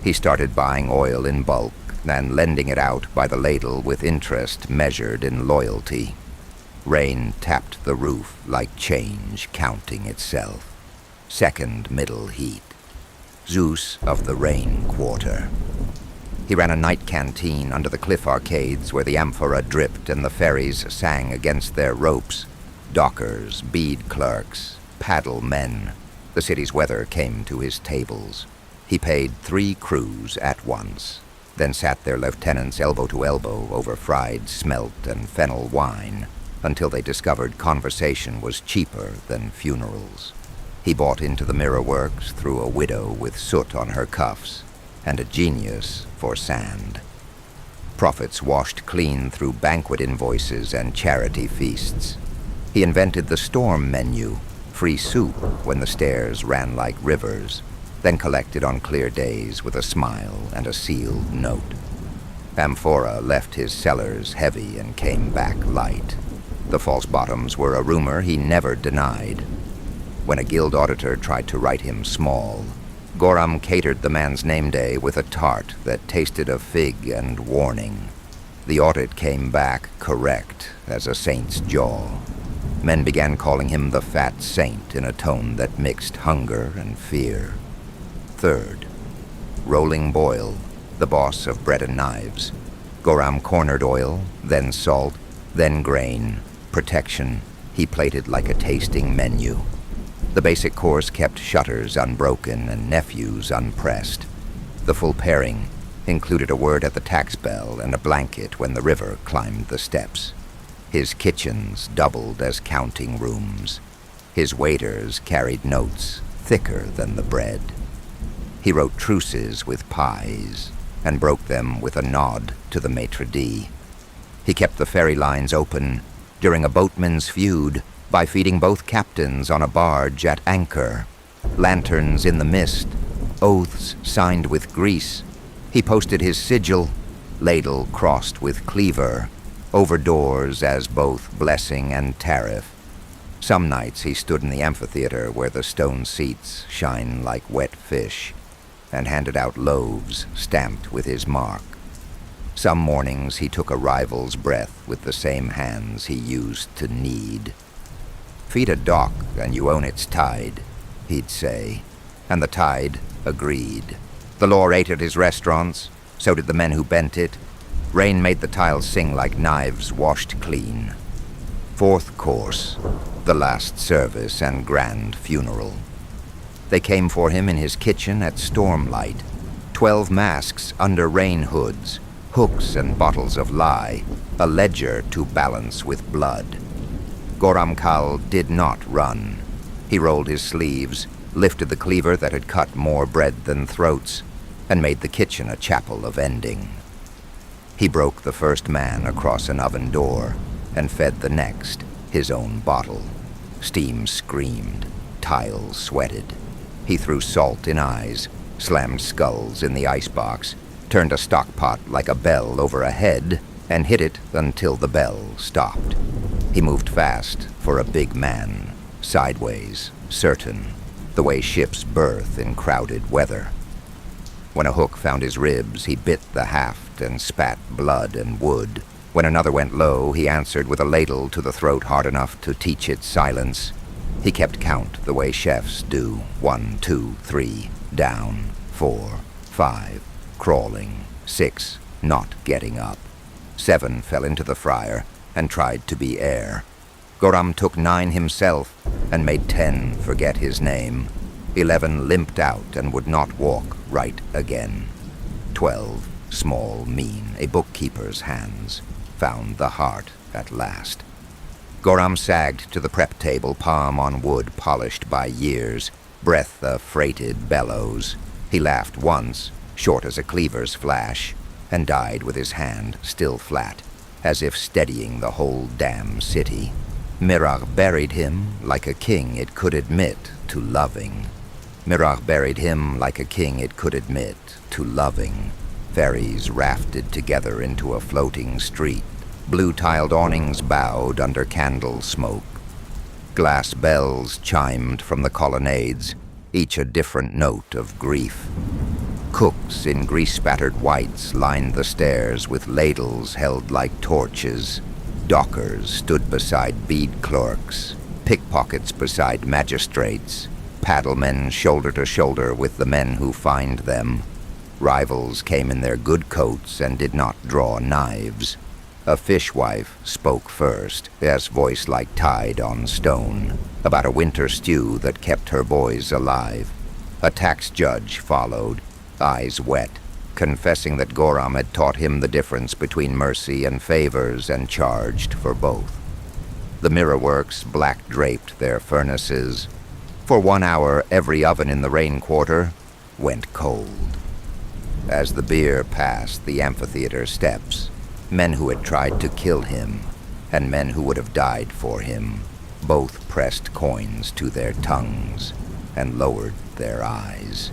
He started buying oil in bulk and lending it out by the ladle with interest measured in loyalty. Rain tapped the roof like change counting itself. Second middle heat. Zeus of the Rain Quarter. He ran a night canteen under the cliff arcades where the amphora dripped and the ferries sang against their ropes. Dockers, bead clerks, paddle men. The city's weather came to his tables. He paid 3 crews at once, then sat their lieutenants elbow to elbow over fried smelt and fennel wine until they discovered conversation was cheaper than funerals. He bought into the mirror works through a widow with soot on her cuffs and a genius for sand. Profits washed clean through banquet invoices and charity feasts. He invented the storm menu, free soup when the stairs ran like rivers, then collected on clear days with a smile and a sealed note. Amphora left his cellars heavy and came back light. The false bottoms were a rumor he never denied. When a guild auditor tried to write him small, Goram catered the man's name day with a tart that tasted of fig and warning. The audit came back correct as a saint's jaw. Men began calling him the Fat Saint in a tone that mixed hunger and fear. Third, Rolling Boil, the boss of bread and knives. Goram cornered oil, then salt, then grain, protection. He plated like a tasting menu. The basic course kept shutters unbroken and nephews unpressed. The full pairing included a word at the tax bell and a blanket when the river climbed the steps. His kitchens doubled as counting rooms. His waiters carried notes thicker than the bread. He wrote truces with pies and broke them with a nod to the maitre d'. He kept the ferry lines open during a boatman's feud by feeding both captains on a barge at anchor. Lanterns in the mist, oaths signed with grease. He posted his sigil, ladle crossed with cleaver, over doors as both blessing and tariff. Some nights he stood in the amphitheater where the stone seats shine like wet fish, and handed out loaves stamped with his mark. Some mornings he took a rival's breath with the same hands he used to knead. "Feed a dock and you own its tide," he'd say, and the tide agreed. The law ate at his restaurants, so did the men who bent it. Rain made the tiles sing like knives washed clean. Fourth course, the last service and grand funeral. They came for him in his kitchen at stormlight. 12 masks under rain hoods, hooks and bottles of lye, a ledger to balance with blood. Goram Kal did not run. He rolled his sleeves, lifted the cleaver that had cut more bread than throats, and made the kitchen a chapel of ending. He broke the first man across an oven door and fed the next his own bottle. Steam screamed, tiles sweated. He threw salt in eyes, slammed skulls in the icebox, turned a stockpot like a bell over a head, and hit it until the bell stopped. He moved fast for a big man, sideways, certain, the way ships berth in crowded weather. When a hook found his ribs, he bit the haft and spat blood and wood. When another went low, he answered with a ladle to the throat hard enough to teach it silence. He kept count the way chefs do. 1, 2, 3, down, 4, 5, crawling, 6, not getting up. 7 fell into the fryer and tried to be air. Goram took 9 himself and made 10 forget his name. 11 limped out and would not walk right again. 12, small, mean, a bookkeeper's hands, found the heart at last. Goram sagged to the prep table, palm on wood polished by years, breath a freighted bellows. He laughed once, short as a cleaver's flash, and died with his hand still flat, as if steadying the whole damn city. Mirach buried him like a king it could admit to loving. Mirach buried him like a king it could admit to loving. Ferries rafted together into a floating street. Blue-tiled awnings bowed under candle smoke. Glass bells chimed from the colonnades, each a different note of grief. Cooks in grease-spattered whites lined the stairs with ladles held like torches. Dockers stood beside bead clerks, pickpockets beside magistrates, paddlemen shoulder to shoulder with the men who fined them. Rivals came in their good coats and did not draw knives. A fishwife spoke first, as voice like tide on stone, about a winter stew that kept her boys alive. A tax judge followed, eyes wet, confessing that Goram had taught him the difference between mercy and favors and charged for both. The mirror-works black-draped their furnaces. For 1 hour, every oven in the rain quarter went cold. As the bier passed the amphitheater steps, men who had tried to kill him and men who would have died for him both pressed coins to their tongues and lowered their eyes.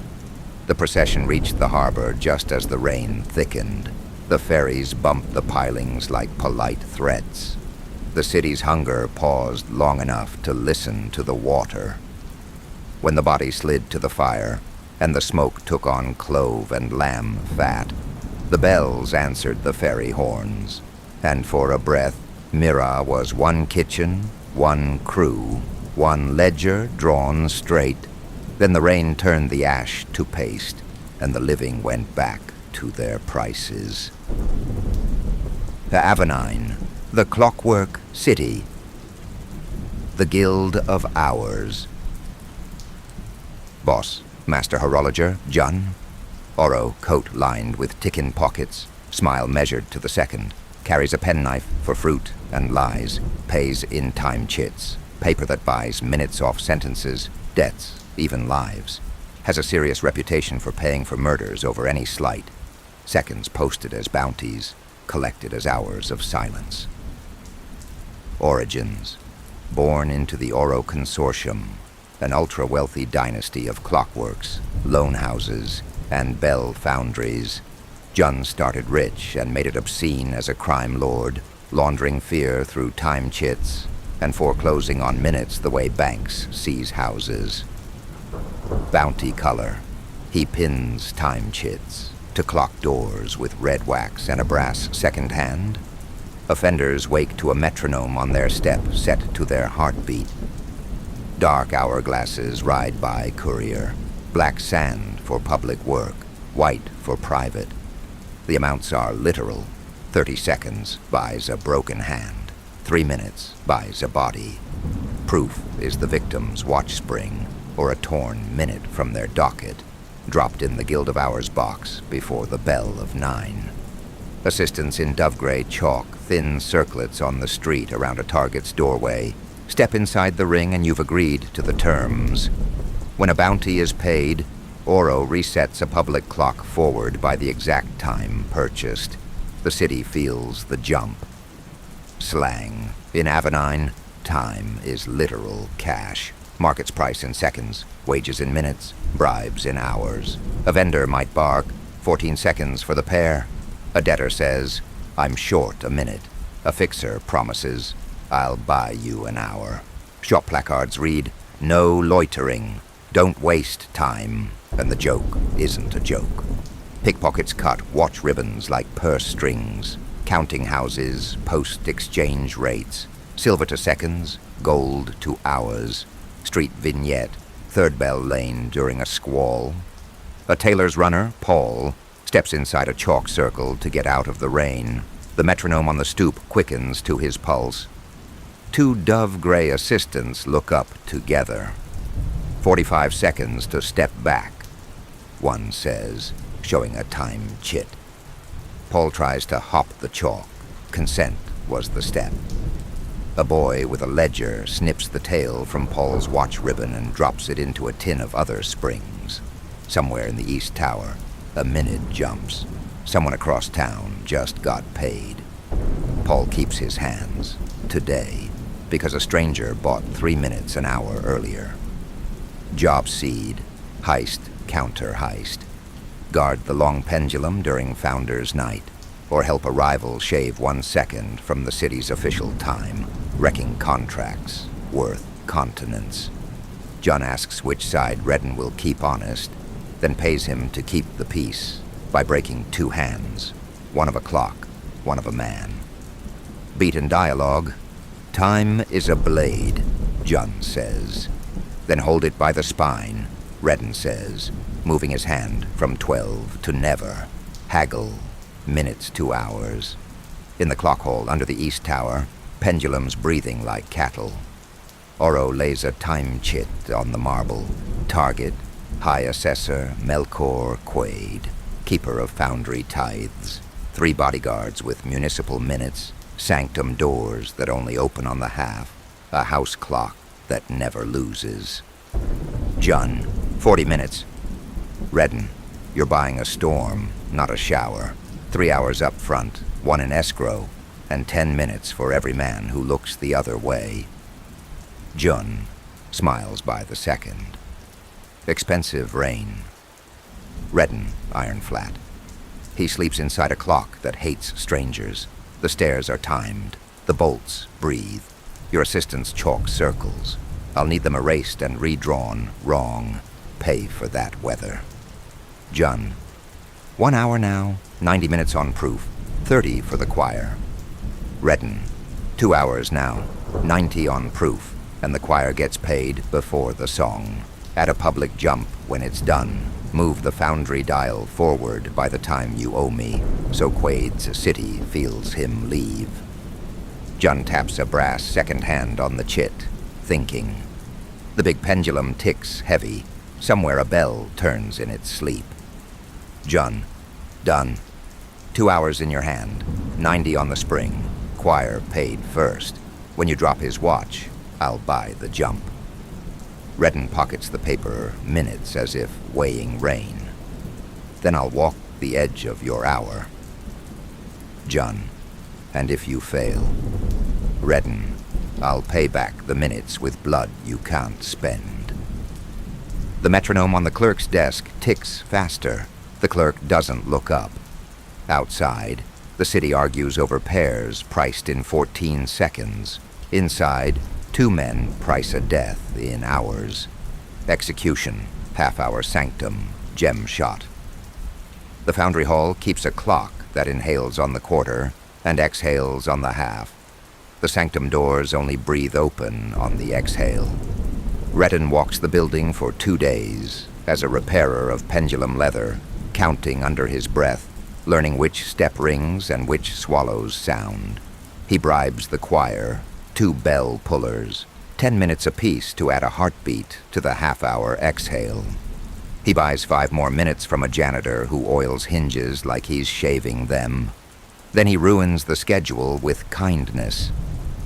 The procession reached the harbor just as the rain thickened. The ferries bumped the pilings like polite threats. The city's hunger paused long enough to listen to the water. When the body slid to the fire, and the smoke took on clove and lamb fat, the bells answered the ferry horns, and for a breath, Mira was one kitchen, one crew, one ledger drawn straight. Then the rain turned the ash to paste, and the living went back to their prices. The Avenine, the clockwork city, the Guild of Hours. Boss, Master Horologer, Jun. Oro, coat lined with tickin pockets, smile measured to the second, carries a penknife for fruit and lies, pays in time chits, paper that buys minutes off sentences, debts, even lives, has a serious reputation for paying for murders over any slight, seconds posted as bounties, collected as hours of silence. Origins, born into the Oro Consortium, an ultra-wealthy dynasty of clockworks, loan houses, and bell foundries. Jun started rich and made it obscene as a crime lord, laundering fear through time chits and foreclosing on minutes the way banks seize houses. Bounty color, he pins time chits to clock doors with red wax and a brass second hand. Offenders wake to a metronome on their step set to their heartbeat. Dark hourglasses ride by courier, black sand for public work, white for private. The amounts are literal. 30 seconds buys a broken hand. 3 minutes buys a body. Proof is the victim's watch spring or a torn minute from their docket, dropped in the Guild of Hours box before the bell of 9. Assistants in dove-gray chalk thin circlets on the street around a target's doorway. Step inside the ring and you've agreed to the terms. When a bounty is paid, Oro resets a public clock forward by the exact time purchased. The city feels the jump. Slang. In Avenine, time is literal cash. Market's price in seconds, wages in minutes, bribes in hours. A vendor might bark, 14 seconds for the pair. A debtor says, I'm short a minute. A fixer promises, I'll buy you an hour. Shop placards read, no loitering, don't waste time, and the joke isn't a joke. Pickpockets cut watch ribbons like purse strings. Counting houses post exchange rates. Silver to seconds, gold to hours. Street vignette, third bell lane during a squall. A tailor's runner, Paul, steps inside a chalk circle to get out of the rain. The metronome on the stoop quickens to his pulse. 2 dove-gray assistants look up together. 45 seconds to step back, one says, showing a time chit. Paul tries to hop the chalk. Consent was the step. A boy with a ledger snips the tail from Paul's watch ribbon and drops it into a tin of other springs. Somewhere in the East Tower, A minute jumps. Someone across town just got paid. Paul keeps his hands. Today. Because a stranger bought 3 minutes an hour earlier. Job seed. Heist, counter heist. Guard the long pendulum during Founders Night. Or help a rival shave 1 second from the city's official time. Wrecking contracts. Worth continents. John asks which side Reddan will keep honest, then pays him to keep the peace by breaking 2 hands, one of a clock, one of a man. Beat in dialogue, "Time is a blade," John says. "Then hold it by the spine," Reddan says, moving his hand from 12 to never. Haggle, minutes to hours. In the clock hole under the east tower, pendulums breathing like cattle. Oro lays a time chit on the marble. Target, High Assessor Melkor Quaid, keeper of foundry tithes. 3 bodyguards with municipal minutes, sanctum doors that only open on the half, a house clock that never loses. Jun, 40 minutes. Reddan, you're buying a storm, not a shower. 3 hours up front, 1 in escrow, and 10 minutes for every man who looks the other way. Jun smiles by the second. Expensive rain. Reddan, iron flat. He sleeps inside a clock that hates strangers. The stairs are timed. The bolts breathe. Your assistants chalk circles. I'll need them erased and redrawn. Wrong. Pay for that weather. Jun. 1 hour now, 90 minutes on proof, 30 for the choir. Reddan. 2 hours now, 90 on proof, and the choir gets paid before the song. Add a public jump when it's done. Move the foundry dial forward by the time you owe me, so Quaid's city feels him leave. Jun taps a brass second hand on the chit, thinking. The big pendulum ticks heavy. Somewhere a bell turns in its sleep. Jun. Done. 2 hours in your hand, 90 on the spring. Choir paid first. When you drop his watch, I'll buy the jump. Reddan pockets the paper minutes as if weighing rain. Then I'll walk the edge of your hour. Jun. And if you fail. Reddan. I'll pay back the minutes with blood you can't spend. The metronome on the clerk's desk ticks faster. The clerk doesn't look up. Outside, the city argues over pairs priced in 14 seconds. Inside, 2 men price a death in hours. Execution, half-hour sanctum, gem shot. The foundry hall keeps a clock that inhales on the quarter and exhales on the half. The sanctum doors only breathe open on the exhale. Reddan walks the building for 2 days as a repairer of pendulum leather, counting under his breath, learning which step rings and which swallows sound. He bribes the choir, 2 bell pullers, 10 minutes apiece to add a heartbeat to the half-hour exhale. He buys 5 more minutes from a janitor who oils hinges like he's shaving them. Then he ruins the schedule with kindness,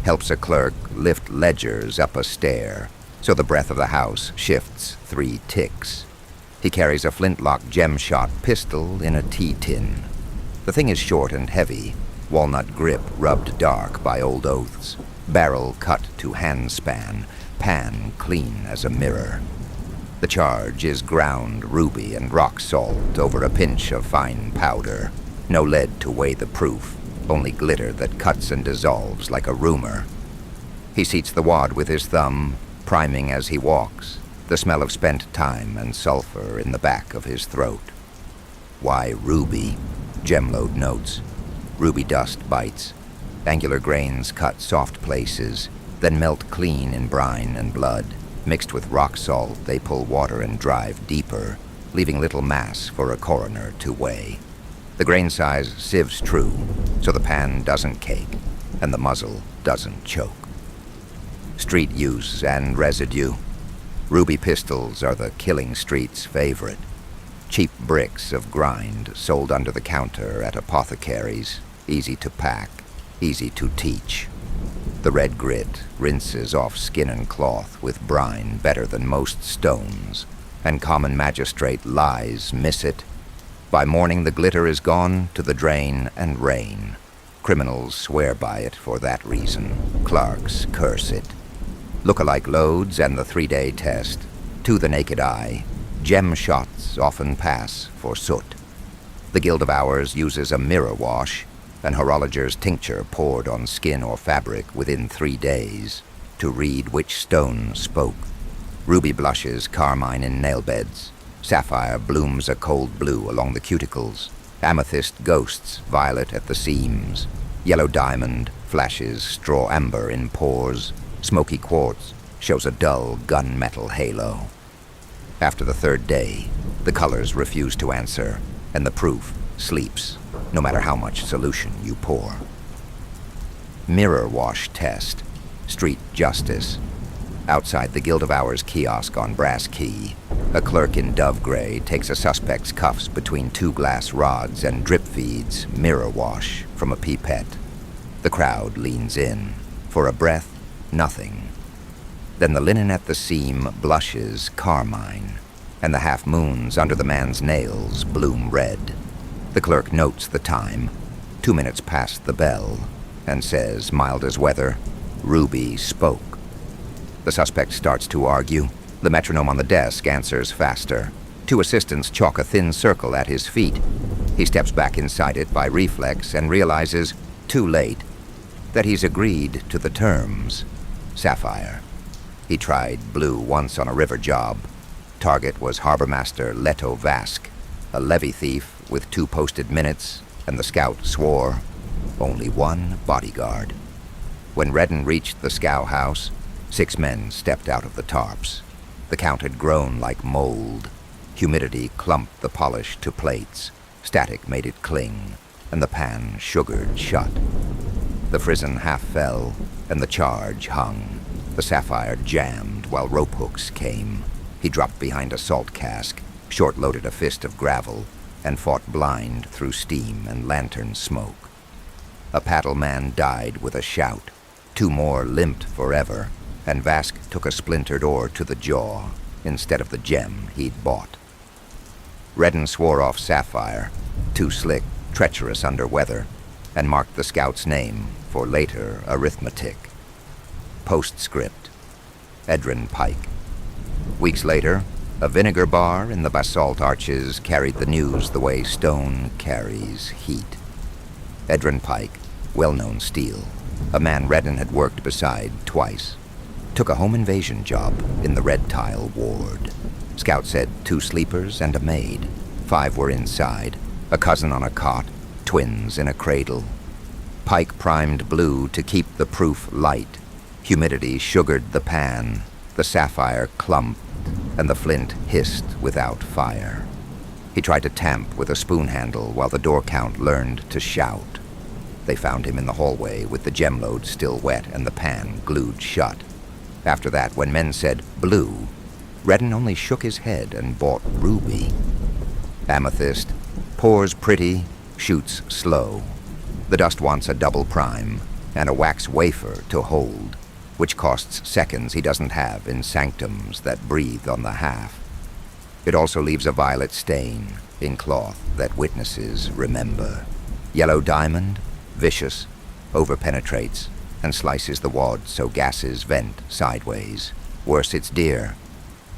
helps a clerk lift ledgers up a stair, so the breath of the house shifts 3 ticks. He carries a flintlock gem-shot pistol in a tea tin. The thing is short and heavy, walnut grip rubbed dark by old oaths, barrel cut to handspan, pan clean as a mirror. The charge is ground ruby and rock salt over a pinch of fine powder. No lead to weigh the proof, only glitter that cuts and dissolves like a rumor. He seats the wad with his thumb, priming as he walks, the smell of spent time and sulfur in the back of his throat. Why ruby? Gemload notes. Ruby dust bites. Angular grains cut soft places, then melt clean in brine and blood. Mixed with rock salt, they pull water and drive deeper, leaving little mass for a coroner to weigh. The grain size sieves true, so the pan doesn't cake, and the muzzle doesn't choke. Street use and residue. Ruby pistols are the killing street's favorite. Cheap bricks of grind sold under the counter at apothecaries, easy to pack, easy to teach. The red grit rinses off skin and cloth with brine better than most stones, and common magistrate lies miss it. By morning, the glitter is gone to the drain and rain. Criminals swear by it for that reason. Clerks curse it. Look-alike loads and the 3-day test. To the naked eye, gem shots often pass for soot. The Guild of Hours uses a mirror wash, an horologer's tincture poured on skin or fabric within 3 days, to read which stone spoke. Ruby blushes carmine in nail beds. Sapphire blooms a cold blue along the cuticles. Amethyst ghosts violet at the seams. Yellow diamond flashes straw amber in pores. Smoky quartz shows a dull gunmetal halo. After the 3rd day, the colors refuse to answer, and the proof sleeps, no matter how much solution you pour. Mirror wash test. Street justice. Outside the Guild of Hours kiosk on Brass Key, a clerk in dove gray takes a suspect's cuffs between 2 glass rods and drip feeds mirror wash from a pipette. The crowd leans in. For a breath, nothing. Then the linen at the seam blushes carmine, and the half-moons under the man's nails bloom red. The clerk notes the time, 2 minutes past the bell, and says, mild as weather, "Ruby spoke." The suspect starts to argue. The metronome on the desk answers faster. 2 assistants chalk a thin circle at his feet. He steps back inside it by reflex and realizes, too late, that he's agreed to the terms. Sapphire. He tried blue once on a river job. Target was Harbormaster Leto Vask, a levy thief with 2 posted minutes, and the scout swore, only 1 bodyguard. When Reddan reached the scow house, 6 men stepped out of the tarps. The count had grown like mold. Humidity clumped the polish to plates. Static made it cling, and the pan sugared shut. The frizzen half fell, and the charge hung. The sapphire jammed while rope hooks came. He dropped behind a salt cask, short-loaded a fist of gravel, and fought blind through steam and lantern smoke. A paddle man died with a shout. 2 more limped forever, and Vask took a splintered oar to the jaw instead of the gem he'd bought. Reddan swore off Sapphire, too slick, treacherous under weather, and marked the scout's name for later arithmetic. Postscript. Edrin Pike. Weeks later, a vinegar bar in the basalt arches carried the news the way stone carries heat. Edrin Pike, well-known steel, a man Reddan had worked beside twice, took a home invasion job in the red tile ward. Scout said 2 sleepers and a maid. 5 were inside, a cousin on a cot, twins in a cradle. Pike primed blue to keep the proof light. Humidity sugared the pan. The sapphire clumped, and the flint hissed without fire. He tried to tamp with a spoon handle while the door count learned to shout. They found him in the hallway with the gem load still wet and the pan glued shut. After that, when men said blue, Reddan only shook his head and bought ruby. Amethyst pours pretty, shoots slow. The dust wants a double prime and a wax wafer to hold, which costs seconds he doesn't have in sanctums that breathe on the half. It also leaves a violet stain in cloth that witnesses remember. Yellow diamond, vicious, overpenetrates, and slices the wad so gases vent sideways. Worse, it's dear.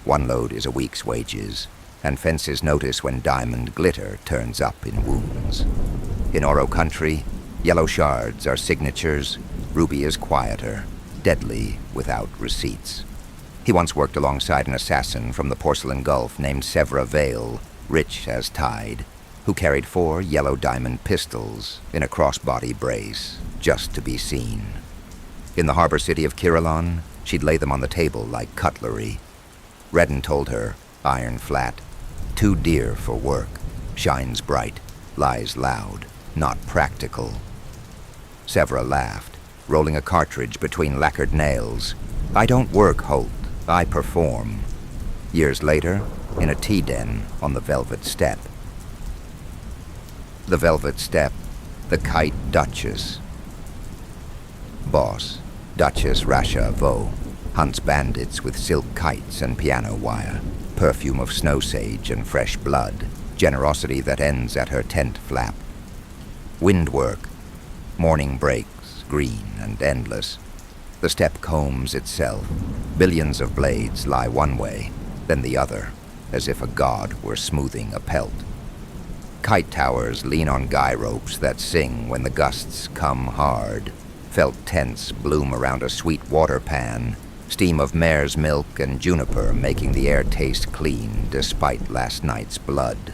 1 load is a week's wages, and fences notice when diamond glitter turns up in wounds. In Oro country, yellow shards are signatures, ruby is quieter, deadly without receipts. He once worked alongside an assassin from the Porcelain Gulf named Sevra Vale, rich as tide, who carried 4 yellow diamond pistols in a crossbody brace, just to be seen. In the harbor city of Kirillon, she'd lay them on the table like cutlery. Reddan told her, iron flat, too dear for work, shines bright, lies loud, not practical. Sevra laughed, rolling a cartridge between lacquered nails. I don't work, Holt, I perform. Years later, in a tea den on the Velvet Steppe. The Velvet Steppe, the Kite Duchess. Boss, Duchess Rasha Vo, hunts bandits with silk kites and piano wire, perfume of snow sage and fresh blood, generosity that ends at her tent flap. Windwork. Morning breaks, green and endless. The steppe combs itself. Billions of blades lie one way, then the other, as if a god were smoothing a pelt. Kite towers lean on guy ropes that sing when the gusts come hard. Felt tents bloom around a sweet water pan, steam of mare's milk and juniper making the air taste clean despite last night's blood.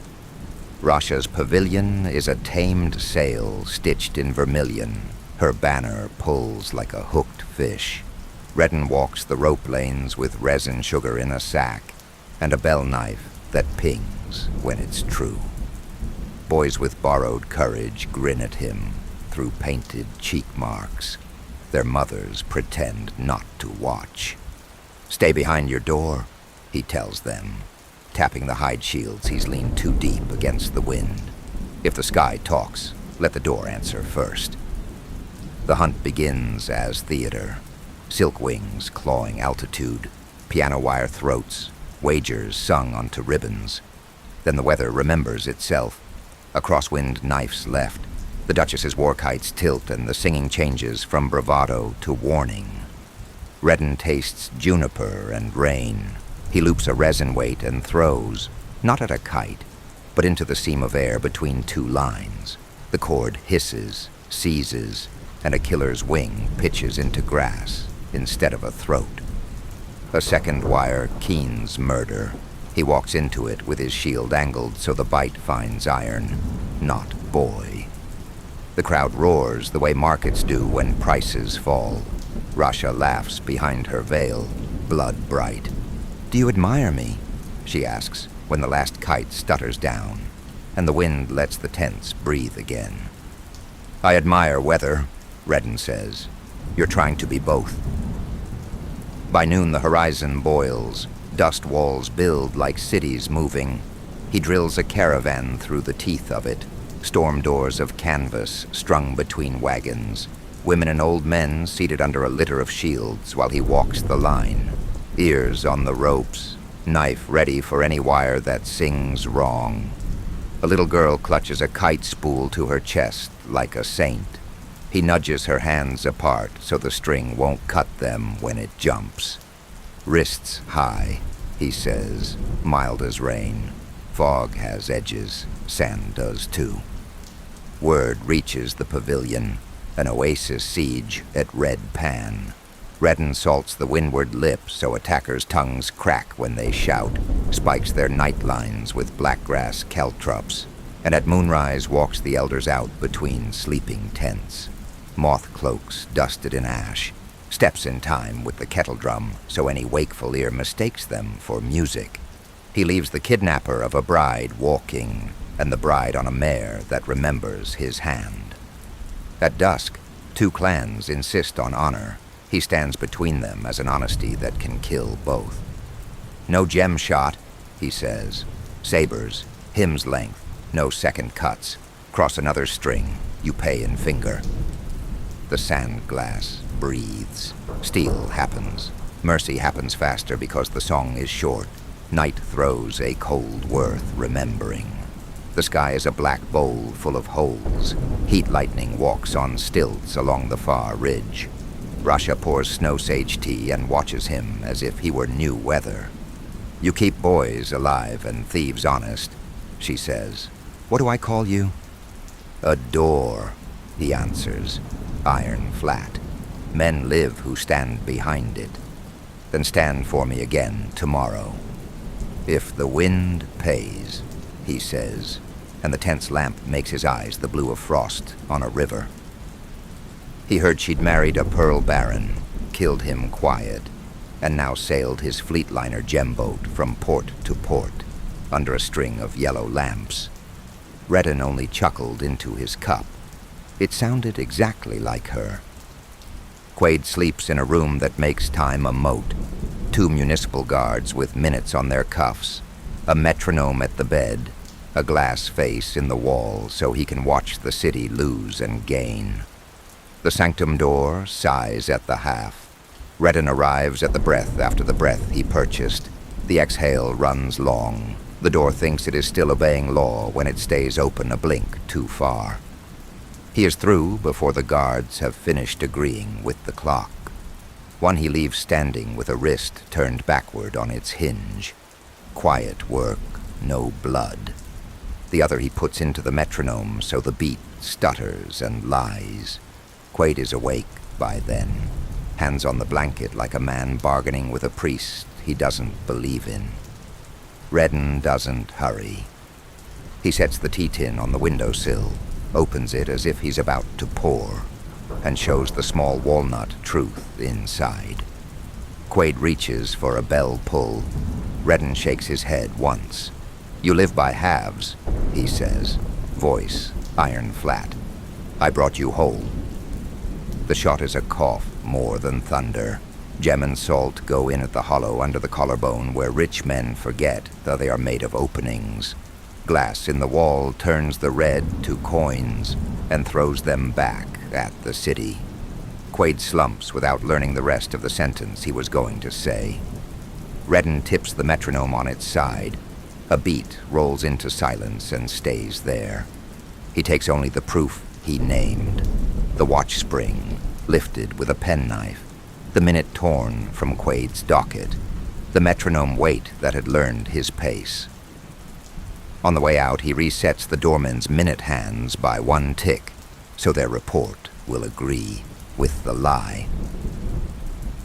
Rasha's pavilion is a tamed sail stitched in vermilion. Her banner pulls like a hooked fish. Reddan walks the rope lanes with resin sugar in a sack and a bell knife that pings when it's true. Boys with borrowed courage grin at him through painted cheek marks. Their mothers pretend not to watch. "Stay behind your door," he tells them, tapping the hide shields he's leaned too deep against the wind. If the sky talks, let the door answer first. The hunt begins as theater. Silk wings clawing altitude, piano wire throats, wagers sung onto ribbons. Then the weather remembers itself. A crosswind knife's left. The Duchess's war kites tilt and the singing changes from bravado to warning. Reddan tastes juniper and rain. He loops a resin weight and throws, not at a kite, but into the seam of air between two lines. The cord hisses, seizes, and a killer's wing pitches into grass instead of a throat. A second wire keens murder. He walks into it with his shield angled so the bite finds iron, not boy. The crowd roars the way markets do when prices fall. Rasha laughs behind her veil, blood bright. "Do you admire me?" she asks when the last kite stutters down, and the wind lets the tents breathe again. "I admire weather," Reddan says. "You're trying to be both." By noon the horizon boils. Dust walls build like cities moving. He drills a caravan through the teeth of it. Storm doors of canvas strung between wagons. Women and old men seated under a litter of shields while he walks the line. Ears on the ropes. Knife ready for any wire that sings wrong. A little girl clutches a kite spool to her chest like a saint. He nudges her hands apart so the string won't cut them when it jumps. "Wrists high," he says, mild as rain. Fog has edges, sand does too. Word reaches the pavilion, an oasis siege at Red Pan. Reddan salts the windward lip so attackers' tongues crack when they shout, spikes their night lines with blackgrass caltrops, and at moonrise walks the elders out between sleeping tents. Moth cloaks dusted in ash, steps in time with the kettle drum so any wakeful ear mistakes them for music. He leaves the kidnapper of a bride walking, and the bride on a mare that remembers his hand. At dusk, two clans insist on honor. He stands between them as an honesty that can kill both. "No gem shot," he says. "Sabers, hymn's length, no second cuts. Cross another string, you pay in finger." The sand glass breathes. Steel happens. Mercy happens faster because the song is short. Night throws a cold worth remembering. The sky is a black bowl full of holes. Heat lightning walks on stilts along the far ridge. Rasha pours snow sage tea and watches him as if he were new weather. "You keep boys alive and thieves honest," she says. "What do I call you?" "A door," he answers, iron flat. "Men live who stand behind it. Then stand for me again tomorrow. If the wind pays," he says, and the tent's lamp makes his eyes the blue of frost on a river. He heard she'd married a pearl baron, killed him quiet, and now sailed his fleetliner gemboat from port to port, under a string of yellow lamps. Reddan only chuckled into his cup. It sounded exactly like her. Quaid sleeps in a room that makes time a moat. 2 municipal guards with minutes on their cuffs, a metronome at the bed, a glass face in the wall so he can watch the city lose and gain. The sanctum door sighs at the half. Reddan arrives at the breath after the breath he purchased. The exhale runs long. The door thinks it is still obeying law when it stays open a blink too far. He is through before the guards have finished agreeing with the clock. One he leaves standing with a wrist turned backward on its hinge. Quiet work, no blood. The other he puts into the metronome so the beat stutters and lies. Quaid is awake by then, hands on the blanket like a man bargaining with a priest he doesn't believe in. Reddan doesn't hurry. He sets the tea tin on the windowsill, opens it as if he's about to pour, and shows the small walnut truth inside. Quaid reaches for a bell pull. Reddan shakes his head once. "You live by halves," he says, voice iron flat. "I brought you whole." The shot is a cough more than thunder. Gem and salt go in at the hollow under the collarbone where rich men forget that they are made of openings. Glass in the wall turns the red to coins and throws them back at the city. Quaid slumps without learning the rest of the sentence he was going to say. Reddan tips the metronome on its side. A beat rolls into silence and stays there. He takes only the proof he named. The watch spring, lifted with a penknife. The minute torn from Quaid's docket. The metronome weight that had learned his pace. On the way out, he resets the doormen's minute hands by one tick, so their report will agree with the lie.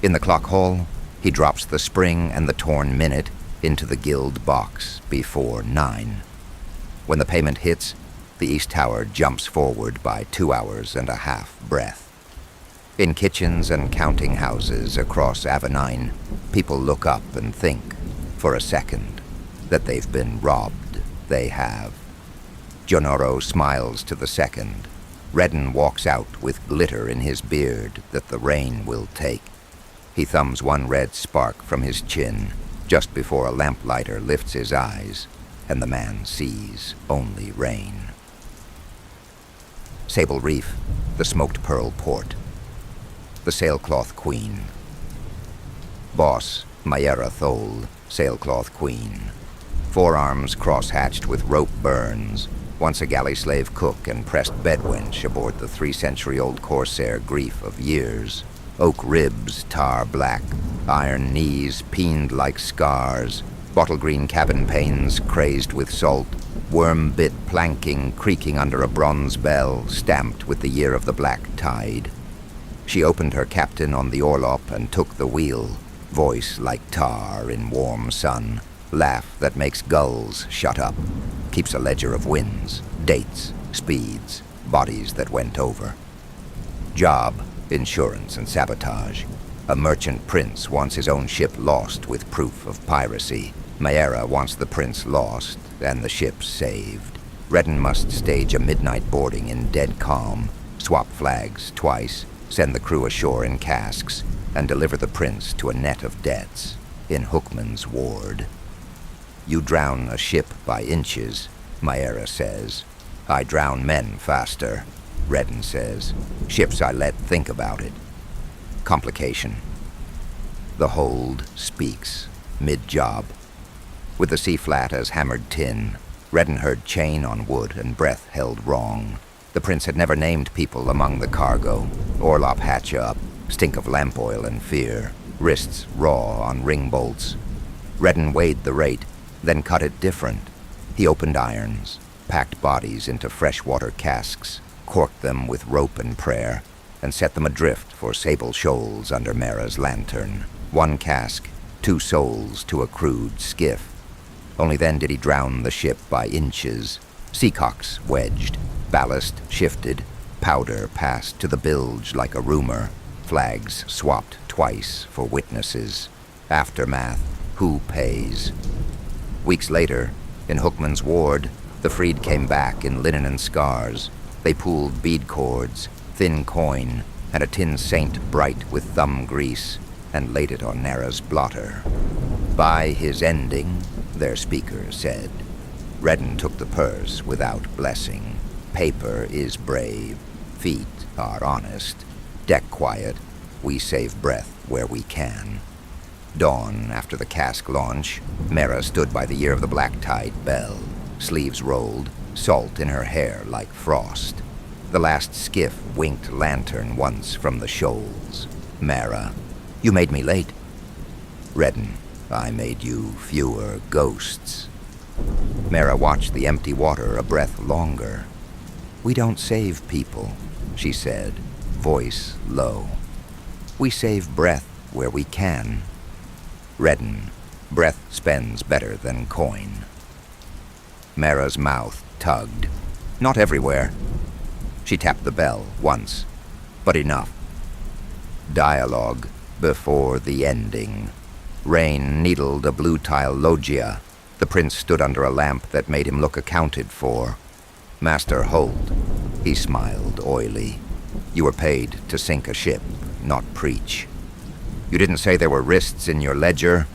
In the clock hall, he drops the spring and the torn minute into the guild box before 9. When the payment hits, the East Tower jumps forward by 2 hours and a half breath. In kitchens and counting houses across Avenine, people look up and think, for a second, that they've been robbed. They have. Jonoro smiles to the second. Reddan walks out with glitter in his beard that the rain will take. He thumbs one red spark from his chin just before a lamplighter lifts his eyes, and the man sees only rain. Sable Reef, the smoked pearl port. The sailcloth queen. Boss, Mayera Thole, sailcloth queen. Forearms cross-hatched with rope burns, once a galley slave cook and pressed bedwench aboard the 3-century-old corsair Grief of Years. Oak ribs, tar black, iron knees peened like scars, bottle green cabin panes crazed with salt, worm-bit planking creaking under a bronze bell stamped with the year of the black tide. She opened her captain on the orlop and took the wheel, voice like tar in warm sun, laugh that makes gulls shut up, keeps a ledger of winds, dates, speeds, bodies that went over. Job, insurance and sabotage. A merchant prince wants his own ship lost with proof of piracy. Mayera wants the prince lost and the ship saved. Reddan must stage a midnight boarding in dead calm, swap flags twice, send the crew ashore in casks, and deliver the prince to a net of debts in Hookman's ward. You drown a ship by inches, Mayera says. I drown men faster, Reddan says. Ships I let think about it. Complication. The hold speaks, mid-job. With the sea flat as hammered tin, Reddan heard chain on wood and breath held wrong. The prince had never named people among the cargo. Orlop hatch up, stink of lamp oil and fear, wrists raw on ring bolts. Reddan weighed the rate, then cut it different. He opened irons, packed bodies into freshwater casks, corked them with rope and prayer, and set them adrift for Sable Shoals under Mara's lantern. 1 cask, 2 souls to a crude skiff. Only then did he drown the ship by inches. Seacocks wedged, ballast shifted, powder passed to the bilge like a rumor, flags swapped twice for witnesses. Aftermath, who pays? Weeks later, in Hookman's ward, the freed came back in linen and scars. They pooled bead cords, thin coin, and a tin saint bright with thumb grease, and laid it on Nara's blotter. By his ending, their speaker said. Reddan took the purse without blessing. Paper is brave, feet are honest. Deck quiet, we save breath where we can. Dawn after the cask launch, Mera stood by the Year of the Black Tide bell, sleeves rolled, salt in her hair like frost. The last skiff winked lantern once from the shoals. Mera, you made me late. Reddan, I made you fewer ghosts. Mera watched the empty water a breath longer. We don't save people, she said, voice low. We save breath where we can. Reddan, breath spends better than coin. Mera's mouth tugged. Not everywhere. She tapped the bell once, but enough. Dialogue before the ending. Rain needled a blue-tile loggia. The prince stood under a lamp that made him look accounted for. Master Holt, he smiled oily. You were paid to sink a ship, not preach. You didn't say there were wrists in your ledger,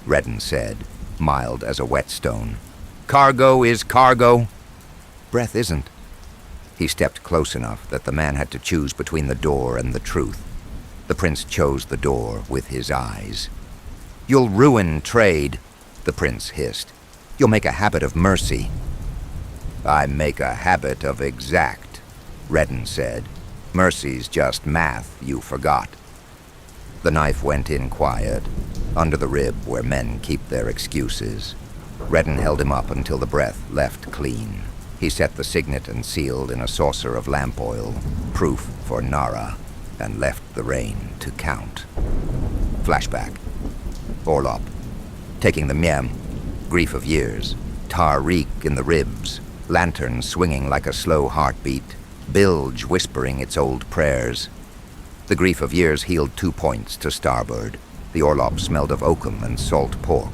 Reddan said, mild as a whetstone. Cargo is cargo. Breath isn't. He stepped close enough that the man had to choose between the door and the truth. The prince chose the door with his eyes. You'll ruin trade, the prince hissed. You'll make a habit of mercy. I make a habit of exact, Reddan said. Mercy's just math you forgot. The knife went in quiet, under the rib where men keep their excuses. Reddan held him up until the breath left clean. He set the signet and sealed in a saucer of lamp oil, proof for Nara, and left the rain to count. Flashback. Orlop, taking the Miem, grief of years, tar reek in the ribs, lantern swinging like a slow heartbeat, bilge whispering its old prayers. The grief of years healed 2 points to starboard. The Orlop smelled of oakum and salt pork.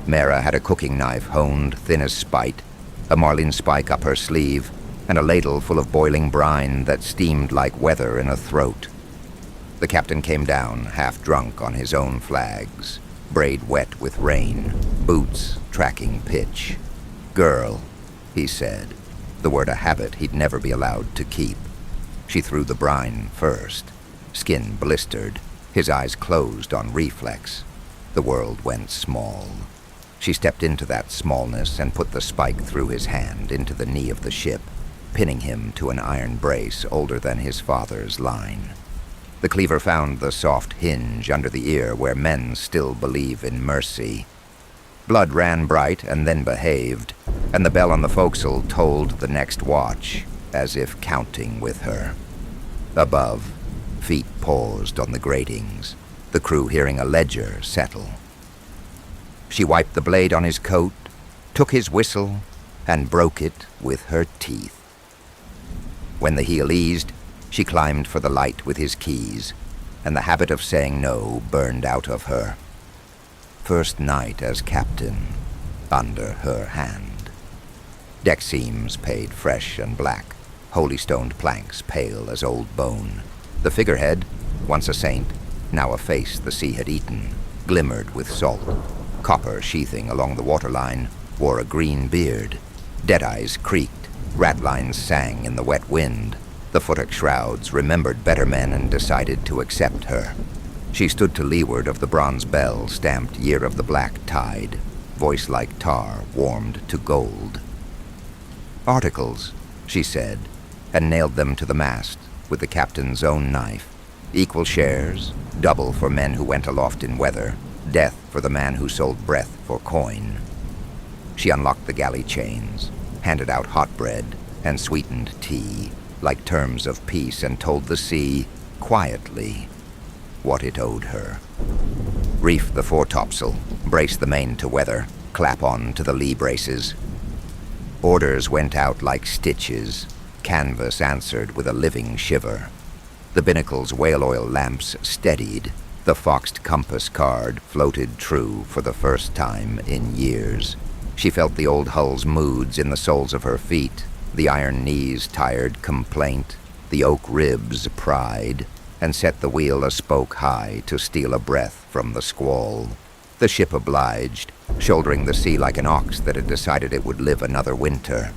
Mera had a cooking knife honed thin as spite, a marline spike up her sleeve, and a ladle full of boiling brine that steamed like weather in a throat. The captain came down, half drunk on his own flags, braid wet with rain, boots tracking pitch. Girl, he said, the word a habit he'd never be allowed to keep. She threw the brine first. Skin blistered, his eyes closed on reflex. The world went small. She stepped into that smallness and put the spike through his hand into the knee of the ship, pinning him to an iron brace older than his father's line. The cleaver found the soft hinge under the ear where men still believe in mercy. Blood ran bright and then behaved, and the bell on the forecastle tolled the next watch, as if counting with her. Above, feet paused on the gratings, the crew hearing a ledger settle. She wiped the blade on his coat, took his whistle, and broke it with her teeth. When the heel eased, she climbed for the light with his keys, and the habit of saying no burned out of her. First night as captain, under her hand. Deck seams paid fresh and black, holy-stoned planks pale as old bone. The figurehead, once a saint, now a face the sea had eaten, glimmered with salt. Copper sheathing along the waterline wore a green beard. Deadeyes creaked, ratlines sang in the wet wind. The futtock shrouds remembered better men and decided to accept her. She stood to leeward of the bronze bell stamped Year of the Black Tide, voice like tar warmed to gold. Articles, she said, and nailed them to the mast with the captain's own knife. Equal shares, double for men who went aloft in weather, death for the man who sold breath for coin. She unlocked the galley chains, handed out hot bread and sweetened tea, like terms of peace, and told the sea, quietly, what it owed her. Reef the foretopsail, brace the main to weather, clap on to the lee braces. Orders went out like stitches. Canvas answered with a living shiver. The binnacle's whale oil lamps steadied. The foxed compass card floated true for the first time in years. She felt the old hull's moods in the soles of her feet, the iron knees tired complaint, the oak ribs pride, and set the wheel a spoke high to steal a breath from the squall. The ship obliged, shouldering the sea like an ox that had decided it would live another winter.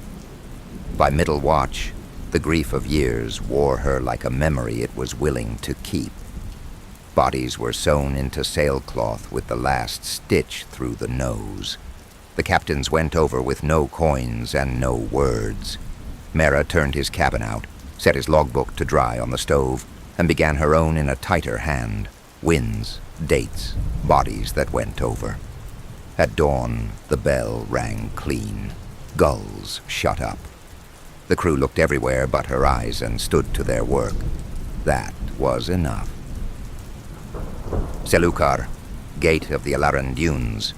By middle watch, the grief of years wore her like a memory it was willing to keep. Bodies were sewn into sailcloth with the last stitch through the nose. The captains went over with no coins and no words. Mera turned his cabin out, set his logbook to dry on the stove, and began her own in a tighter hand. Winds, dates, bodies that went over. At dawn, the bell rang clean. Gulls shut up. The crew looked everywhere but her eyes and stood to their work. That was enough. Selukar, gate of the Alaran Dunes.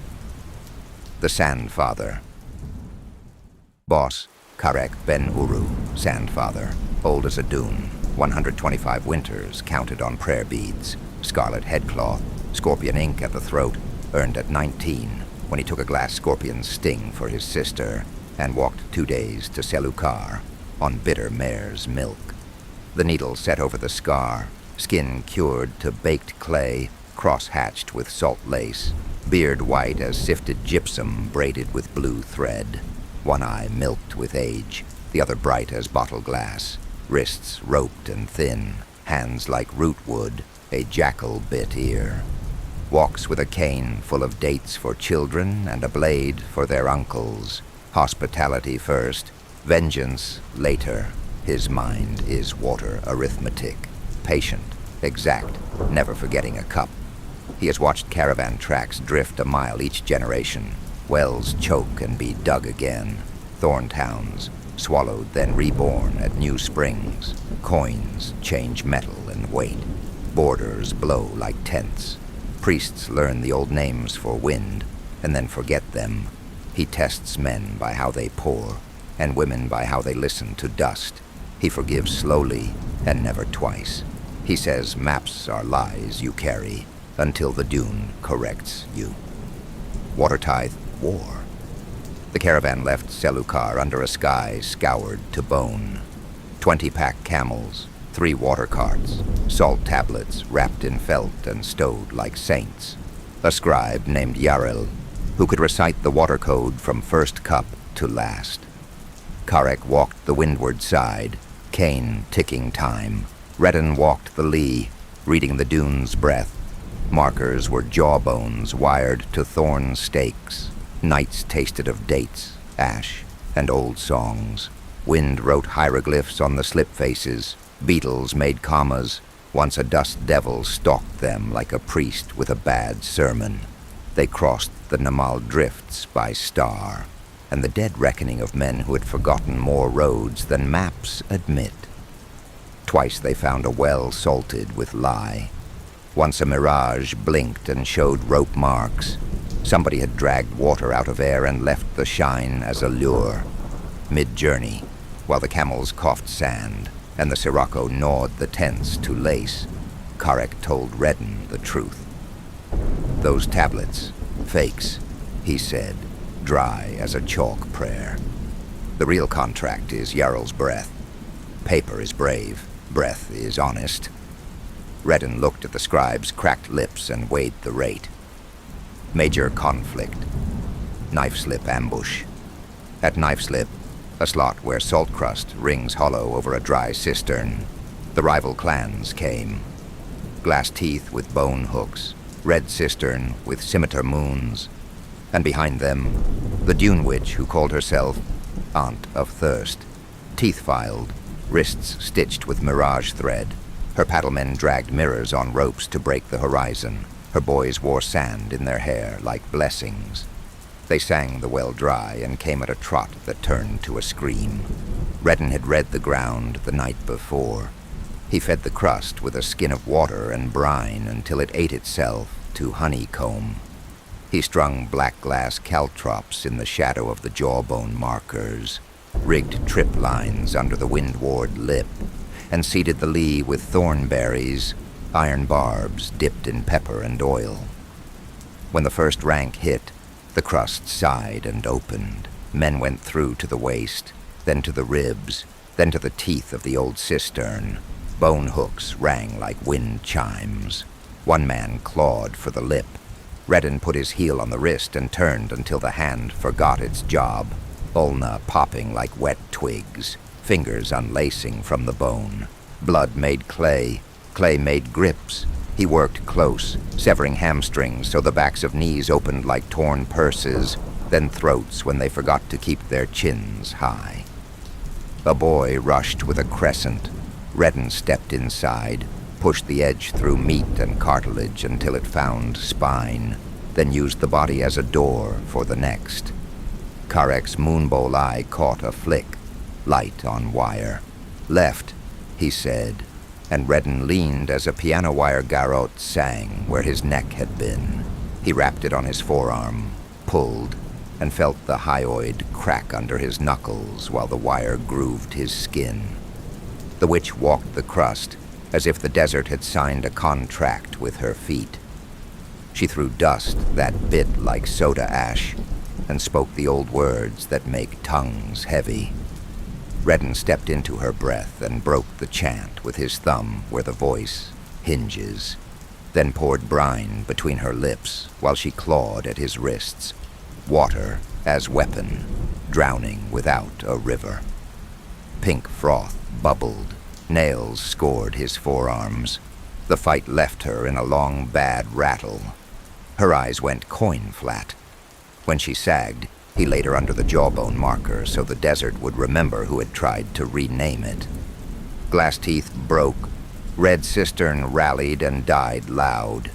The Sandfather. Boss, Karek Ben Uru, Sandfather, old as a dune, 125 winters counted on prayer beads, scarlet headcloth, scorpion ink at the throat, earned at 19 when he took a glass scorpion's sting for his sister and walked 2 days to Selukar on bitter mare's milk. The needle set over the scar, skin cured to baked clay, cross-hatched with salt lace, beard white as sifted gypsum braided with blue thread, one eye milked with age, the other bright as bottle glass, wrists roped and thin, hands like rootwood, a jackal-bit ear. Walks with a cane full of dates for children and a blade for their uncles. Hospitality first, vengeance later. His mind is water arithmetic, patient, exact, never forgetting a cup. He has watched caravan tracks drift a mile each generation, wells choke and be dug again, thorn towns, swallowed then reborn at new springs, coins change metal and weight, borders blow like tents, priests learn the old names for wind and then forget them. He tests men by how they pour, and women by how they listen to dust. He forgives slowly and never twice. He says maps are lies you carry, until the dune corrects you. Watertithe, war. The caravan left Selukar under a sky scoured to bone. 20-pack camels, 3 water carts, salt tablets wrapped in felt and stowed like saints. A scribe named Yaril, who could recite the water code from first cup to last. Karek walked the windward side, cane ticking time. Reddan walked the lee, reading the dune's breath. Markers were jawbones wired to thorn stakes. Nights tasted of dates, ash, and old songs. Wind wrote hieroglyphs on the slip faces. Beetles made commas. Once a dust devil stalked them like a priest with a bad sermon. They crossed the Namal drifts by star, and the dead reckoning of men who had forgotten more roads than maps admit. Twice they found a well salted with lie. Once a mirage blinked and showed rope marks. Somebody had dragged water out of air and left the shine as a lure. Mid-journey, while the camels coughed sand and the sirocco gnawed the tents to lace, Karek told Reddan the truth. Those tablets, fakes, he said, dry as a chalk prayer. The real contract is Yarl's breath. Paper is brave, breath is honest. Reddan looked at the scribe's cracked lips and weighed the rate. Major conflict. Knife slip ambush. At knife slip, a slot where salt crust rings hollow over a dry cistern, the rival clans came. Glass teeth with bone hooks, red cistern with scimitar moons, and behind them, the dune witch who called herself Aunt of Thirst, teeth filed, wrists stitched with mirage thread. Her paddlemen dragged mirrors on ropes to break the horizon. Her boys wore sand in their hair like blessings. They sang the well dry and came at a trot that turned to a scream. Reddan had read the ground the night before. He fed the crust with a skin of water and brine until it ate itself to honeycomb. He strung black glass caltrops in the shadow of the jawbone markers, rigged trip lines under the windward lip, and seeded the lee with thornberries, iron barbs dipped in pepper and oil. When the first rank hit, the crust sighed and opened. Men went through to the waist, then to the ribs, then to the teeth of the old cistern. Bone hooks rang like wind chimes. One man clawed for the lip. Reddan put his heel on the wrist and turned until the hand forgot its job, ulna popping like wet twigs, fingers unlacing from the bone. Blood made clay, clay made grips. He worked close, severing hamstrings so the backs of knees opened like torn purses, then throats when they forgot to keep their chins high. A boy rushed with a crescent. Reddan stepped inside, pushed the edge through meat and cartilage until it found spine, then used the body as a door for the next. Karek's moonbowl eye caught a flick, light on wire. Left, he said, and Reddan leaned as a piano wire garrote sang where his neck had been. He wrapped it on his forearm, pulled, and felt the hyoid crack under his knuckles while the wire grooved his skin. The witch walked the crust, as if the desert had signed a contract with her feet. She threw dust that bit like soda ash, and spoke the old words that make tongues heavy. Reddan stepped into her breath and broke the chant with his thumb where the voice hinges, then poured brine between her lips while she clawed at his wrists. Water as weapon, drowning without a river. Pink froth bubbled, nails scored his forearms. The fight left her in a long, bad rattle. Her eyes went coin flat. When she sagged, he laid her under the jawbone marker so the desert would remember who had tried to rename it. Glass teeth broke. Red Cistern rallied and died loud.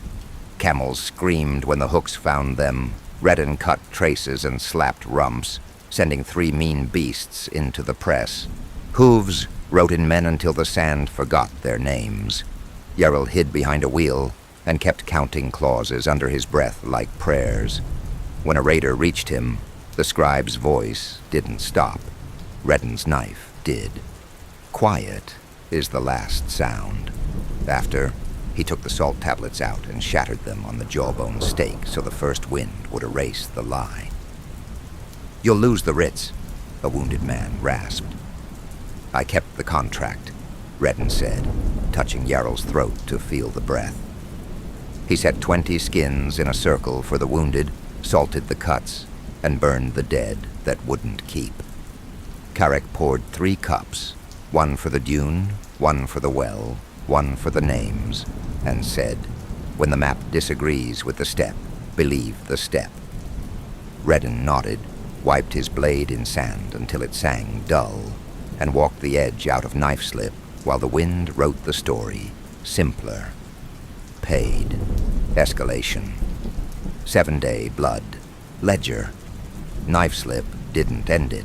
Camels screamed when the hooks found them. Reddan cut traces and slapped rumps, sending 3 mean beasts into the press. Hooves wrote in men until the sand forgot their names. Yarrell hid behind a wheel and kept counting clauses under his breath like prayers. When a raider reached him, the scribe's voice didn't stop. Reddan's knife did. Quiet is the last sound. After, he took the salt tablets out and shattered them on the jawbone stake so the first wind would erase the lie. "You'll lose the writs," a wounded man rasped. "I kept the contract," Reddan said, touching Yarrell's throat to feel the breath. He set 20 skins in a circle for the wounded, salted the cuts, and burned the dead that wouldn't keep. Karek poured 3 cups, one for the dune, one for the well, one for the names, and said, "When the map disagrees with the step, believe the step." Reddan nodded, wiped his blade in sand until it sang dull, and walked the edge out of knife slip while the wind wrote the story, simpler. Paid. Escalation. 7-day blood. Ledger. Knife slip didn't end it.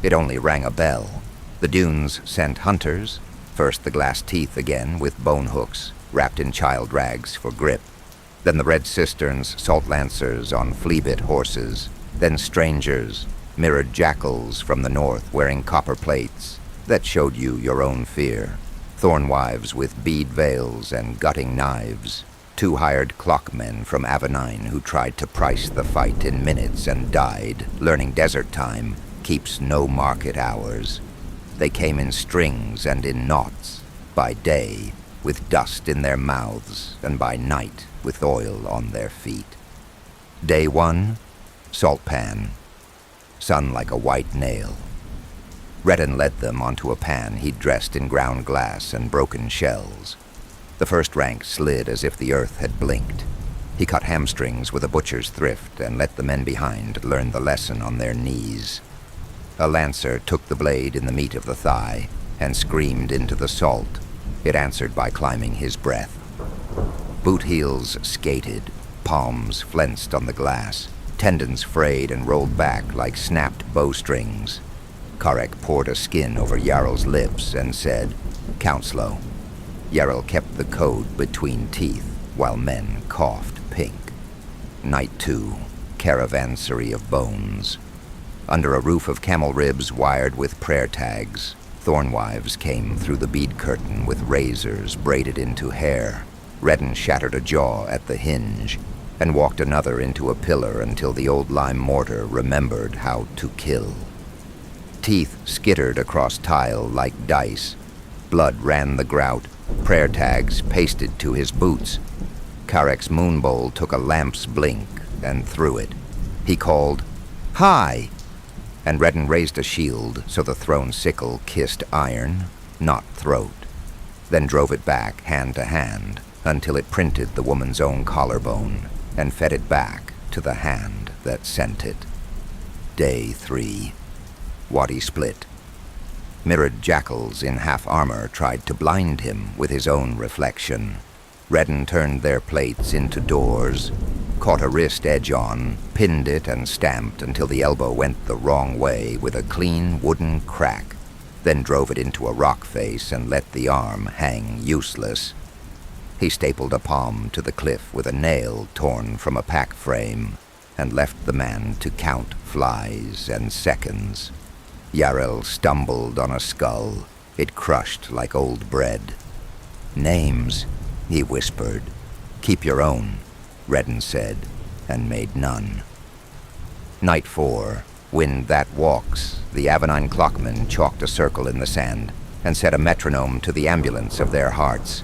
It only rang a bell. The dunes sent hunters, first the glass teeth again with bone hooks, wrapped in child rags for grip. Then the red cisterns, salt lancers on flea-bit horses. Then strangers, mirrored jackals from the north wearing copper plates that showed you your own fear. Thorn wives with bead veils and gutting knives. 2 hired clockmen from Avenine who tried to price the fight in minutes and died, learning desert time keeps no market hours. They came in strings and in knots, by day with dust in their mouths, and by night with oil on their feet. Day 1, salt pan, sun like a white nail. Reddan led them onto a pan he'd dressed in ground glass and broken shells. The first rank slid as if the earth had blinked. He cut hamstrings with a butcher's thrift and let the men behind learn the lesson on their knees. A lancer took the blade in the meat of the thigh and screamed into the salt. It answered by climbing his breath. Boot heels skated, palms flensed on the glass, tendons frayed and rolled back like snapped bowstrings. Karek poured a skin over Yarrell's lips and said, "Count slow." Yarrell kept the code between teeth while men coughed pink. Night 2, caravansary of bones. Under a roof of camel ribs wired with prayer tags, thorn wives came through the bead curtain with razors braided into hair. Reddan shattered a jaw at the hinge and walked another into a pillar until the old lime mortar remembered how to kill. Teeth skittered across tile like dice. Blood ran the grout, prayer tags pasted to his boots. Karek's moonbowl took a lamp's blink and threw it. He called, "Hi!" And Reddan raised a shield so the thrown sickle kissed iron, not throat, then drove it back hand to hand, until it printed the woman's own collarbone and fed it back to the hand that sent it. Day 3. Waddy split. Mirrored jackals in half-armor tried to blind him with his own reflection. Reddan turned their plates into doors, caught a wrist edge on, pinned it and stamped until the elbow went the wrong way with a clean wooden crack, then drove it into a rock face and let the arm hang useless. He stapled a palm to the cliff with a nail torn from a pack frame and left the man to count flies and seconds. Yarel stumbled on a skull. It crushed like old bread. "Names," he whispered. "Keep your own," Reddan said, and made none. Night 4. Wind that walks. The Avenine clockmen chalked a circle in the sand and set a metronome to the ambulance of their hearts.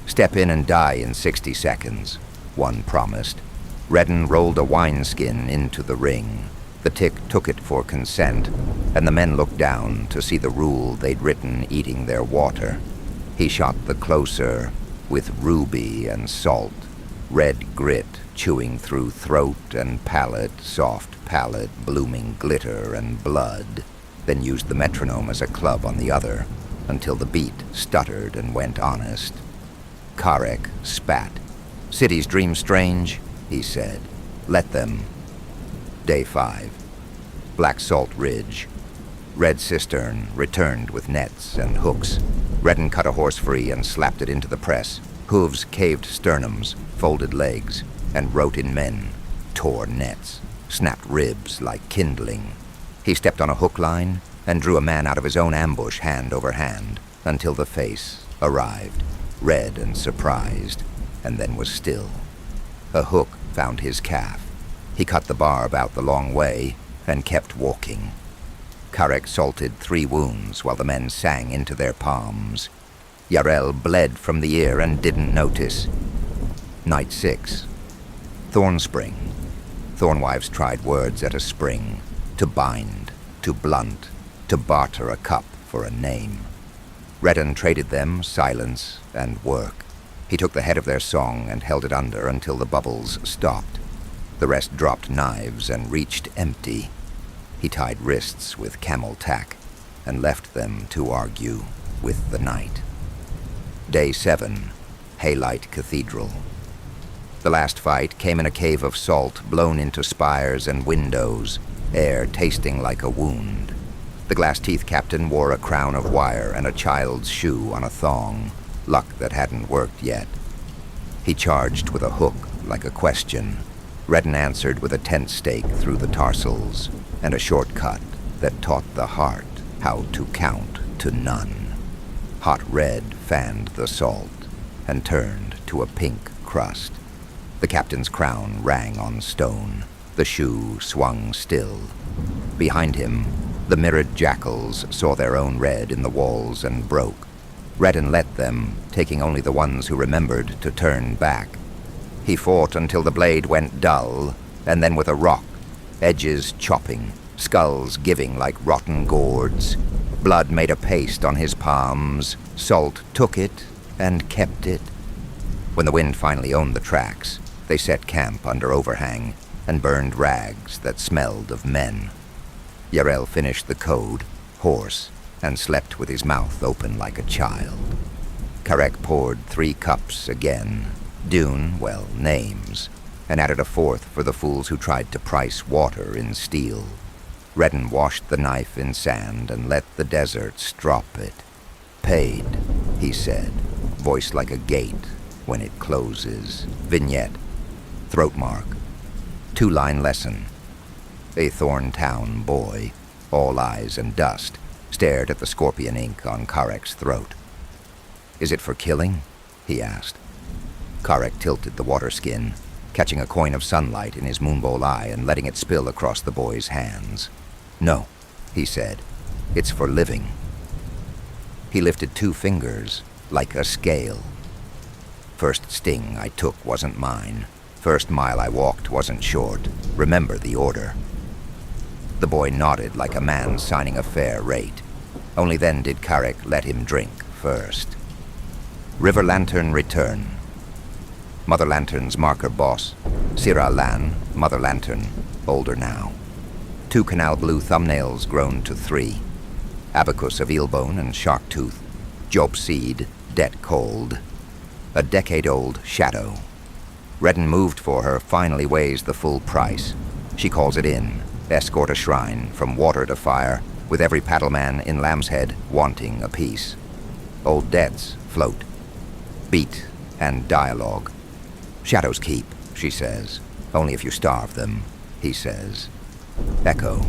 "Step in and die in 60 seconds, one promised. Reddan rolled a wineskin into the ring. The tick took it for consent, and the men looked down to see the rule they'd written eating their water. He shot the closer with ruby and salt, red grit chewing through throat and palate, soft palate, blooming glitter and blood, then used the metronome as a club on the other until the beat stuttered and went honest. Karek spat. "Cities dream strange," he said. "Let them." Day 5. Black Salt Ridge. Red Cistern returned with nets and hooks. Reddan cut a horse free and slapped it into the press. Hooves caved sternums, folded legs, and wrote in men, tore nets, snapped ribs like kindling. He stepped on a hook line and drew a man out of his own ambush hand over hand until the face arrived, red and surprised, and then was still. A hook found his calf. He cut the barb out the long way and kept walking. Karek salted 3 wounds while the men sang into their palms. Yarel bled from the ear and didn't notice. Night 6. Thornspring. Thornwives tried words at a spring. To bind, to blunt, to barter a cup for a name. Reddan traded them silence and work. He took the head of their song and held it under until the bubbles stopped. The rest dropped knives and reached empty. He tied wrists with camel tack and left them to argue with the night. Day 7. Halite Cathedral. The last fight came in a cave of salt blown into spires and windows, air tasting like a wound. The glass-teeth captain wore a crown of wire and a child's shoe on a thong, luck that hadn't worked yet. He charged with a hook like a question. Reddan answered with a tent stake through the tarsals and a shortcut that taught the heart how to count to none. Hot red fanned the salt and turned to a pink crust. The captain's crown rang on stone. The shoe swung still. Behind him, the mirrored jackals saw their own red in the walls and broke. Reddan let them, taking only the ones who remembered to turn back. He fought until the blade went dull, and then with a rock, edges chopping, skulls giving like rotten gourds. Blood made a paste on his palms. Salt took it and kept it. When the wind finally owned the tracks, they set camp under overhang and burned rags that smelled of men. Yarel finished the code, hoarse, and slept with his mouth open like a child. Karek poured 3 cups again. Dune, well, names, and added a 4th for the fools who tried to price water in steel. Reddan washed the knife in sand and let the deserts drop it. "Paid," he said, voice like a gate when it closes. Vignette. Throat mark. 2-line lesson. A Thorntown boy, all eyes and dust, stared at the scorpion ink on Karek's throat. "Is it for killing?" he asked. Karek tilted the water skin, catching a coin of sunlight in his moonbowl eye and letting it spill across the boy's hands. "No," he said. "It's for living." He lifted 2 fingers, like a scale. "First sting I took wasn't mine. First mile I walked wasn't short. Remember the order." The boy nodded like a man signing a fair rate. Only then did Karek let him drink first. River Lantern return. Mother Lantern's marker boss. Sira Lan, Mother Lantern, older now. 2 canal blue thumbnails grown to 3. Abacus of eelbone and shark tooth. Job seed, debt cold. A decade-old shadow. Reddan moved for her finally weighs the full price. She calls it in, escort a shrine, from water to fire, with every paddleman in Lamb's Head wanting a piece. Old debts float. Beat and dialogue. Shadows keep, she says. Only if you starve them, he says. Echo,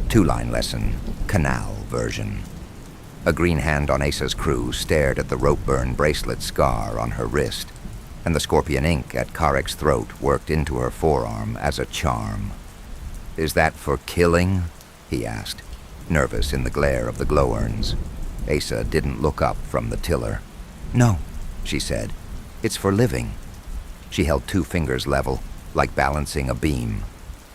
2-line lesson, canal version. A green hand on Asa's crew stared at the rope-burn bracelet scar on her wrist, and the scorpion ink at Karek's throat worked into her forearm as a charm. Is that for killing? He asked, nervous in the glare of the glow-urns. Asa didn't look up from the tiller. No, she said. It's for living. She held 2 fingers level, like balancing a beam.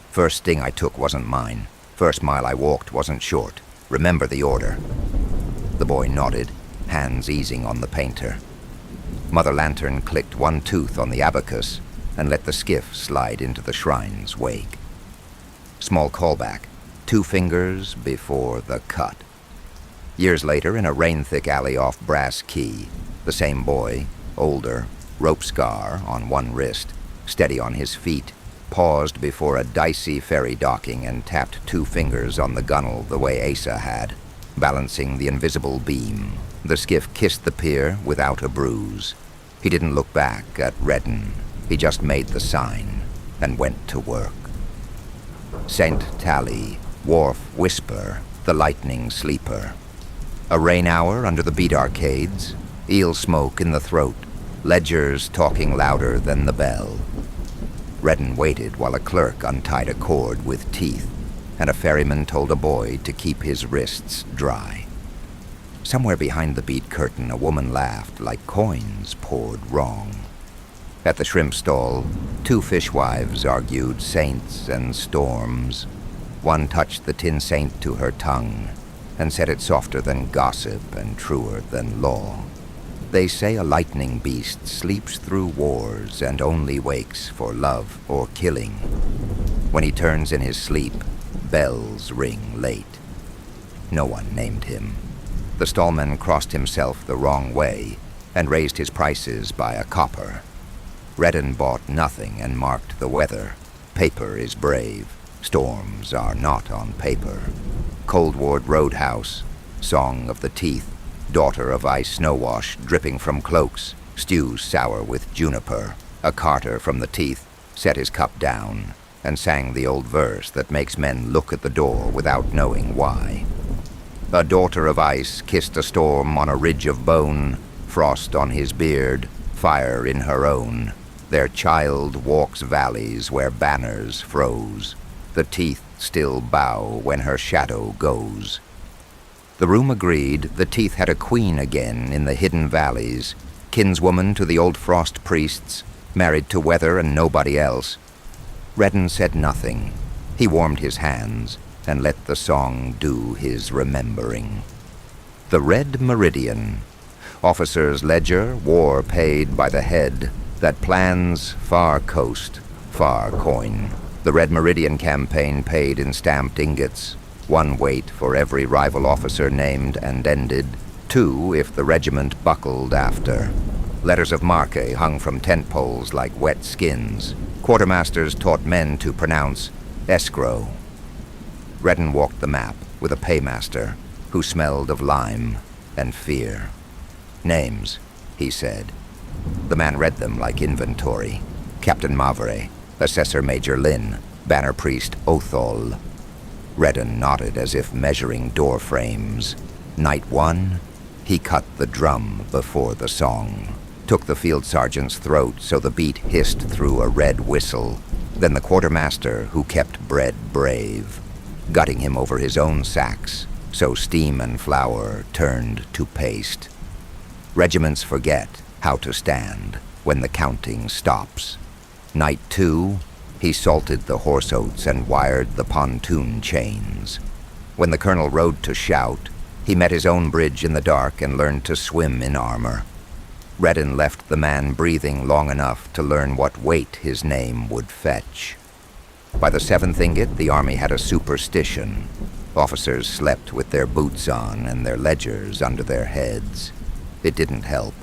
First sting I took wasn't mine. First mile I walked wasn't short. Remember the order. The boy nodded, hands easing on the painter. Mother Lantern clicked 1 tooth on the abacus and let the skiff slide into the shrine's wake. Small callback, 2 fingers before the cut. Years later, in a rain-thick alley off Brass Key, the same boy, older, rope scar on 1 wrist, steady on his feet, paused before a dicey ferry docking and tapped 2 fingers on the gunwale the way Asa had, balancing the invisible beam. The skiff kissed the pier without a bruise. He didn't look back at Reddan. He just made the sign and went to work. St. Tally, Wharf Whisper, the lightning sleeper. A rain hour under the beat arcades, eel smoke in the throat, ledgers talking louder than the bell. Reddan waited while a clerk untied a cord with teeth, and a ferryman told a boy to keep his wrists dry. Somewhere behind the beat curtain, a woman laughed like coins poured wrong. At the shrimp stall, 2 fishwives argued saints and storms. One touched the tin saint to her tongue and said it softer than gossip and truer than law. They say a lightning beast sleeps through wars and only wakes for love or killing. When he turns in his sleep, bells ring late. No one named him. The stallman crossed himself the wrong way and raised his prices by a copper. Reddan bought nothing and marked the weather. Paper is brave. Storms are not on paper. Cold Ward Roadhouse, Song of the Teeth, Daughter of Ice Snowwash dripping from cloaks, stews sour with juniper. A carter from the Teeth set his cup down and sang the old verse that makes men look at the door without knowing why. A daughter of ice kissed a storm on a ridge of bone, frost on his beard, fire in her own. Their child walks valleys where banners froze. The Teeth still bow when her shadow goes. The room agreed the Teeth had a queen again in the hidden valleys, kinswoman to the old frost priests, married to weather and nobody else. Reddan said nothing. He warmed his hands and let the song do his remembering. The Red Meridian. Officer's ledger, war paid by the head, that plans far coast, far coin. The Red Meridian campaign paid in stamped ingots, 1 weight for every rival officer named and ended, 2 if the regiment buckled after. Letters of marque hung from tent poles like wet skins. Quartermasters taught men to pronounce escrow. Reddan walked the map with a paymaster who smelled of lime and fear. Names, he said. The man read them like inventory. Captain Mavre, Assessor Major Lynn, Banner Priest Othol. Reddan nodded as if measuring door frames. Night 1, he cut the drum before the song. Took the field sergeant's throat so the beat hissed through a red whistle. Then the quartermaster who kept bread brave, gutting him over his own sacks, so steam and flour turned to paste. Regiments forget how to stand when the counting stops. Night 2, he salted the horse oats and wired the pontoon chains. When the colonel rode to shout, he met his own bridge in the dark and learned to swim in armor. Reddan left the man breathing long enough to learn what weight his name would fetch. By the 7th ingot, the army had a superstition. Officers slept with their boots on and their ledgers under their heads. It didn't help.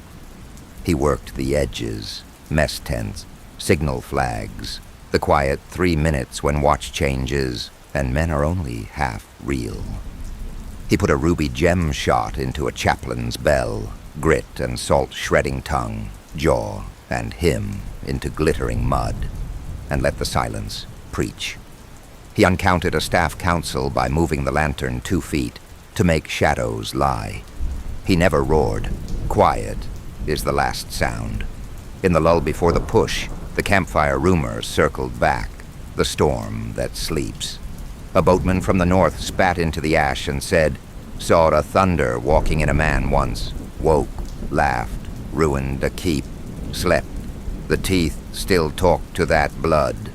He worked the edges, mess tents, signal flags, the quiet 3 minutes when watch changes and men are only half real. He put a ruby gem shot into a chaplain's bell, grit and salt shredding tongue, jaw, and him into glittering mud, and let the silence preach. He uncounted a staff council by moving the lantern 2 feet to make shadows lie. He never roared. Quiet is the last sound. In the lull before the push, the campfire rumor circled back, the storm that sleeps. A boatman from the north spat into the ash and said, "Saw a thunder walking in a man once. Woke, laughed, ruined a keep, slept. The teeth still talk to that blood."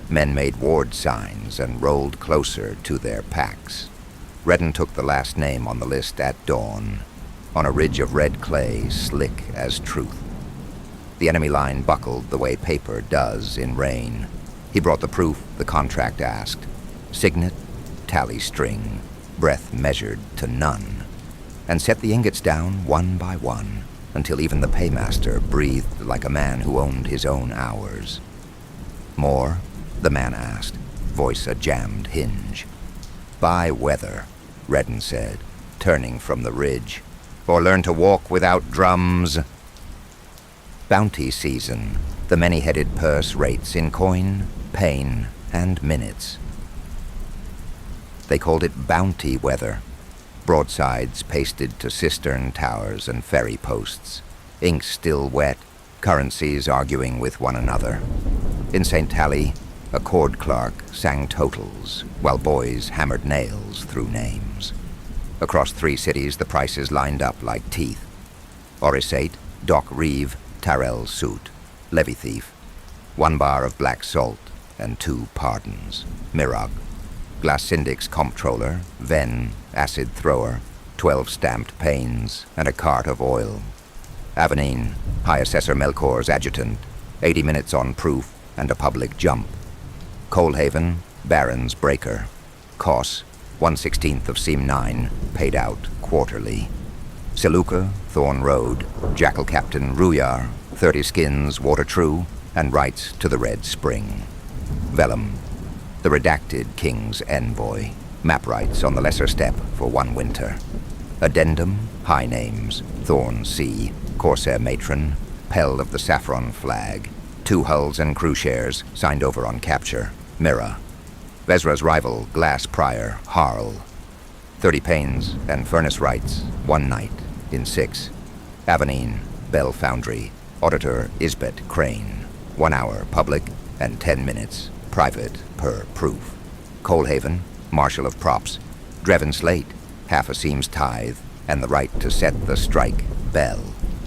Men made ward signs and rolled closer to their packs. Reddan took the last name on the list at dawn, on a ridge of red clay slick as truth. The enemy line buckled the way paper does in rain. He brought the proof the contract asked. Signet, tally string, breath measured to none, and set the ingots down one by one until even the paymaster breathed like a man who owned his own hours. "More?" the man asked, voice a jammed hinge. "By weather," Reddan said, turning from the ridge, "or learn to walk without drums." Bounty season, the many-headed purse rates in coin, pain, and minutes. They called it bounty weather. Broadsides pasted to cistern towers and ferry posts, ink still wet, currencies arguing with one another. In St. Tally, a cord clerk sang totals while boys hammered nails through names. Across 3 cities, the prices lined up like teeth. Orisate, Doc Reeve, Tyrell suit, levy thief, 1 bar of black salt and 2 pardons. Mirog, Glass Syndic's comptroller, Ven, acid thrower, 12 stamped panes, and a cart of oil. Avenine, High Assessor Melkor's adjutant, 80 minutes on proof and a public jump. Coalhaven, Baron's breaker. Kos, 1/16 of Seam 9, paid out quarterly. Seluka, Thorn Road, Jackal Captain Ruyar, 30 skins, water true, and rights to the Red Spring. Vellum, the redacted King's envoy, map rights on the Lesser Steppe for 1 winter. Addendum, high names, Thorn Sea, Corsair Matron, Pell of the Saffron Flag, 2 hulls and crew shares signed over on capture. Mira, Vezra's rival, Glass Prior, Harl, 30 panes and furnace rights, 1 night in 6. Avenine, Bell Foundry, Auditor Isbet Crane, 1 hour public and 10 minutes private per proof. Coalhaven, Marshal of Props, Dreven Slate, half a seam's tithe, and the right to set the strike bell.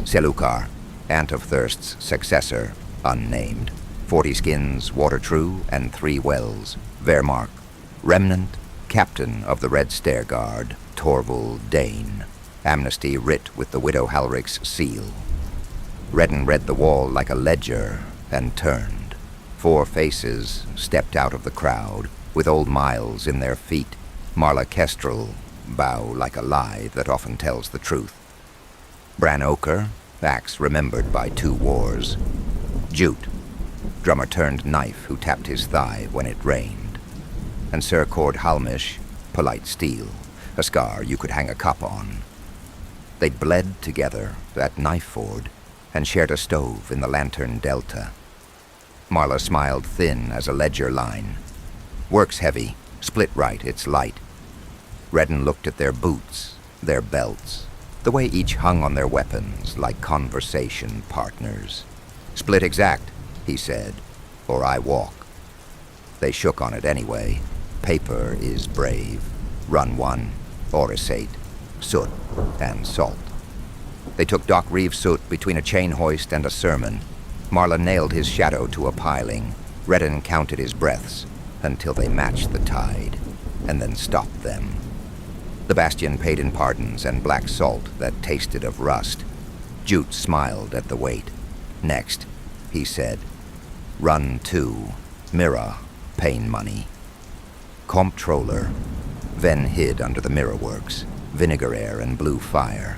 Selukar, Ant of Thirst's successor, unnamed, 40 skins, water true, and 3 wells. Wehrmark, Remnant, Captain of the Red Stair Guard, Torvald Dane, amnesty writ with the Widow Halrich's seal. Reddan read the wall like a ledger and turned. 4 faces stepped out of the crowd, with old Miles in their feet. Marla Kestrel, bow like a lie that often tells the truth. Bran Oker, axe remembered by 2 wars. Jute, drummer turned knife who tapped his thigh when it rained. And Sir Cord Halmish, polite steel, a scar you could hang a cup on. They'd bled together, that knife ford, and shared a stove in the Lantern Delta. Marla smiled thin as a ledger line. Works heavy, split right, it's light. Reddan looked at their boots, their belts, the way each hung on their weapons like conversation partners. Split exact, he said, or I walk. They shook on it anyway. Paper is brave. Run 1, Orisate, soot, and salt. They took Doc Reeve's soot between a chain hoist and a sermon. Marla nailed his shadow to a piling. Reddan counted his breaths until they matched the tide, and then stopped them. The Bastion paid in pardons and black salt that tasted of rust. Jute smiled at the weight. Next, he said, Run 2, Mirror, pain money. Comptroller. Ven hid under the mirror works, vinegar air and blue fire.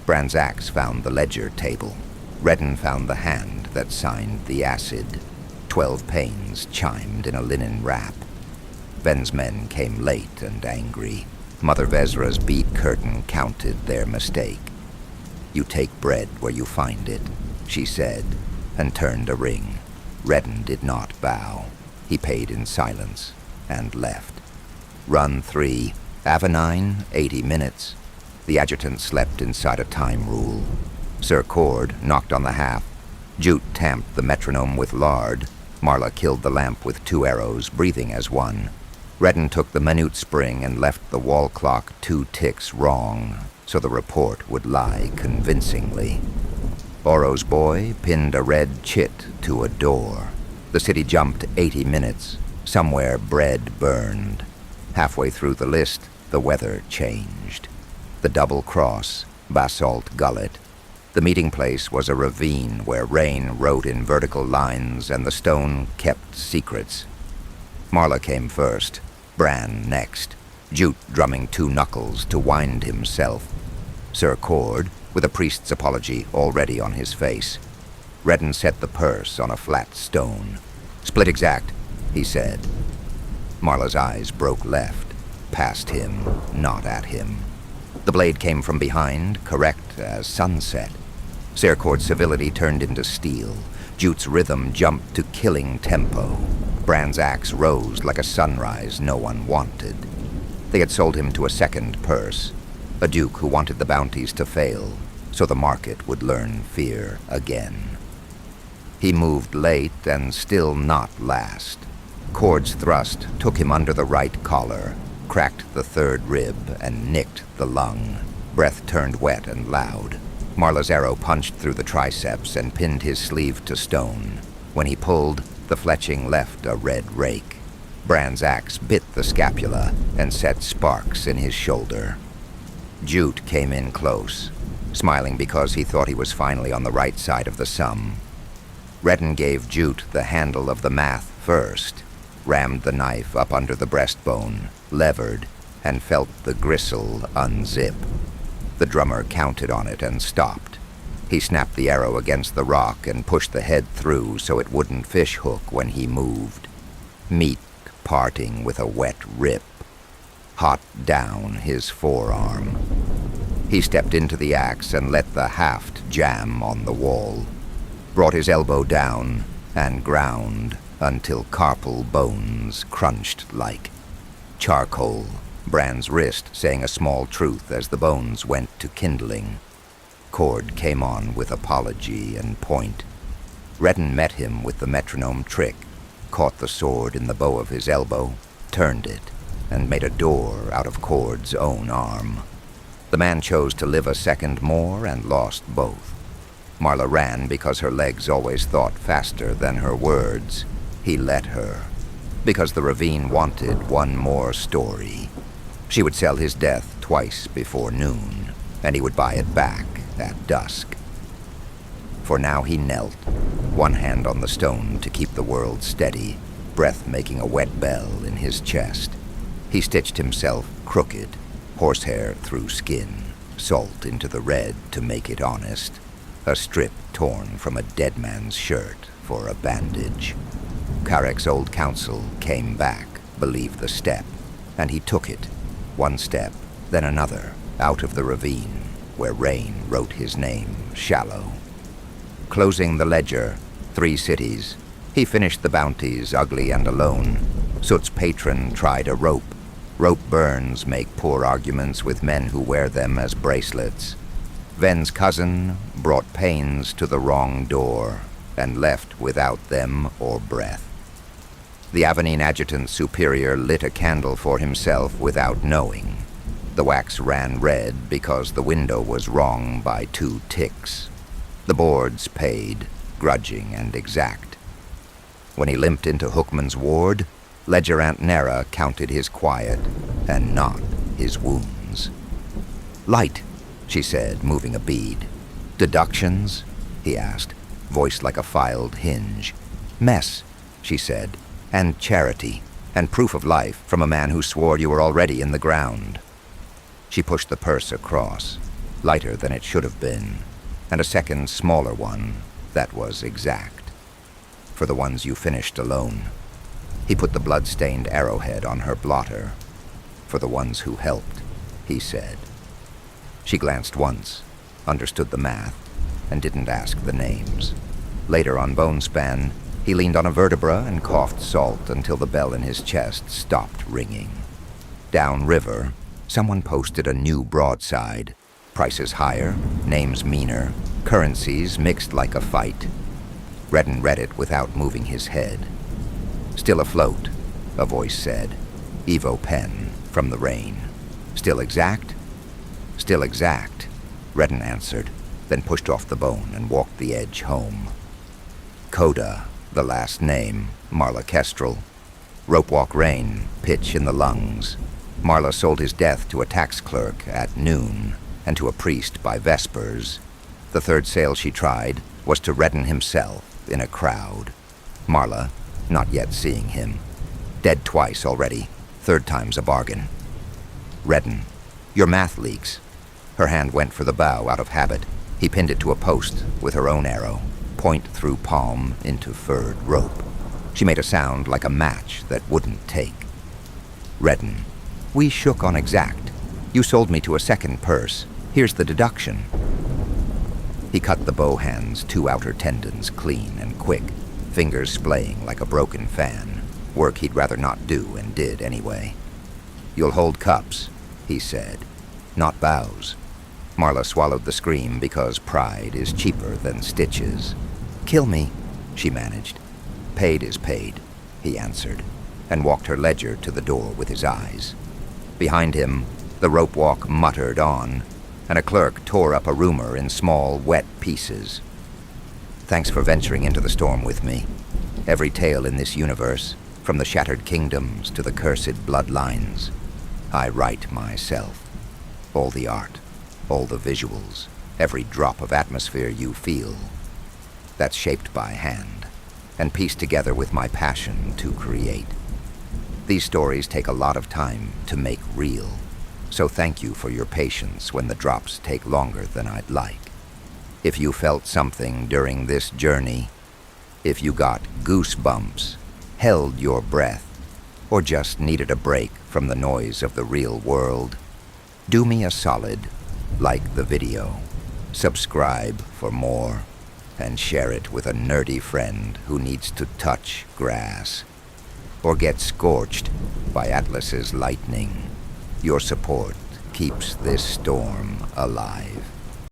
Branzax found the ledger table. Reddan found the hand that signed the acid. 12 pains chimed in a linen wrap. Ven's men came late and angry. Mother Vezra's bead curtain counted their mistake. You take bread where you find it, she said, and turned a ring. Reddan did not bow. He paid in silence and left. Run 3, Avenine, 80 minutes. The adjutant slept inside a time rule. Sir Cord knocked on the half. Jute tamped the metronome with lard. Marla killed the lamp with 2 arrows, breathing as one. Reddan took the minute spring and left the wall clock 2 ticks wrong, so the report would lie convincingly. Oro's boy pinned a red chit to a door. The city jumped 80 minutes. Somewhere bread burned. Halfway through the list, the weather changed. The double cross, basalt gullet. The meeting place was a ravine where rain wrote in vertical lines and the stone kept secrets. Marla came first, Bran next, Jute drumming 2 knuckles to wind himself. Sir Cord, with a priest's apology already on his face. Reddan set the purse on a flat stone. Split exact, he said. Marla's eyes broke left, past him, not at him. The blade came from behind, correct as sunset. Sir Cord's civility turned into steel. Jute's rhythm jumped to killing tempo. Bran's axe rose like a sunrise no one wanted. They had sold him to a second purse, a duke who wanted the bounties to fail, so the market would learn fear again. He moved late and still not last. Cord's thrust took him under the right collar, cracked the 3rd rib, and nicked the lung. Breath turned wet and loud. Marla's arrow punched through the triceps and pinned his sleeve to stone. When he pulled, the fletching left a red rake. Bran's axe bit the scapula and set sparks in his shoulder. Jute came in close, smiling because he thought he was finally on the right side of the sum. Reddan gave Jute the handle of the math first, rammed the knife up under the breastbone, levered, and felt the gristle unzip. The drummer counted on it and stopped. He snapped the arrow against the rock and pushed the head through so it wouldn't fish hook when he moved. Meat parting with a wet rip. Hot down his forearm. He stepped into the axe and let the haft jam on the wall. Brought his elbow down and ground until carpal bones crunched like charcoal. Bran's wrist saying a small truth as the bones went to kindling. Cord came on with apology and point. Reddan met him with the metronome trick, caught the sword in the bow of his elbow, turned it, and made a door out of Cord's own arm. The man chose to live a second more and lost both. Marla ran because her legs always thought faster than her words. He let her, because the ravine wanted one more story. She would sell his death twice before noon, and he would buy it back at dusk. For now he knelt, one hand on the stone to keep the world steady, breath making a wet bell in his chest. He stitched himself crooked, horsehair through skin, salt into the red to make it honest, a strip torn from a dead man's shirt for a bandage. Karek's old counsel came back, believed the step, and he took it, one step, then another, out of the ravine, where rain wrote his name shallow. Closing the ledger, 3 cities, he finished the bounties ugly and alone. Soot's patron tried a rope. Rope burns make poor arguments with men who wear them as bracelets. Ven's cousin brought pains to the wrong door and left without them or breath. The Avenine adjutant's superior lit a candle for himself without knowing. The wax ran red because the window was wrong by 2 ticks. The boards paid, grudging and exact. When he limped into Hookman's ward, Ledger Aunt Nera counted his quiet and not his wounds. Light, she said, moving a bead. Deductions? He asked, voice like a filed hinge. Mess, she said, and charity, and proof of life from a man who swore you were already in the ground. She pushed the purse across, lighter than it should have been, and a second smaller one that was exact. For the ones you finished alone. He put the blood-stained arrowhead on her blotter. For the ones who helped, he said. She glanced once, understood the math, and didn't ask the names. Later on Bonespan, he leaned on a vertebra and coughed salt until the bell in his chest stopped ringing. Downriver, someone posted a new broadside. Prices higher, names meaner, currencies mixed like a fight. Reddan read it without moving his head. Still afloat, a voice said. Evo pen from the rain. Still exact? Still exact, Reddan answered, then pushed off the bone and walked the edge home. Coda, the last name, Marla Kestrel. Ropewalk rain, pitch in the lungs. Marla sold his death to a tax clerk at noon, and to a priest by vespers. The third sale she tried was to Reddan himself in a crowd. Marla, not yet seeing him. Dead twice already, third time's a bargain. Reddan, your math leaks. Her hand went for the bow out of habit. He pinned it to a post with her own arrow, point through palm into furred rope. She made a sound like a match that wouldn't take. Reddan, we shook on exact. You sold me to a second purse. Here's the deduction. He cut the bow hand's 2 outer tendons clean and quick, fingers splaying like a broken fan, work he'd rather not do and did anyway. You'll hold cups, he said, not bows. Marla swallowed the scream because pride is cheaper than stitches. Kill me, she managed. Paid is paid, he answered, and walked her ledger to the door with his eyes. Behind him, the rope walk muttered on, and a clerk tore up a rumor in small, wet pieces. Thanks for venturing into the storm with me. Every tale in this universe, from the shattered kingdoms to the cursed bloodlines, I write myself. All the art, all the visuals, every drop of atmosphere you feel, that's shaped by hand, and pieced together with my passion to create. These stories take a lot of time to make real, so thank you for your patience when the drops take longer than I'd like. If you felt something during this journey, if you got goosebumps, held your breath, or just needed a break from the noise of the real world, do me a solid, like the video, subscribe for more, and share it with a nerdy friend who needs to touch grass, or get scorched by Atlas's lightning. Your support keeps this storm alive.